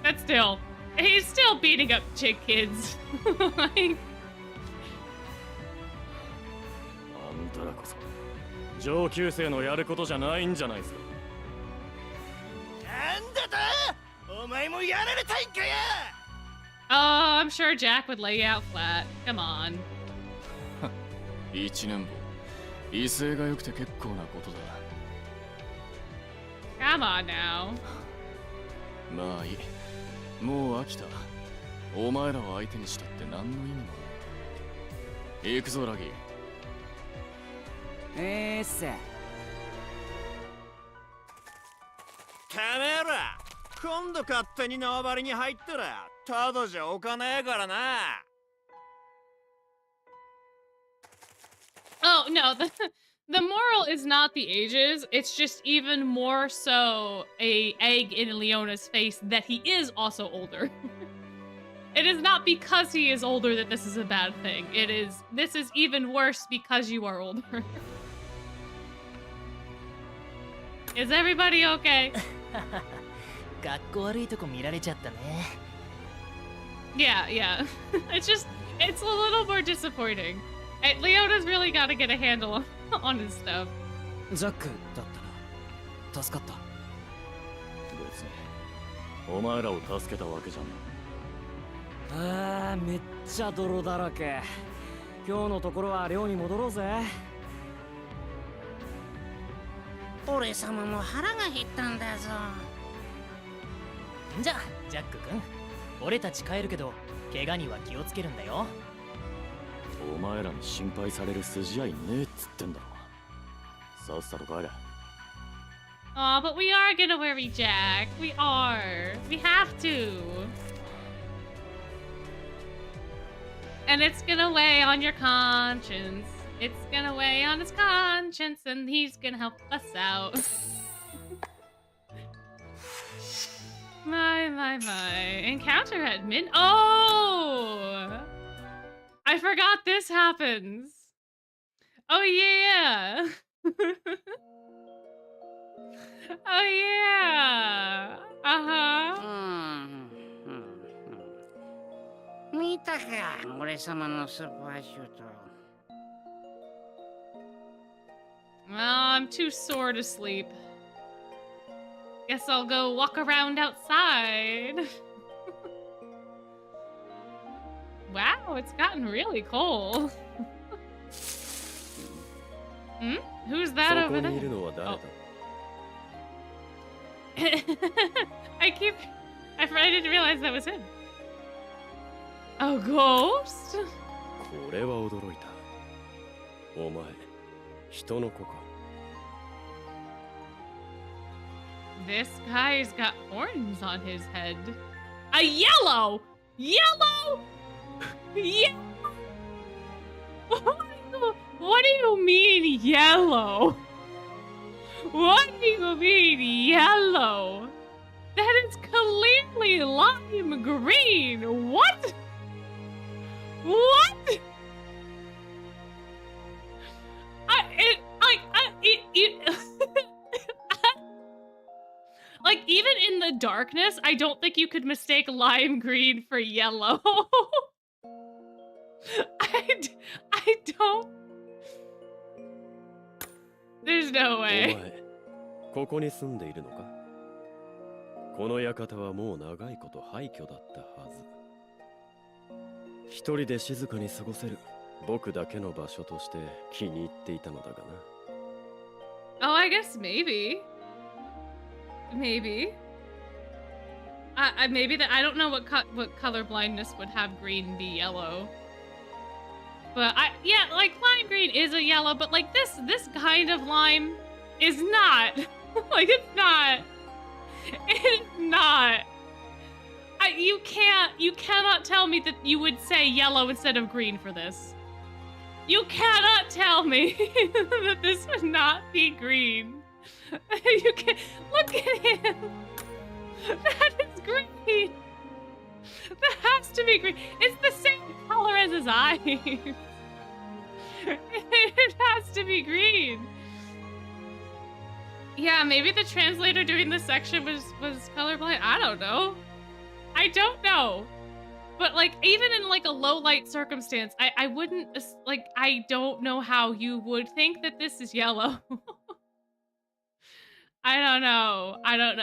But still, he's still beating up chick kids. Like...
あんたらこそ、上級生のやることじゃないんじゃないですか。
なんだと？お前もやられたいんかや!
Oh, I'm sure Jack would lay you out flat. Come on.
一年坊、威勢が良くて結構なことだ。
Come on now.
まあいい。もう飽きた。お前らを相手にしたって何の意味もない。行くぞラギー。
っす。
てめえら今度勝手に縄張りに入ったらただじゃおかねえからな。
Oh no, the moral is not the ages. It's just even more so a egg in Leona's face that he is also older. It is not because he is older that this is a bad thing. This is even worse because you are older. Is everybody okay?
学校悪いとこ見られちゃったね。
Yeah. It's a little more disappointing. Leona's really got to get a handle on his stuff.
ジャックだったな。助かった。
別にお前らを助けたわけじゃね
え。めっちゃ泥だらけ。今日のところは寮に戻ろうぜ。
俺様も腹が減ったんだぞ。
じゃあジャック君、俺たち帰るけど怪我には気をつけるんだよ。
お前らに心配される筋合いねえっつってんだろ。さっさと帰れ。
Aw, but we are gonna worry Jack. We are. We have to. And it's gonna weigh on your conscience. It's gonna weigh on his conscience, and he's gonna help us out. My. Encounter at mid. Oh! I forgot this happens. Oh, yeah. Oh, yeah. Uh-huh.
見たか、俺様のスーパーシュート。
Well, I'm too sore to sleep. Guess I'll go walk around outside. Wow, it's gotten really cold. Who's that over there? Oh. I didn't realize that was him. A ghost?
これは驚いた。お前、人の子か。
This guy's got horns on his head. A yellow! Yellow! Yeah. What do you mean yellow? What do you mean yellow? That is clearly lime green. What? What? Like, even in the darkness, I don't think you could mistake lime green for yellow. I don't. There's no way.
お前、ここに住んでいるのか？この館はもう長いこと廃墟だったはず。一人で静かに過ごせる僕だけの場所として気に入っていたのだがな。
Oh, I guess maybe. Maybe. Maybe that I don't know what color blindness would have green be yellow. But yeah, like lime green is a yellow, but like this kind of lime is not. Like it's not. It's not. You cannot tell me that you would say yellow instead of green for this. You cannot tell me that this would not be green. You can look at him. That is green. That has to be green. It's the same color as his eyes. It has to be green. Yeah, maybe the translator doing this section was colorblind. I don't know. I don't know. But like even in like a low light circumstance, I wouldn't like I don't know how you would think that this is yellow. I don't know.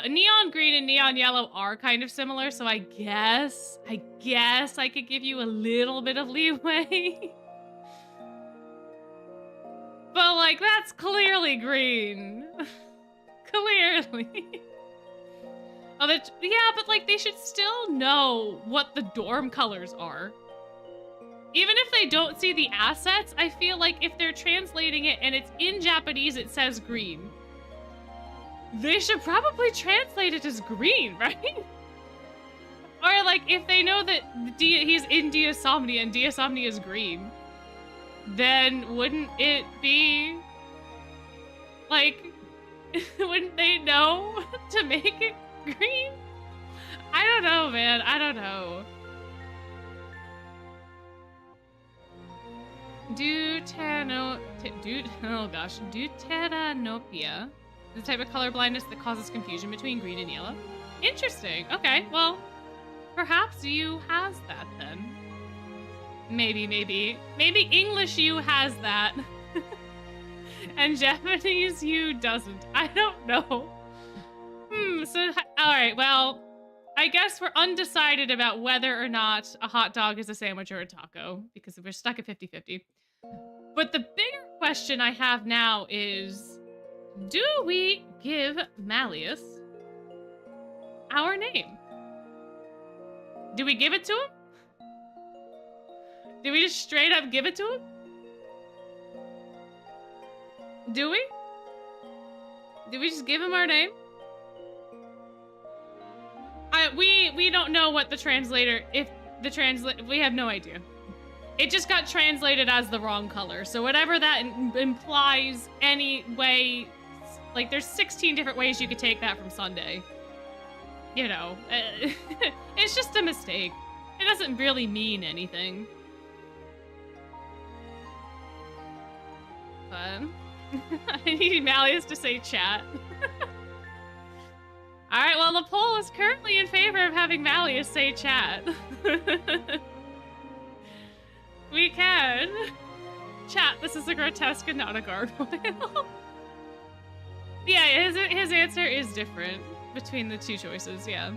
Neon green and neon yellow are kind of similar, so I guess I could give you a little bit of leeway. But like, that's clearly green. Clearly. Oh, yeah, but like they should still know what the dorm colors are. Even if they don't see the assets, I feel like if they're translating it and it's in Japanese, it says green. They should probably translate it as green, right? Or like if they know that he's in Diasomnia and Diasomnia is green, then wouldn't it be like, wouldn't they know to make it green? I don't know, man. I don't know. Deuteranopia. The type of color blindness that causes confusion between green and yellow. Interesting. Okay, well, perhaps you has that then. Maybe English you has that. And Japanese you doesn't. I don't know. So, alright, well, I guess we're undecided about whether or not a hot dog is a sandwich or a taco, because we're stuck at 50-50. But the bigger question I have now is, do we give Malleus our name? Do we give it to him? Do we just straight up give it to him? Do we? Do we just give him our name? We don't know what the translator, we have no idea. It just got translated as the wrong color. So whatever that implies any way, like there's 16 different ways you could take that from Sunday. You know, it's just a mistake. It doesn't really mean anything. But I need Malleus to say chat. Alright, well the poll is currently in favor of having Malleus say chat. We can. Chat, this is a grotesque and not a gargoyle. Yeah, his answer is different between the two choices. Yeah.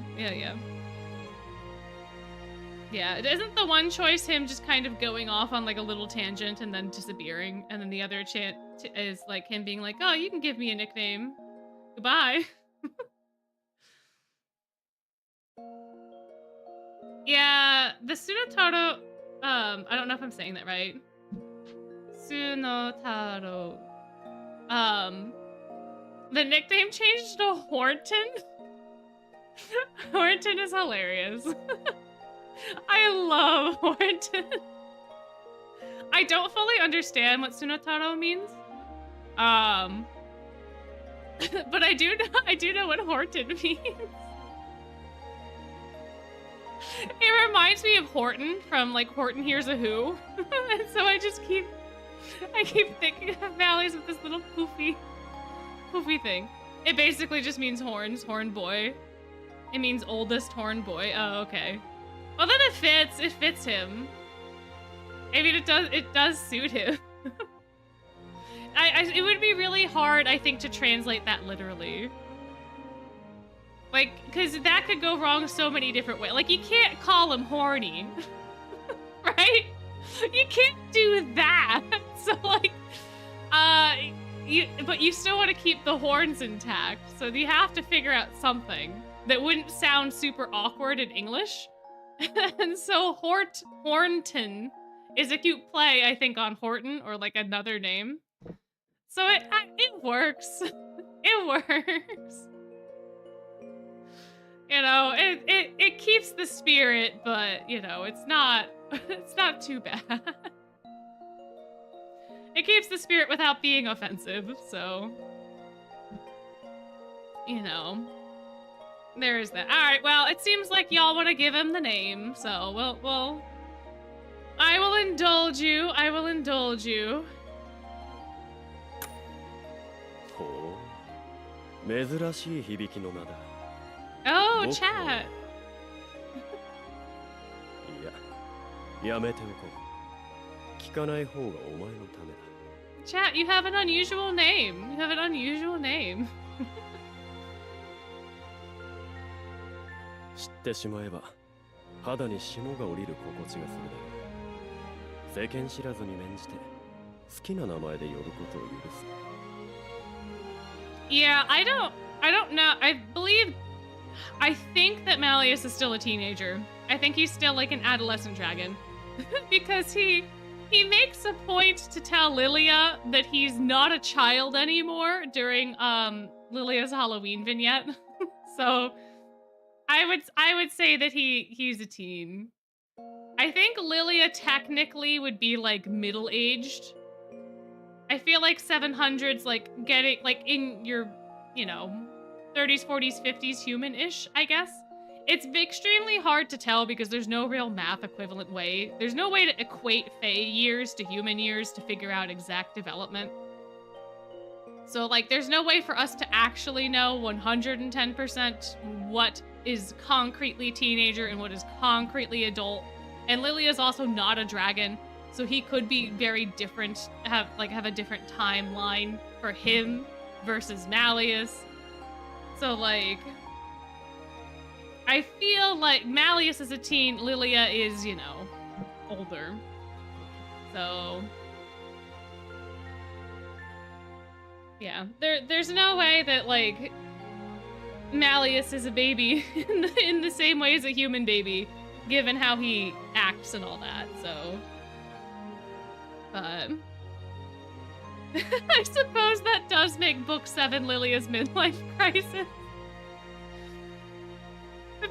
Yeah, isn't the one choice him just kind of going off on like a little tangent and then disappearing, and then the other chant is like him being like, oh, you can give me a nickname. Goodbye. Yeah, the Tsunotaro, I don't know if I'm saying that right. Tsunotaro. The nickname changed to Horton? Horton is hilarious. I love Horton. I don't fully understand what Tsunotaro means. But I do know what Horton means. It reminds me of Horton from like Horton Hears a Who. And so I keep thinking of Malleus with this little poofy thing. It basically just means horns, horn boy. It means oldest horn boy. Oh, okay. Well then it fits him. I mean it does suit him. It would be really hard, I think, to translate that literally. Like, because that could go wrong so many different ways. Like, you can't call him horny. Right? You can't do that. So, like, but you still want to keep the horns intact. So you have to figure out something that wouldn't sound super awkward in English. And so Horton is a cute play, I think, on Horton or, like, another name. So it works. It works. You know, it keeps the spirit, but you know, it's not too bad. It keeps the spirit without being offensive, so you know, there is that. All right, well, it seems like y'all want to give him the name, so we'll I will indulge you. I will indulge you.
ほう、珍しい響きの名だ。
Oh, chat.
いや、やめておこう。聞かない方がお前のためだ。
Chat, you have an unusual name. You have an unusual name.
知ってしまえば肌に霜が降りる心地がするだろう。世間知らずに免じて好きな名前で呼ぶことを許す。
Yeah, I don't know. I think that Malleus is still a teenager. I think he's still like an adolescent dragon. Because he makes a point to tell Lilia that he's not a child anymore during Lilia's Halloween vignette. So I would say that he's a teen. I think Lilia technically would be like middle-aged. I feel like 700's like getting like in your, you know, 30s, 40s, 50s human-ish, I guess. It's extremely hard to tell because there's no real math equivalent way. There's no way to equate Fae years to human years to figure out exact development. So like there's no way for us to actually know 110% what is concretely teenager and what is concretely adult. And Lilia is also not a dragon, so he could be very different, have a different timeline for him versus Malleus. So like, I feel like Malleus is a teen, Lilia is, you know, older. So yeah, there's no way that like Malleus is a baby in the same way as a human baby, given how he acts and all that, so. But I suppose that does make Book 7 Lilia's midlife crisis.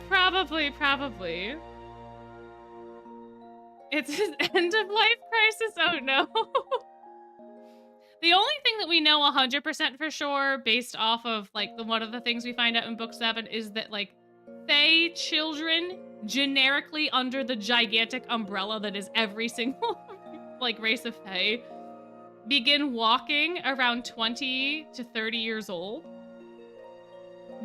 Probably. It's his end-of-life crisis? Oh no. The only thing that we know 100% for sure, based off of like one of the things we find out in Book 7, is that like Fae children, generically under the gigantic umbrella that is every single like race of Fae, begin walking around 20 to 30 years old.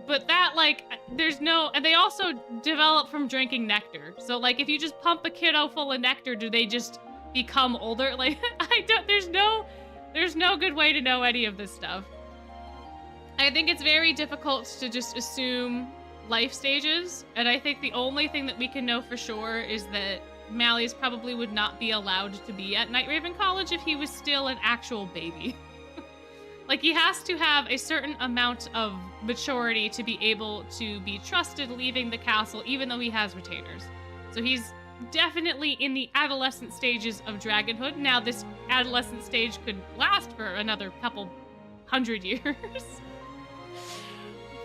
But that like, there's no, and they also develop from drinking nectar. So like, if you just pump a kiddo full of nectar, do they just become older? Like, there's no good way to know any of this stuff. I think it's very difficult to just assume life stages, and I think the only thing that we can know for sure is that Malleus probably would not be allowed to be at Night Raven College if he was still an actual baby. Like, he has to have a certain amount of maturity to be able to be trusted leaving the castle, even though he has retainers. So he's definitely in the adolescent stages of dragonhood. Now, this adolescent stage could last for another couple hundred years.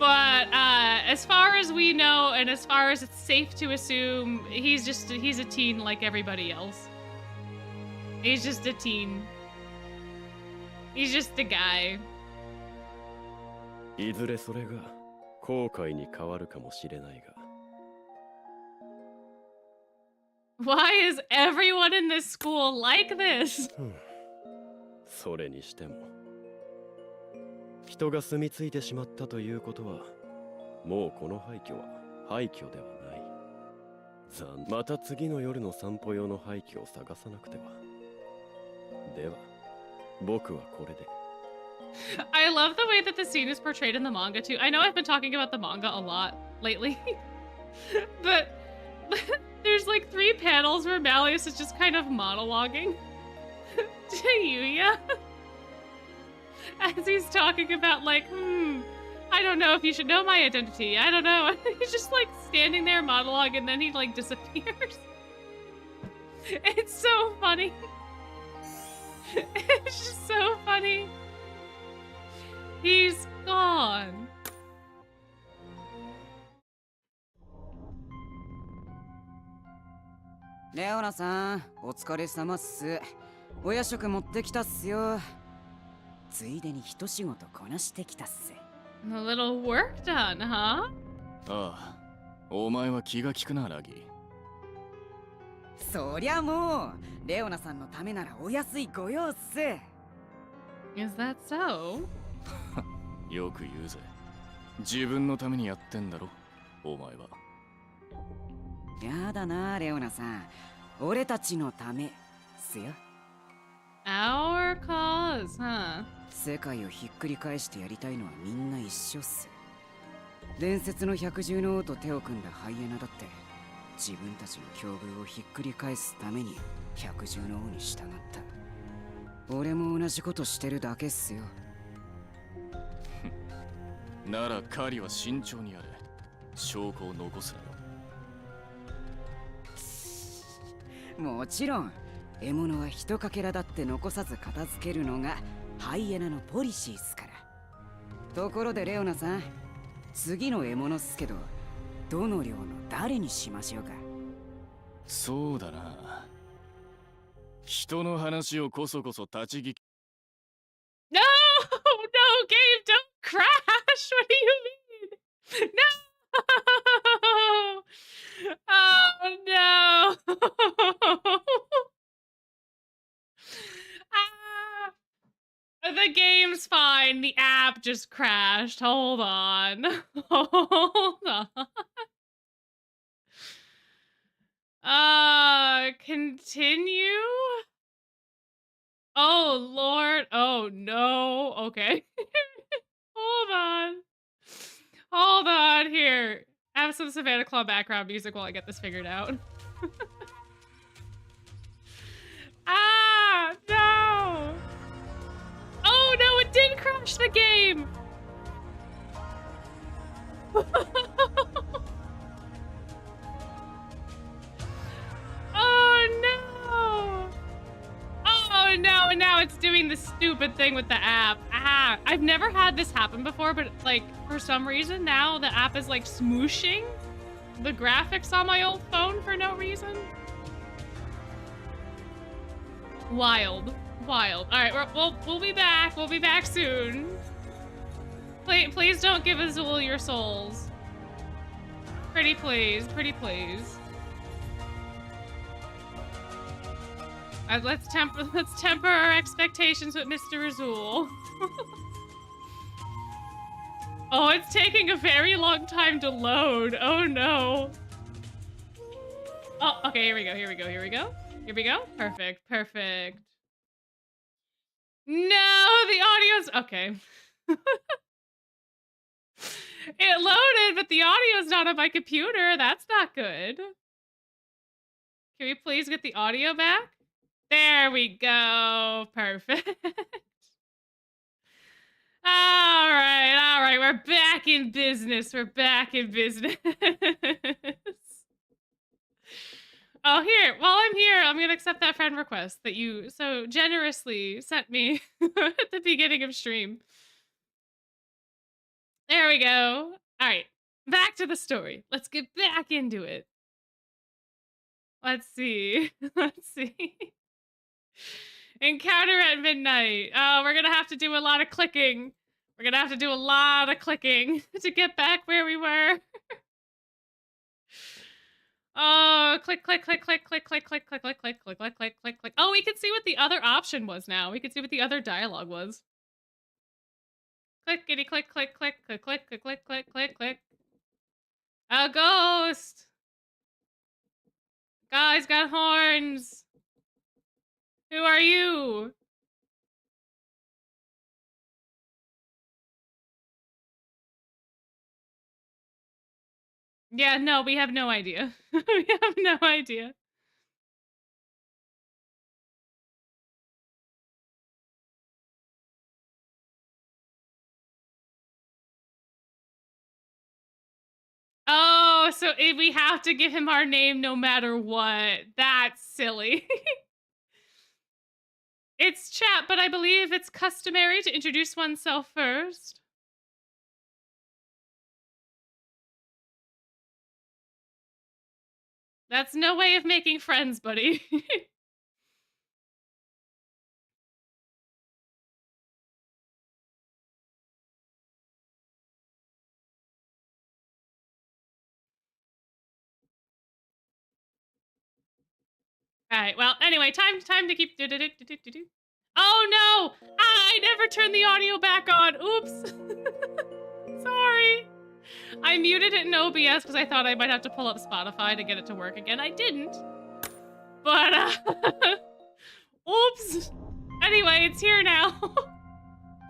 But as far as we know, and as far as it's safe to assume, he's a teen like everybody else. He's just a teen. He's just a guy.
いずれそれが後悔に変わるかもしれないが。
Why is everyone in this school like this?
それにしても人が住み着いてしまったということはもうこの廃墟は廃墟ではない。また次の夜の散歩用の廃墟を探さなくては。では僕はこれで。
I love the way that the scene is portrayed in the manga too. I know I've been talking about the manga a lot lately, but there's like 3 panels where Malleus is just kind of monologuing to Yuya as he's talking about like, I don't know if you should know my identity. I don't know. He's just like standing there monologue and then he like disappears. It's so funny. It's just so funny. He's gone.
Leona さん、お疲れ様っす。お夜食持ってきたっすよ。ついでに一仕事こなしてきたっす。
A little work done, huh?
ああ、お前は気が利くな、ラギ。
そりゃもう、レオナさんのためならお安いご用っす。
Is that so?
よく言うぜ。自分のためにやってんだろ、お前は。
やだな、レオナさん。俺たちのためっすよ。
Our cause, huh?
世界をひっくり返してやりたいのはみんな一緒っす。伝説の百獣の王と手を組んだハイエナだって自分たちの境遇をひっくり返すために百獣の王に従った。俺も同じことしてるだけっすよ。
なら狩りは慎重にやれ。証拠を残すなよ。
もちろん獲物は一かけらだって残さず片付けるのがハイエナのポリシーっすから。ところでレオナさん、次の獲物っすけど、どの寮の誰にしましょうか。
そうだな。人の話をこそこそ立ち聞き。
No, no, game, don't crash. What do you mean? No. Oh no. The game's fine. The app just crashed. Hold on. Hold on. Continue? Oh, Lord. Oh, no. Okay. Hold on. Hold on. Here. Have some Savannah Claw background music while I get this figured out. Ah, no. Oh, no, it did crash the game. Oh, no. Oh, no, and now it's doing the stupid thing with the app. Ah, I've never had this happen before, but, like, for some reason now the app is, like, smooshing the graphics on my old phone for no reason. Wild. Wild. All right, we'll be back. We'll be back soon. Please don't give Azul your souls. Pretty please. Pretty please. Let's temper our expectations with Mr. Azul. Oh, it's taking a very long time to load. Oh no. Oh, okay, here we go. Here we go. Here we go. Here we go. Perfect. Perfect. No, the audio's okay. It loaded, but the audio's not on my computer. That's not good. Can we please get the audio back? There we go. Perfect. All right. We're back in business. We're back in business. Oh, here. While I'm here, I'm going to accept that friend request that you so generously sent me at the beginning of stream. There we go. All right. Back to the story. Let's get back into it. Let's see. Let's see. Encounter at midnight. Oh, we're going to have to do a lot of clicking. We're going to have to do a lot of clicking to get back where we were. Oh, click, click, click, click, click, click, click, click, click, click, click, click, click, click, click. Oh, we can see what the other option was now. We can see what the other dialogue was. Clickety, click, click, click, click, click, click, click, click, click, click. A ghost! Guy's got horns! Who are you? Yeah, no, we have no idea. We have no idea. Oh, so we have to give him our name no matter what. That's silly. It's chat, but I believe it's customary to introduce oneself first. That's no way of making friends, buddy. All right. Well, anyway, time to keep. Oh no! I never turned the audio back on. Oops. Sorry. I muted it in OBS because I thought I might have to pull up Spotify to get it to work again. I didn't. But oops. Anyway, it's here now.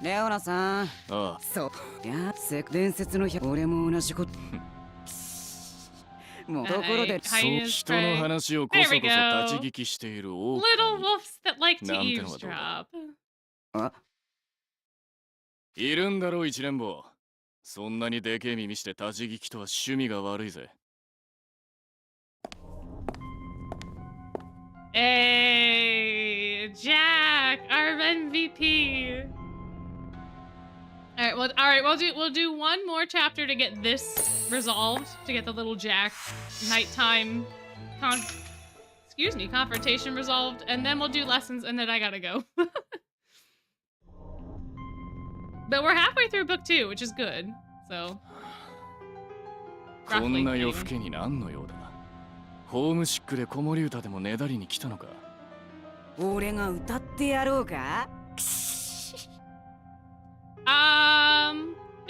レオナさん。
ああ。
そう。いや、伝説の俺も同じこと。もうところで
Hyenas
人の
prey.
話をこ
There
そ
we
こそ
go.
立ち聞きしている狼
Little wolves that like to
なんてのがどうだ。
eavesdrop.
いるんだろう一連坊。そんなにでけえ耳して立ち聞きとは趣味が悪いぜ。
Hey, Jack, our MVP. All right. We'll do one more chapter to get this resolved, to get the little Jack nighttime confrontation resolved, and then we'll do lessons, and then I gotta go. But we're halfway through book 2, which is good. So.
こんな夜更けに何の用だ。ホームシックで子守歌でもねだりに来たのか。
俺が歌ってやろうか。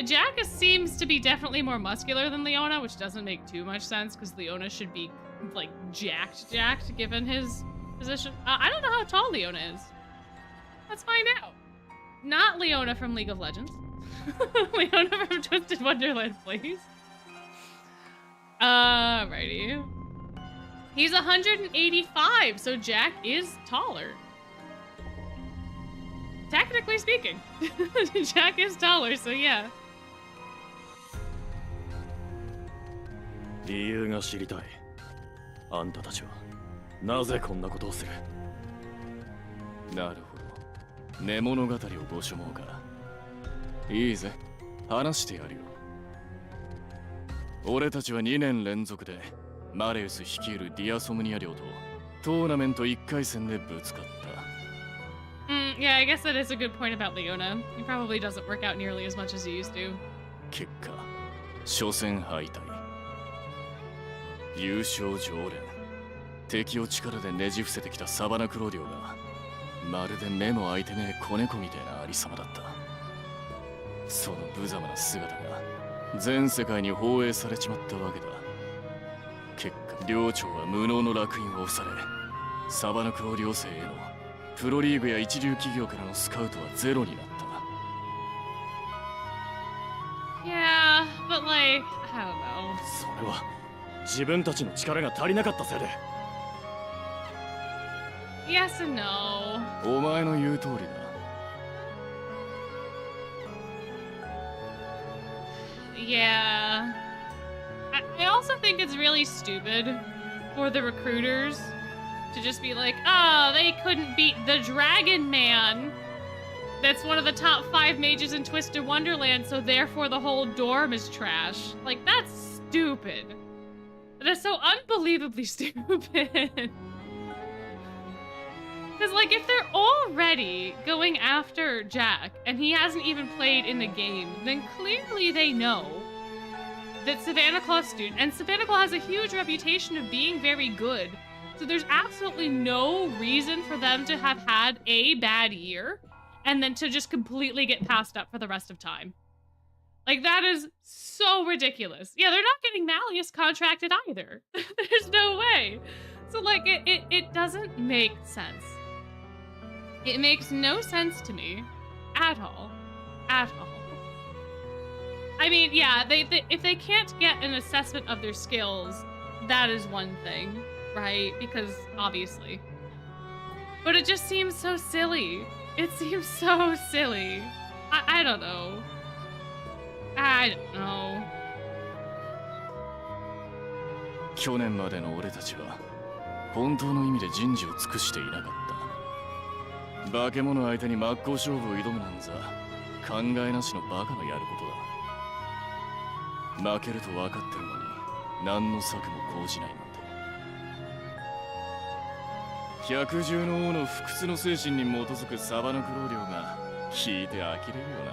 Jack seems to be definitely more muscular than Leona, which doesn't make too much sense because Leona should be like jacked given his position. I don't know how tall Leona is. Let's find out. Not Leona from League of Legends. Leona from Twisted Wonderland, please. Alrighty. He's 185, so Jack is taller. Technically speaking, Jack is taller, so yeah.
理由が知りたい。あんたたちはなぜこんなことをする。なるほど。寝物語をご所望か。いいぜ。話してやるよ。俺たちは2年連続でマレウス率いるディアソムニア領とトーナメント1回戦でぶつかった。
Yeah, I guess that is a good point about Leona. He probably doesn't work out nearly as much as he used to.
結果、初戦敗退。優勝常連。敵を力でねじ伏せてきたサバナクローディオが、まるで目も開いてねえ子猫みたいなありさまだった。その無様な姿が全世界に放映されちまったわけだ。結果、領長は無能の烙印を押され、サバナクローディオ生へのプロリーグや一流企業からのスカウトはゼロになった。
Yeah, but like, I don't know.
それは自分たちの力が足りなかったせいで。
Yes and no.
お前の言う通りだ。
Yeah. I also think it's really stupid for the recruiters to just be like, oh, they couldn't beat the Dragon Man. That's one of the top 5 mages in Twisted Wonderland, so therefore the whole dorm is trash. Like, that's stupid. That is so unbelievably stupid. Because, like, if they're already going after Jack, and he hasn't even played in the game, then clearly they know that Savannah Claw's student, and Savannah Claw has a huge reputation of being very good, so there's absolutely no reason for them to have had a bad year, and then to just completely get passed up for the rest of time. Like, that is so ridiculous. Yeah, they're not getting Malleus contracted either. There's no way. So, like, it doesn't make sense. It makes no sense to me at all. At all. I mean, yeah, if they can't get an assessment of their skills, that is one thing, right? Because, obviously. But it just seems so silly. It seems so silly. I don't know. I don't know.
去年までの俺たちは本当の意味で人事を尽くしていなかった。化け物相手に真っ向勝負を挑むなんざ考えなしのバカのやることだ。負けると分かってるのに何の策も講じないなんて。百獣の王の不屈の精神に基づくサバナクローディオが聞いて呆れるよな。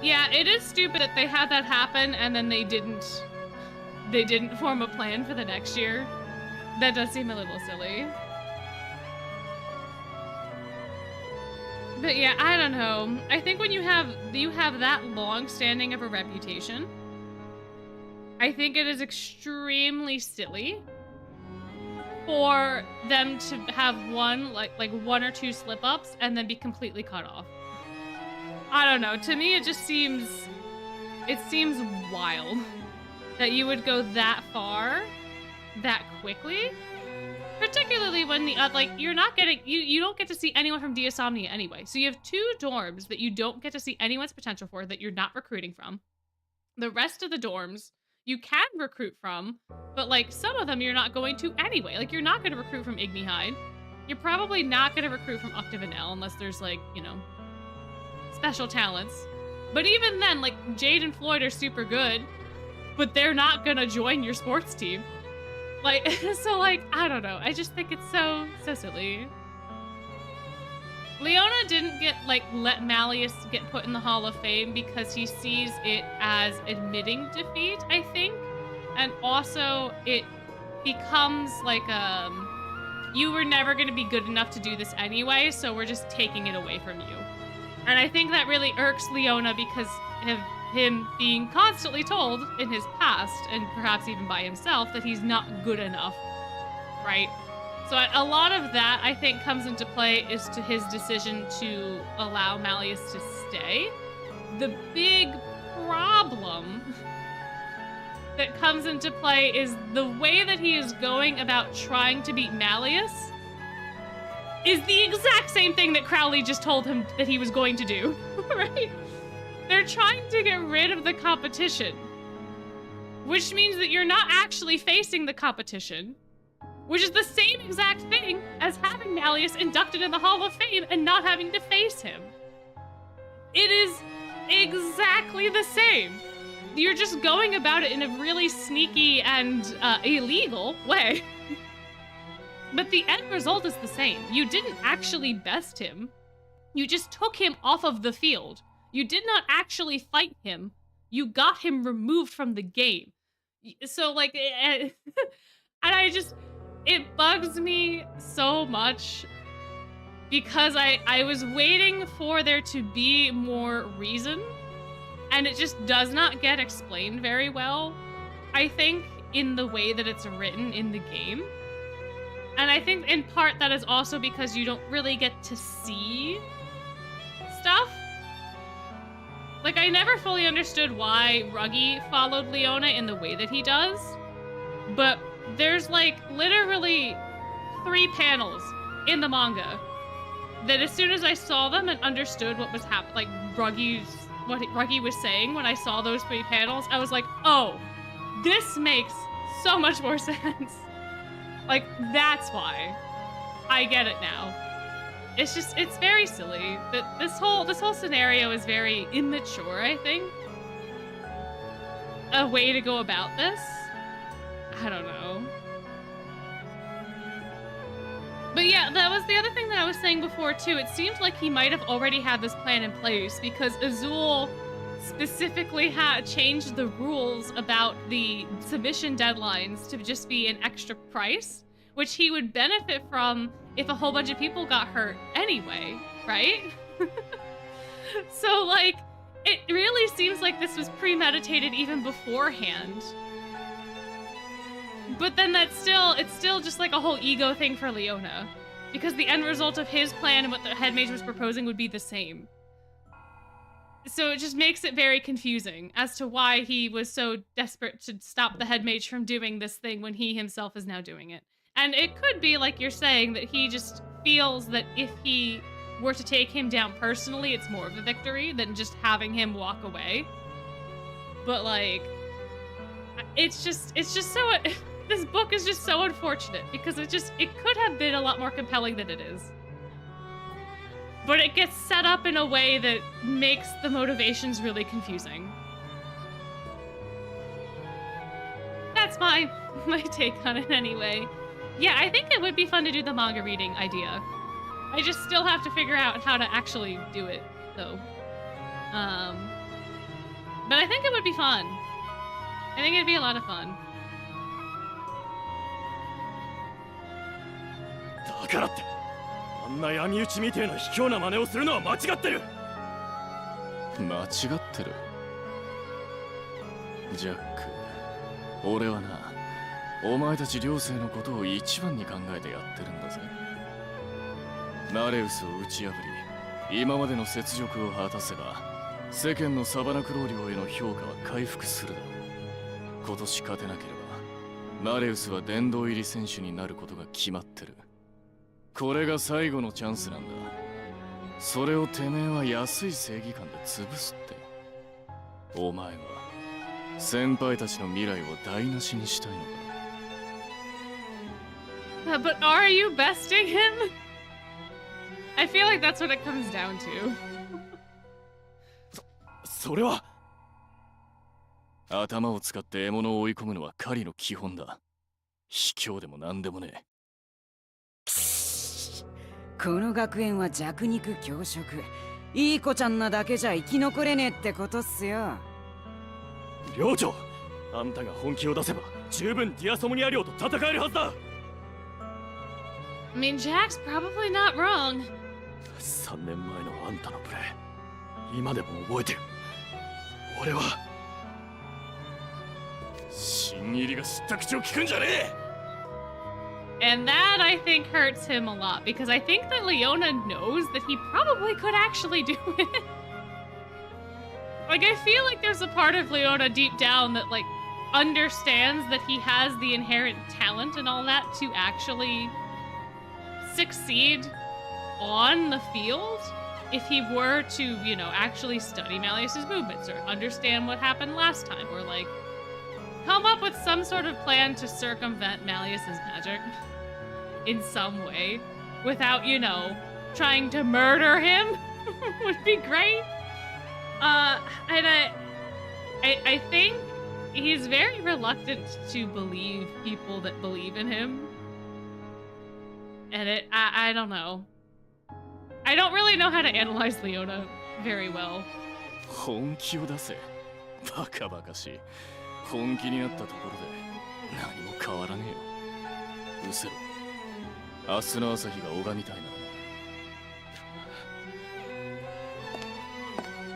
Yeah, it is stupid that they had that happen and then they didn't form a plan for the next year. That does seem a little silly. But yeah, I don't know. I think when you have that long standing of a reputation, I think it is extremely silly for them to have one or two slip-ups and then be completely cut off. I don't know. To me, it just seems It seems wild that you would go that far, that quickly. Particularly when the like you're not getting you don't get to see anyone from Diasomnia anyway. So you have 2 dorms that you don't get to see anyone's potential for that you're not recruiting from. The rest of the dorms you can recruit from, but like some of them you're not going to anyway. Like you're not going to recruit from Ignihide. You're probably not going to recruit from Octavanel unless there's like, you know, special talents. But even then, like Jade and Floyd are super good, but they're not going to join your sports team. Like, so like, I don't know. I just think it's so silly. Leona didn't get, like, let Malleus get put in the Hall of Fame because he sees it as admitting defeat, I think. And also, it becomes like, you were never going to be good enough to do this anyway, so we're just taking it away from you. And I think that really irks Leona because of him being constantly told in his past, and perhaps even by himself, that he's not good enough, right? So a lot of that, I think, comes into play is to his decision to allow Malleus to stay. The big problem that comes into play is the way that he is going about trying to beat Malleus is the exact same thing that Crowley just told him that he was going to do, right? They're trying to get rid of the competition, which means that you're not actually facing the competition, which is the same exact thing as having Malleus inducted in the Hall of Fame and not having to face him. It is exactly the same. You're just going about it in a really sneaky and illegal way. But the end result is the same. You didn't actually best him. You just took him off of the field. You did not actually fight him. You got him removed from the game. So, like, and it bugs me so much because I was waiting for there to be more reason, and it just does not get explained very well, I think, in the way that it's written in the game. And I think in part that is also because you don't really get to see stuff. Like, I never fully understood why Ruggy followed Leona in the way that he does, but there's, like, literally 3 panels in the manga that as soon as I saw them and understood what was happening, like, what Ruggy was saying when I saw those 3 panels, I was like, oh, this makes so much more sense. Like, that's why. I get it now. It's just, it's very silly. This whole scenario is very immature, I think. A way to go about this? I don't know. But yeah, that was the other thing that I was saying before too. It seemed like he might have already had this plan in place because Azul specifically had changed the rules about the submission deadlines to just be an extra price, which he would benefit from if a whole bunch of people got hurt anyway, right? So, like, it really seems like this was premeditated even beforehand. But then it's still just like a whole ego thing for Leona. Because the end result of his plan and what the head mage was proposing would be the same. So it just makes it very confusing as to why he was so desperate to stop the head mage from doing this thing when he himself is now doing it. And it could be, like you're saying, that he just feels that if he were to take him down personally, it's more of a victory than just having him walk away. But, like, it's just so... This book is just so unfortunate because it could have been a lot more compelling than it is. But it gets set up in a way that makes the motivations really confusing. That's my take on it anyway. Yeah, I think it would be fun to do the manga reading idea. I just still have to figure out how to actually do it, though. But I think it would be fun. I think it'd be a lot of fun.
だからってあんな闇討ちみてえな卑怯な真似をするのは間違ってる。
間違ってる。ジャック、俺はな、お前たち両生のことを一番に考えてやってるんだぜ。マレウスを打ち破り、今までの雪辱を果たせば、世間のサバナクロー領への評価は回復するだろう。今年勝てなければマレウスは殿堂入り選手になることが決まってる。これが最後のチャンスなんだ。それをてめえは安い正義感で潰すって。お前は先輩たちの未来を台無しにしたいのか。
But are you besting him? I feel like that's what it comes down to.
それは頭を使って獲物を追い込むのは狩りの基本だ。卑怯でも何でもねえ。
この学園は弱肉強食。いい子ちゃんなだけじゃ生き残れねえってことっすよ。
寮長、あんたが本気を出せば十分ディアソモニア寮と戦えるはずだ。
I mean, Jack's probably not wrong.
3年前のあんたのプレー、今でも覚えてる。俺は
新入りが知った口を聞くんじゃねえ。
And that, I think, hurts him a lot, because I think that Leona knows that he probably could actually do it. Like, I feel like there's a part of Leona deep down that, like, understands that he has the inherent talent and all that to actually succeed on the field if he were to, you know, actually study Malleus's movements or understand what happened last time, or, like, come up with some sort of plan to circumvent Malleus's magic in some way without, you know, trying to murder him would be great. And I think he's very reluctant to believe people that believe in him. And I don't know. I don't really know how to analyze Leona very well.
本気を出せ。バカバカしい。本気になったところで何も変わらねえよ。うせろ。明日の朝日が拝みたいな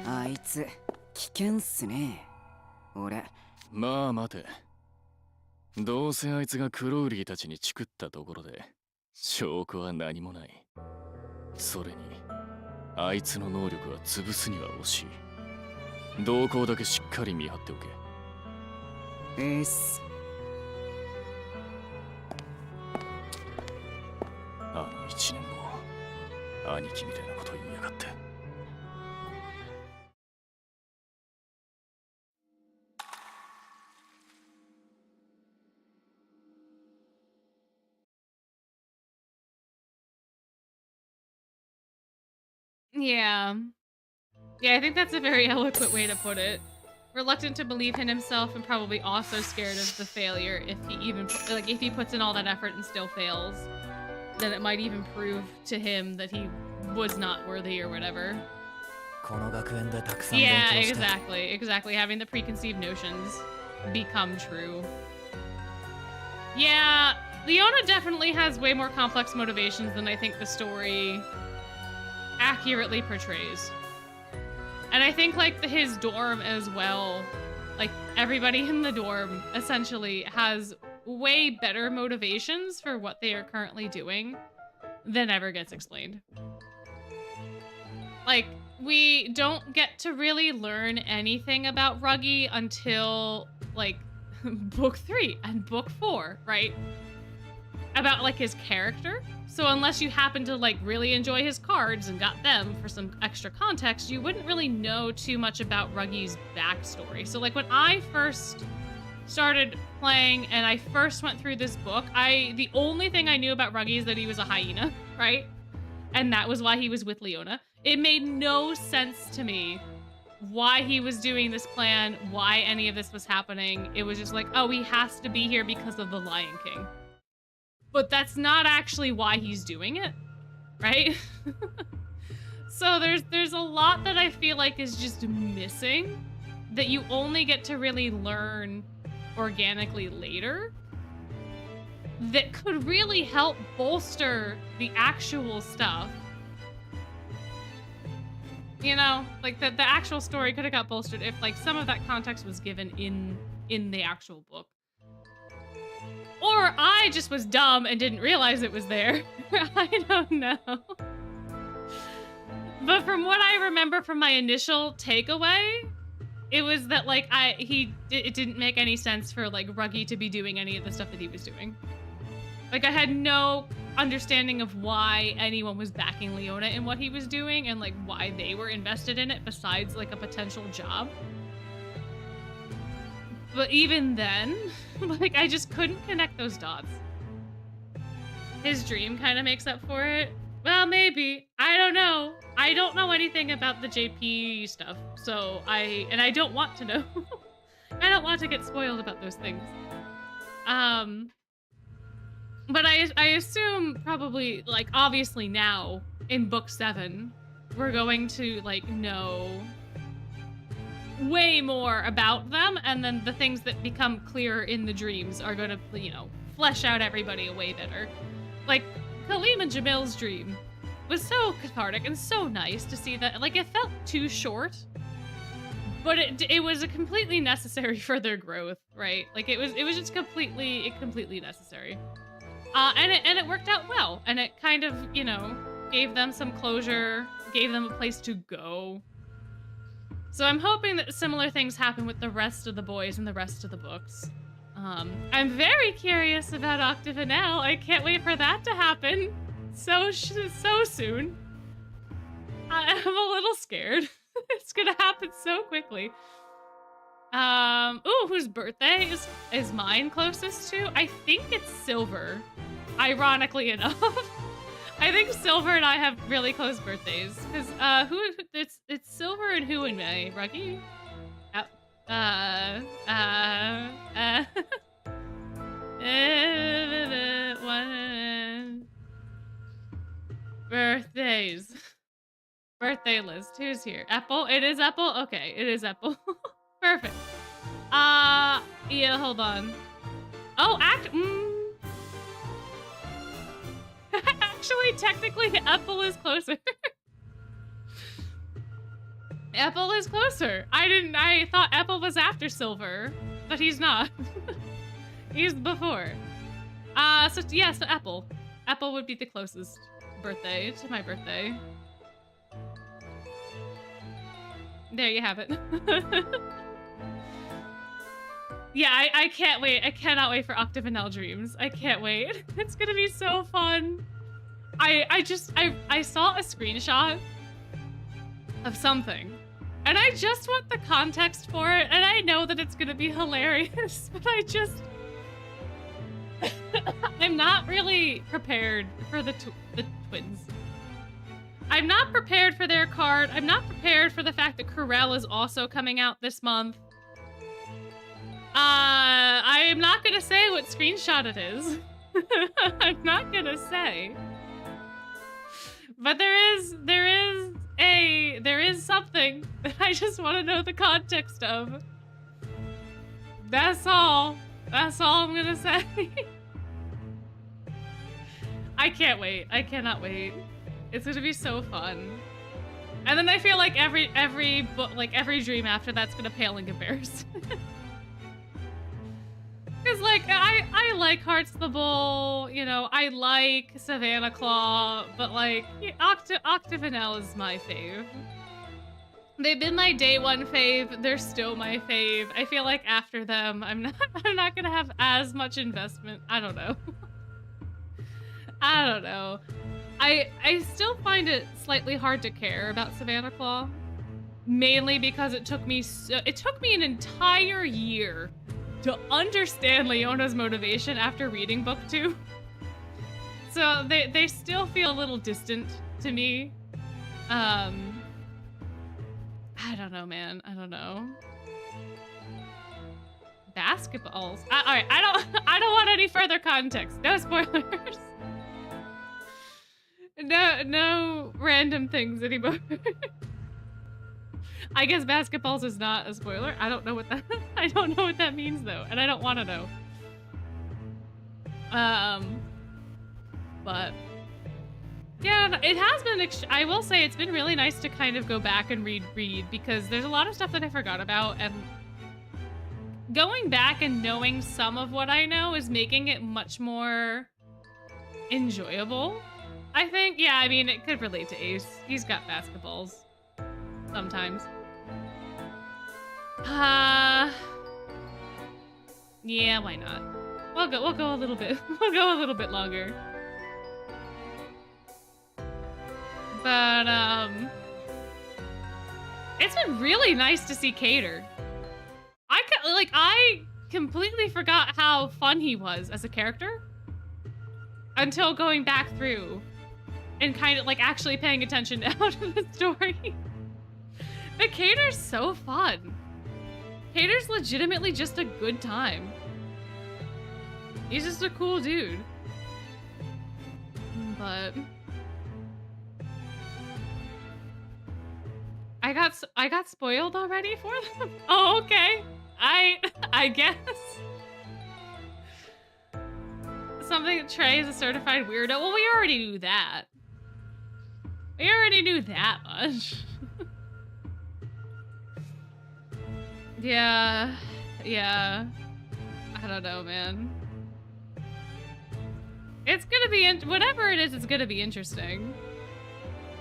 ら。
あいつ危険っすね。俺。
まあ待て。どうせあいつがクロウリーたちにチクったところで証拠は何もない。それにあいつの能力は潰すには惜しい。動向だけしっかり見張っておけ。あの1年後、兄貴みたいなこと言いやがって。
Yeah. Yeah, I think that's a very eloquent way to put it. Reluctant to believe in himself and probably also scared of the failure if he even, like, if he puts in all that effort and still fails, then it might even prove to him that he was not worthy or whatever. Yeah, exactly. Having the preconceived notions become true. Yeah, Leona definitely has way more complex motivations than I think the story accurately portrays. And I think, like, his dorm as well, like, everybody in the dorm essentially has way better motivations for what they are currently doing than ever gets explained. Like, we don't get to really learn anything about Ruggy until, like, book 3 and book 4, right? About, like, his character. So unless you happen to, like, really enjoy his cards and got them for some extra context, you wouldn't really know too much about Ruggy's backstory. So, like, when I first started playing and I first went through this book, the only thing I knew about Ruggy is that he was a hyena, right? And that was why he was with Leona. It made no sense to me why he was doing this plan, why any of this was happening. It was just like, oh, he has to be here because of the Lion King. But that's not actually why he's doing it, right? So there's a lot that I feel like is just missing that you only get to really learn organically later that could really help bolster the actual stuff. You know, like the actual story could have got bolstered if, like, some of that context was given in the actual book. Or I just was dumb and didn't realize it was there. I don't know. But from what I remember from my initial takeaway, it was that like it didn't make any sense for like Ruggy to be doing any of the stuff that he was doing. Like I had no understanding of why anyone was backing Leona in what he was doing and like why they were invested in it besides like a potential job. But even then, like I just couldn't connect those dots. His dream kind of makes up for it. Well, maybe. I don't know. I don't know anything about the JP stuff, so I don't want to know. I don't want to get spoiled about those things. But I assume probably, like, obviously now, in book 7, we're going to, like, know way more about them, and then the things that become clearer in the dreams are going to, you know, flesh out everybody way better. Like, Kaleem and Jamil's dream was so cathartic and so nice to see that. Like, it felt too short, but it was a completely necessary for their growth, right? Like, it was just completely necessary. And it worked out well, and it kind of, you know, gave them some closure, gave them a place to go. So I'm hoping that similar things happen with the rest of the boys in the rest of the books. I'm very curious about Octavanel. I can't wait for that to happen so soon. I'm a little scared. It's gonna happen so quickly. Ooh, whose birthday is mine closest to? I think it's Silver, ironically enough. I think Silver and I have really close birthdays. Because, it's Silver and who in May? Ruggy? Birthdays. Birthday list. Who's here? Apple? It is Apple? Okay, it is Apple. Perfect. Yeah, hold on. Oh, actually, technically, Apple is closer. Apple is closer. I thought Apple was after Silver, but he's not. He's before. So yeah, so Apple. Apple would be the closest birthday to my birthday. There you have it. Yeah, I can't wait. I cannot wait for Octavanel Dreams. I can't wait. It's gonna be so fun. I saw a screenshot of something, and I just want the context for it, and I know that it's gonna be hilarious, but I'm not really prepared for the twins. I'm not prepared for their card. I'm not prepared for the fact that Corel is also coming out this month. I'm not gonna say what screenshot it is. I'm not gonna say. But there is something that I just want to know the context of. That's all. That's all I'm gonna say. I can't wait. I cannot wait. It's gonna be so fun. And then I feel like every book, like every dream after that's gonna pale in comparison. Because, like, I like Hearts the Bull, you know, I like Savannah Claw, but, like, Octavanel is my fave. They've been my day one fave, they're still my fave. I feel like after them, I'm not gonna have as much investment. I don't know. I don't know. I still find it slightly hard to care about Savannah Claw. Mainly because it took me an entire year to understand Leona's motivation after reading book 2. So they still feel a little distant to me. I don't know, man. I don't know. Basketballs. All right, I don't want any further context. No spoilers. No random things anymore. I guess basketballs is not a spoiler. I don't know what that means though, and I don't want to know. But yeah, it has been. I will say it's been really nice to kind of go back and read because there's a lot of stuff that I forgot about, and going back and knowing some of what I know is making it much more enjoyable, I think, yeah, I mean, it could relate to Ace. He's got basketballs. Sometimes. Yeah, why not? We'll go a little bit. We'll go a little bit longer. But, it's been really nice to see Cater. I completely forgot how fun he was as a character until going back through and kind of like actually paying attention now to the story. But Cater's so fun. Cater's legitimately just a good time. He's just a cool dude. But I got spoiled already for them? Oh, okay. I guess. Something Trey is a certified weirdo. Well, we already knew that. We already knew that much. Yeah. I don't know, man. It's gonna be whatever it is, it's gonna be interesting.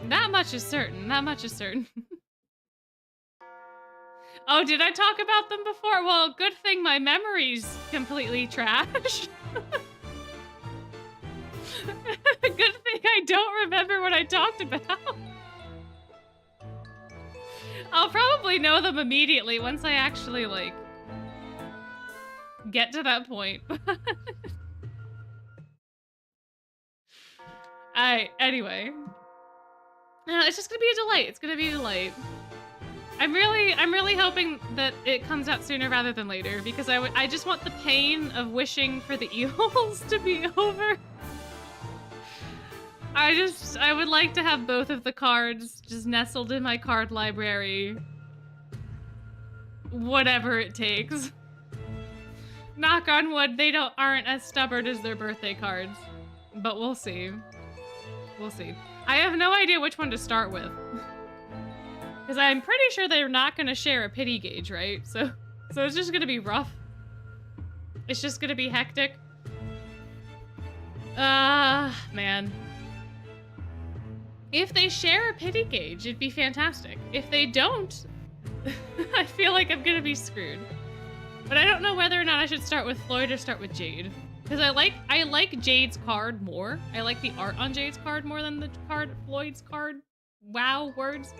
That much is certain. That much is certain. Oh, did I talk about them before? Well, good thing my memory's completely trash. Good thing I don't remember what I talked about. I'll probably know them immediately once I actually, like, get to that point. Anyway. It's just gonna be a delight. It's gonna be a delight. I'm really hoping that it comes out sooner rather than later because I just want the pain of wishing for the eels to be over. I would like to have both of the cards just nestled in my card library. Whatever it takes. Knock on wood, they aren't as stubborn as their birthday cards. But we'll see. We'll see. I have no idea which one to start with. Because I'm pretty sure they're not going to share a pity gauge, right? So it's just going to be rough. It's just going to be hectic. Man. If they share a pity gauge, it'd be fantastic. If they don't, I feel like I'm going to be screwed. But I don't know whether or not I should start with Floyd or start with Jade. Because I like Jade's card more. I like the art on Jade's card more than the Floyd's card. Wow, words.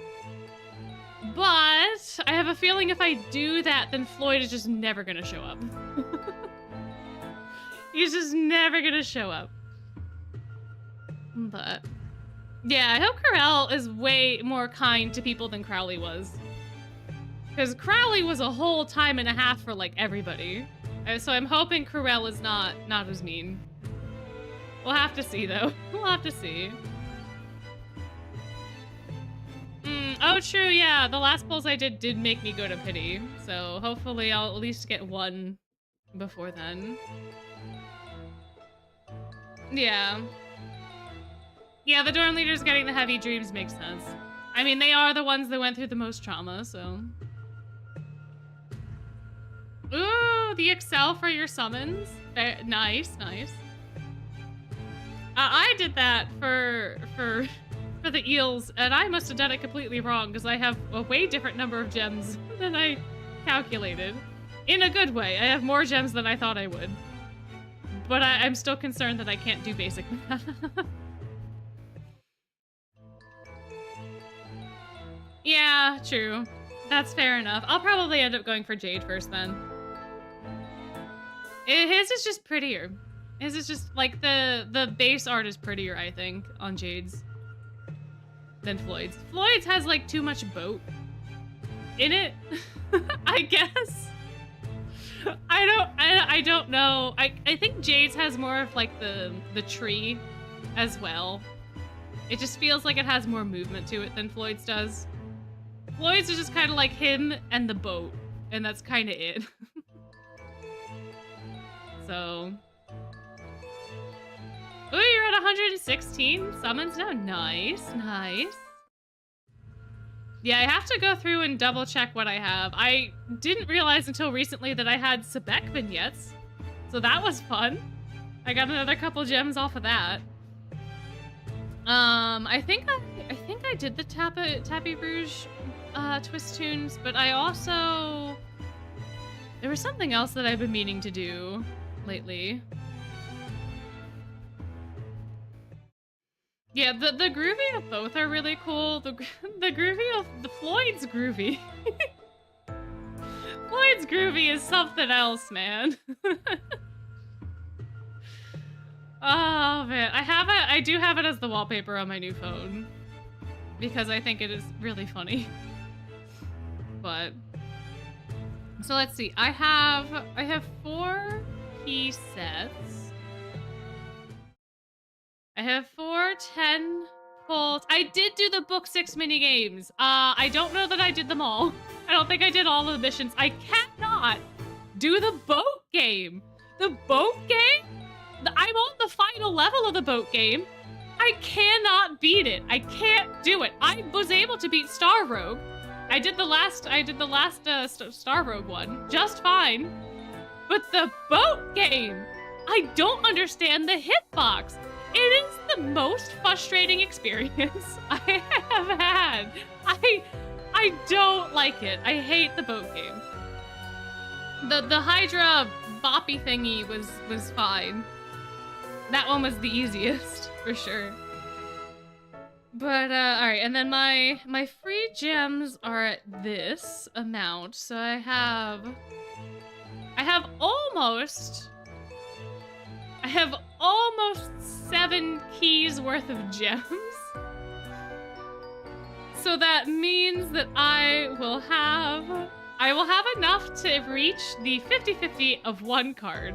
But I have a feeling if I do that, then Floyd is just never gonna show up. He's just never gonna show up. But yeah, I hope Corel is way more kind to people than Crowley was. Because Crowley was a whole time and a half for like everybody. So I'm hoping Corel is not as mean. We'll have to see though. We'll have to see. Oh, true, yeah. The last polls I did make me go to pity. So hopefully I'll at least get one before then. Yeah. Yeah, the dorm leaders getting the heavy dreams makes sense. I mean, they are the ones that went through the most trauma, so. Ooh, the Excel for your summons. Nice, nice. I did that for the eels, and I must have done it completely wrong because I have a way different number of gems than I calculated. In a good way. I have more gems than I thought I would. But I'm still concerned that I can't do basic math. Yeah, true. That's fair enough. I'll probably end up going for Jade first then. His is just prettier. His is just, like, the base art is prettier, I think, on Jade's than Floyd's. Floyd's has, like, too much boat in it, I guess. I don't know. I think Jade's has more of, like, the tree as well. It just feels like it has more movement to it than Floyd's does. Floyd's is just kind of like him and the boat, and that's kind of it. So. Ooh, you're at 116 summons now? Nice, nice. Yeah, I have to go through and double check what I have. I didn't realize until recently that I had Sebek vignettes, so that was fun. I got another couple gems off of that. I think I did the Tapis Rouge twist tunes, but I also there was something else that I've been meaning to do lately. Yeah, the groovy of both are really cool. The groovy of the Floyd's groovy. Floyd's groovy is something else, man. Oh man, I do have it as the wallpaper on my new phone because I think it is really funny. But so let's see. I have 4 key sets. I have 4 10 pulls. I did do the book 6 mini games. I don't know that I did them all. I don't think I did all of the missions. I cannot do the boat game. The boat game? I'm on the final level of the boat game. I cannot beat it. I can't do it. I was able to beat Star Rogue. I did the last Star Rogue one just fine. But the boat game, I don't understand the hitbox. It is the most frustrating experience I have had. I don't like it. I hate the boat game. The Hydra boppy thingy was fine. That one was the easiest, for sure. But, alright, and then my free gems are at this amount, so I have almost 7 keys worth of gems. So that means that I will have enough to reach the 50-50 of 1 card.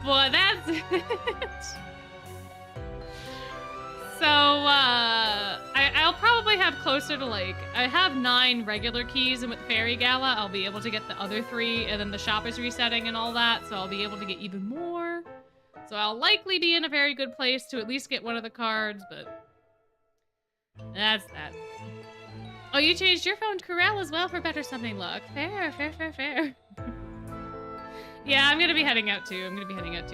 But that's it. So, I'll probably have closer to like, I have 9 regular keys, and with Fairy Gala, I'll be able to get the other 3, and then the shop is resetting and all that, so I'll be able to get even more. So I'll likely be in a very good place to at least get one of the cards, but that's that. Oh, you changed your phone to Corel as well for better summoning luck. Fair. Yeah, I'm gonna be heading out too.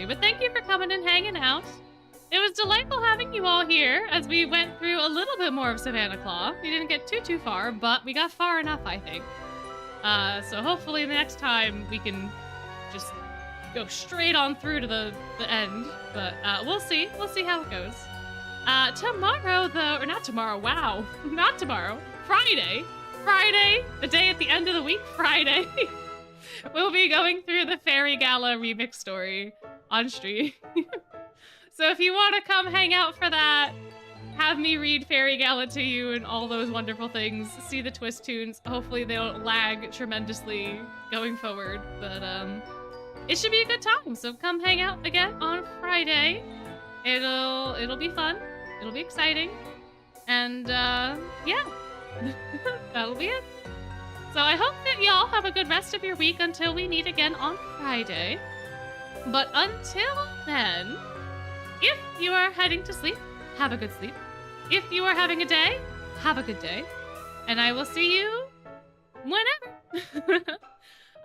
But thank you for coming and hanging out. It was delightful having you all here as we went through a little bit more of Savannah Claw. We didn't get too far, but we got far enough, I think. So hopefully the next time we can just go straight on through to the end. But we'll see. We'll see how it goes. Tomorrow, though, or not tomorrow, wow. Not tomorrow. Friday, the day at the end of the week, Friday. We'll be going through the Fairy Gala remix story on stream. So if you want to come hang out for that, have me read Fairy Gala to you and all those wonderful things, see the twist tunes, hopefully they don't lag tremendously going forward, but it should be a good time, so come hang out again on Friday. It'll be fun, it'll be exciting, and yeah, that'll be it. So I hope that y'all have a good rest of your week until we meet again on Friday. But until then, if you are heading to sleep, have a good sleep. If you are having a day, have a good day. And I will see you whenever.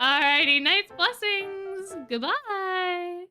Alrighty, night's blessings. Goodbye.